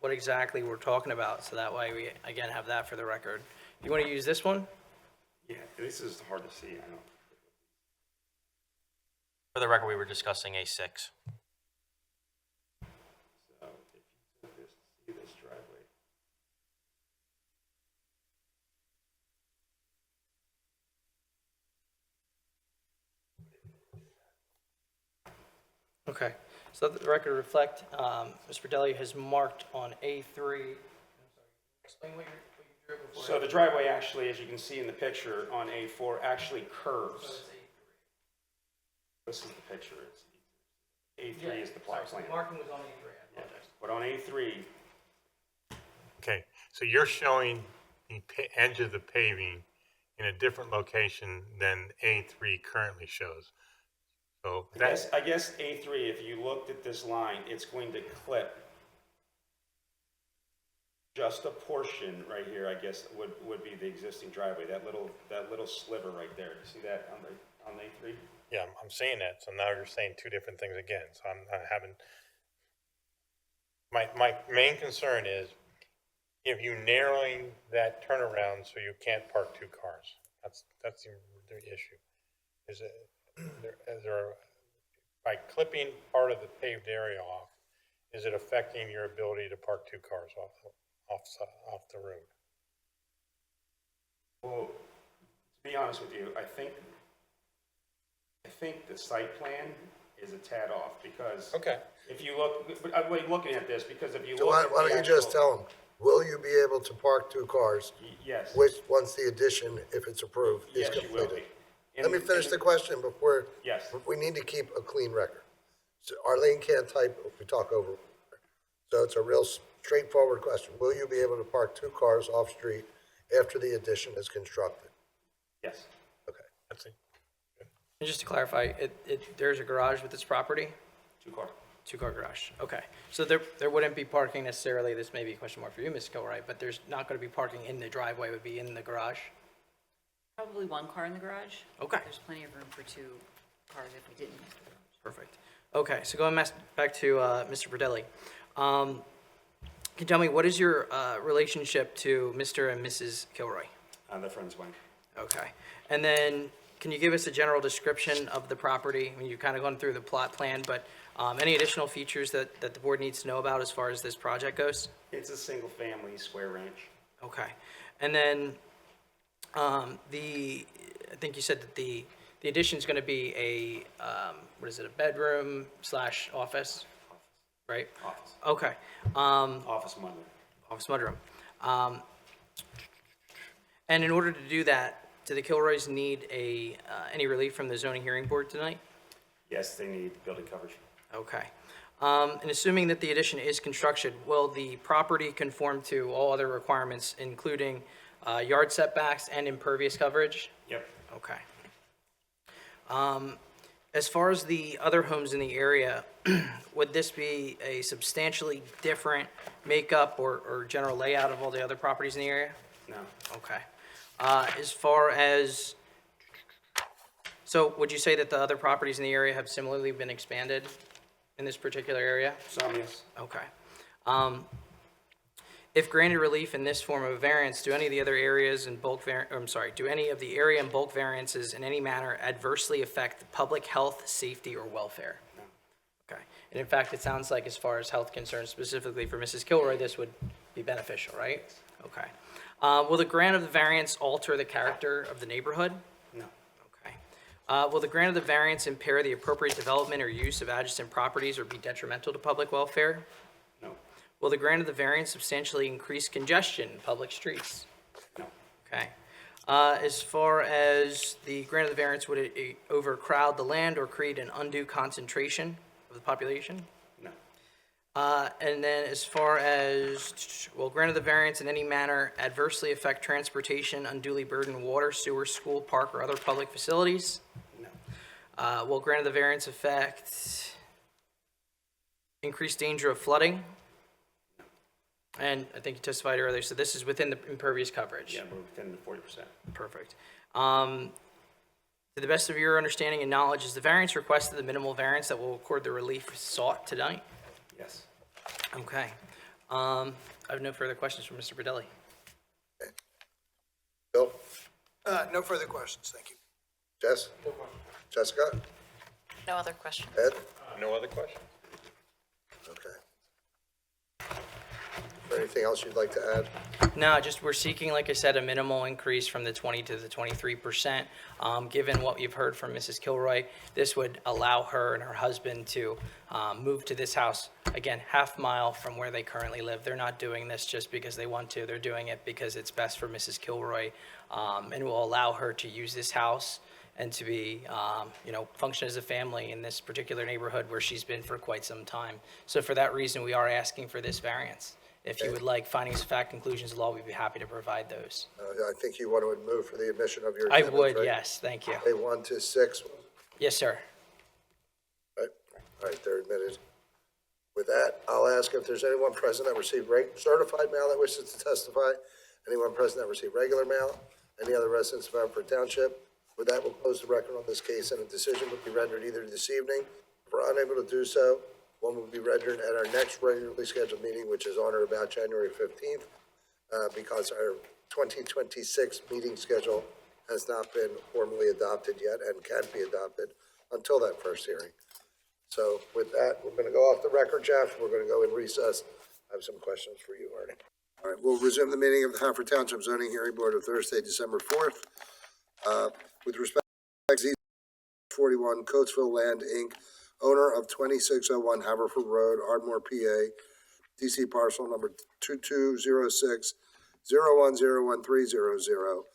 what exactly we're talking about, so that way we, again, have that for the record. You want to use this one? Yeah, this is hard to see, I know. For the record, we were discussing A6. So if you took this, see this driveway. Okay, so let the record reflect, Mr. Deli has marked on A3. I'm sorry, explain what you drew before. So the driveway actually, as you can see in the picture on A4, actually curves. This is the picture. A3 is the plot plan. Marking was on A3, I apologize. But on A3, Okay, so you're showing the edge of the paving in a different location than A3 currently shows. So that's, I guess A3, if you looked at this line, it's going to clip just a portion right here, I guess, would be the existing driveway, that little sliver right there. You see that on A3? yeah, I'm saying that, so now you're saying two different things again, so I haven't. My main concern is if you narrowing that turnaround so you can't park two cars. That's the issue. Is there by clipping part of the paved area off, is it affecting your ability to park two cars off the road? Well, to be honest with you, I think the site plan is a tad off, because. Okay. If you look, but I'm looking at this, because if you So look why at why the don't you just actual- tell them, will you be able to park two cars? Yes. Which, once the addition, if it's approved, is Yes, you will completed? be. Let me finish the question before. Yes. We need to keep a clean record. So Arlene can't type if we talk over. So it's a real straightforward question. Will you be able to park two cars off-street after the addition is constructed? Yes. Okay. That's it. And just to clarify, there's a garage with this property? 2-car. Two-car garage, okay. So there wouldn't be parking necessarily, this may be a question more for you, Ms. Kilroy, but there's not going to be parking in the driveway, it would be in the garage? Probably one car in the garage. Okay. There's plenty of room for 2 cars if we didn't use the garage. Perfect. Okay, so going back to Mr. Verdelli. Can you tell me, what is your relationship to Mr. and Mrs. Kilroy? They're friends, Wayne. Okay. And then, can you give us a general description of the property? I mean, you've kind of gone through the plot plan, but any additional features that the board needs to know about as far as this project goes? It's a single-family square ranch. Okay. And then, I think you said that the addition's going to be a, what is it, a bedroom / office? Right? Office. Okay. Office mudroom. Office mudroom. And in order to do that, do the Kilroys need any relief from the zoning hearing board tonight? Yes, they need building coverage. Okay. And assuming that the addition is constructed, will the property conform to all other requirements, including yard setbacks and impervious coverage? Yep. Okay. As far as the other homes in the area, would this be a substantially different makeup or general layout of all the other properties in the area? No. Okay. As far as, so would you say that the other properties in the area have similarly been expanded in this particular area? Some, yes. Okay. If granted relief in this form of variance, do any of the other areas in bulk do any of the area and bulk variances in any manner adversely affect public health, safety, or welfare? No. Okay. And in fact, it sounds like as far as health concerns, specifically for Mrs. Kilroy, this would be beneficial, right? Okay. Will the grant of the variance alter the character of the neighborhood? No. Okay. Will the grant of the variance impair the appropriate development or use of adjacent properties or be detrimental to public welfare? No. Will the grant of the variance substantially increase congestion in public streets? No. Okay. As far as the grant of the variance, would it overcrowd the land or create an undue concentration of the population? No. And then as far as, will grant of the variance in any manner adversely affect transportation, unduly burden water, sewer, school, park, or other public facilities? No. Will grant of the variance affect increased danger of flooding? And I think you testified earlier, so this is within the impervious coverage? Yeah, we're within the 40%. Perfect. To the best of your understanding and knowledge, is the variance requested the minimal variance that will accord the relief sought tonight? Yes. Okay. I have no further questions from Mr. Verdelli. Bill? No further questions, thank you. Jess? Jessica? No other questions? Ed? No other questions? Okay. Is there anything else you'd like to add? No, just we're seeking, like I said, a minimal increase from the 20 to the 23%. Given what you've heard from Mrs. Kilroy, this would allow her and her husband to move to this house, again, half mile from where they currently live. They're not doing this just because they want to. They're doing it because it's best for Mrs. Kilroy, and will allow her to use this house and to be, function as a family in this particular neighborhood where she's been for quite some time. So for that reason, we are asking for this variance. If you would like findings of fact, conclusions of law, we'd be happy to provide those. I think you want to move for the admission of your I exhibits, would, right? yes, thank you. Okay, 1 to 6, Yes, sir. right? All right, they're admitted. With that, I'll ask if there's anyone present that received certified mail that wishes to testify, anyone present that received regular mail, any other residents of Haverford Township. With that, we'll close the record on this case, and a decision will be rendered either this evening. If we're unable to do so, one will be rendered at our next regularly scheduled meeting, which is on or about January 15th, because our 2026 meeting schedule has not been formally adopted yet and can't be adopted until that first hearing. So with that, we're gonna go off the record, Jeff. We're gonna go in recess. I have some questions for you, Arnie. All right, we'll resume the meeting of the Haverford Township Zoning Hearing Board of Thursday, December 4th. With respect to Z 41 Coatesville Land, Inc., owner of 2601 Haverford Road, Ardmore, PA, DC parcel number 2206-0101-300.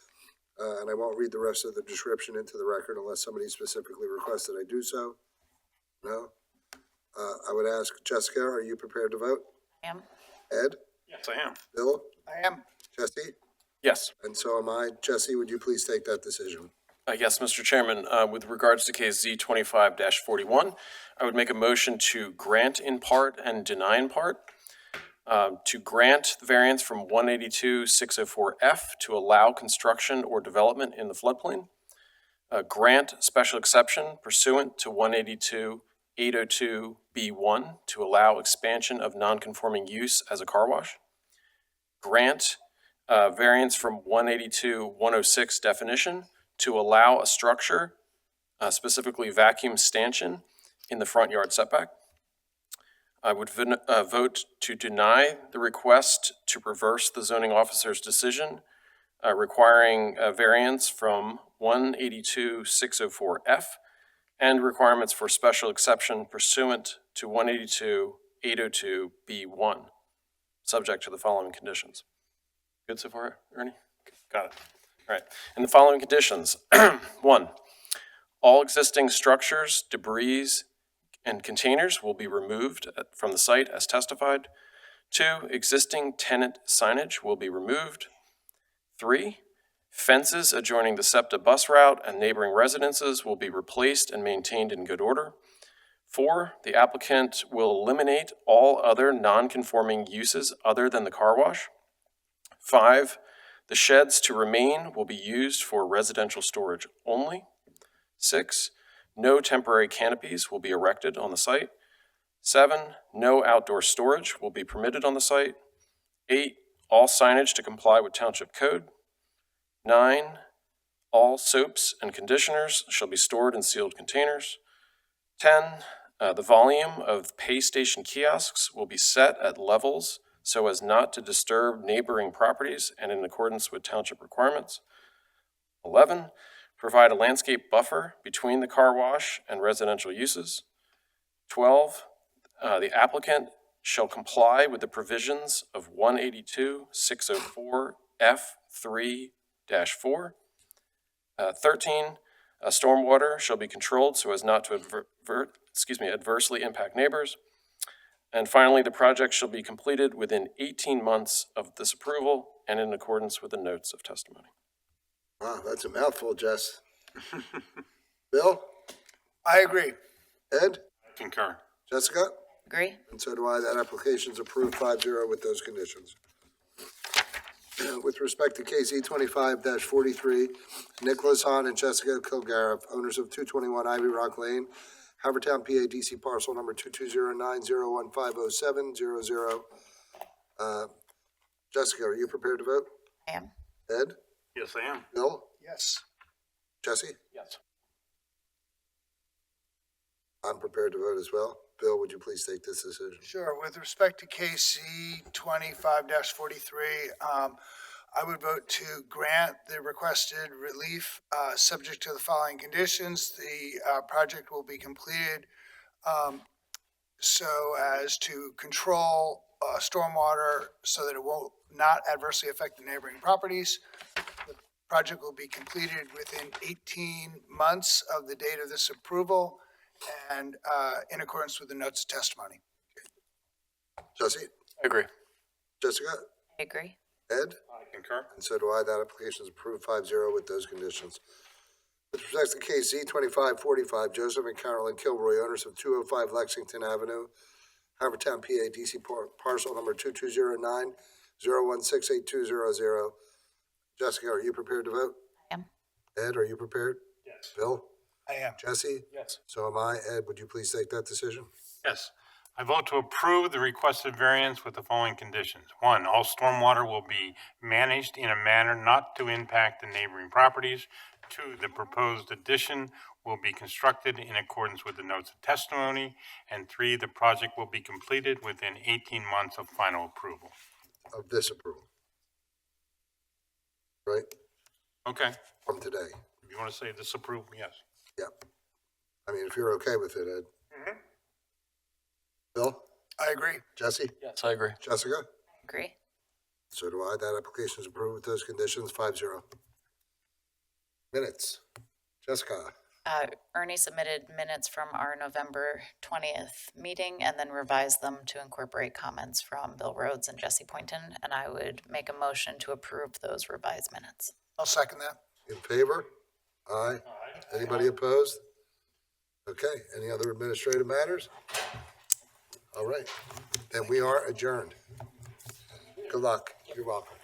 And I won't read the rest of the description into the record unless somebody specifically requests that I do so. No? I would ask Jessica, are you prepared to vote? I am. Ed? Yes, I am. Bill? I am. Jesse? Yes. And so am I. Jesse, would you please take that decision? Yes, Mr. Chairman, with regards to case Z 25-41, I would make a motion to grant in part and deny in part. To grant the variance from 182-604F to allow construction or development in the floodplain. Grant special exception pursuant to 182-802B1 to allow expansion of non-conforming use as a car wash. Grant variance from 182-106 definition to allow a structure, specifically vacuum stanchion, in the front yard setback. I would vote to deny the request to reverse the zoning officer's decision requiring a variance from 182-604F and requirements for special exception pursuant to 182-802B1, subject to the following conditions. Good so far, Ernie? Got it. All right. And the following conditions. 1, all existing structures, debris, and containers will be removed from the site as testified. 2, existing tenant signage will be removed. 3, fences adjoining the SEPTA bus route and neighboring residences will be replaced and maintained in good order. 4, the applicant will eliminate all other non-conforming uses other than the car wash. 5, the sheds to remain will be used for residential storage only. 6, no temporary canopies will be erected on the site. 7, no outdoor storage will be permitted on the site. 8, all signage to comply with township code. 9, all soaps and conditioners shall be stored in sealed containers. 10, the volume of pay station kiosks will be set at levels so as not to disturb neighboring properties and in accordance with township requirements. 11, provide a landscape buffer between the car wash and residential uses. 12, the applicant shall comply with the provisions of 182-604F3-4. 13, stormwater shall be controlled so as not to adversely impact neighbors. And finally, the project shall be completed within 18 months of this approval and in accordance with the notes of testimony. Wow, that's a mouthful, Jess. Bill? I agree. Ed? Concur. Jessica? Agree? And so do I. That application's approved 5-0 with those conditions. With respect to case E25-43, Nicholas Hahn and Jessica Kilgariff, owners of 221 Ivy Rock Lane, Havertown, PA, DC parcel number 220901507000. Jessica, are you prepared to vote? I am. Ed? Yes, I am. Bill? Yes. Jesse? Yes. I'm prepared to vote as well. Bill, would you please take this decision? Sure. With respect to case C 25-43, I would vote to grant the requested relief, subject to the following conditions. The project will be completed so as to control stormwater so that it will not adversely affect the neighboring properties. The project will be completed within 18 months of the date of this approval and in accordance with the notes of testimony. Jesse? I agree. Jessica? I agree. Ed? I concur. And so do I. That application is approved 5-0 with those conditions. With respect to case Z2545, Joseph and Carolyn Kilroy, owners of 205 Lexington Avenue, Havertown, PA, DC parcel number 220901682000. Jessica, are you prepared to vote? I am. Ed, are you prepared? Yes. Bill? I am. Jesse? Yes. So am I. Ed, would you please take that decision? Yes. I vote to approve the requested variance with the following conditions. 1, all stormwater will be managed in a manner not to impact the neighboring properties. 2, the proposed addition will be constructed in accordance with the notes of testimony, and 3, the project will be completed within 18 months of final approval. Of this approval. Right, Okay, from today. if you want to say disapprove, yes. Yep. I mean, if you're okay with it, Ed. Bill? I agree. Jesse? Yes, I agree. Jessica? Agree? So do I. That application is approved with those conditions, 5-0. Minutes. Jessica? Ernie submitted minutes from our November 20th meeting and then revised them to incorporate comments from Bill Rhodes and Jesse Poynton, and I would make a motion to approve those revised minutes. I'll second that. In favor? Aye. Anybody opposed? Okay, any other administrative matters? All right, then we are adjourned. Good luck. You're welcome.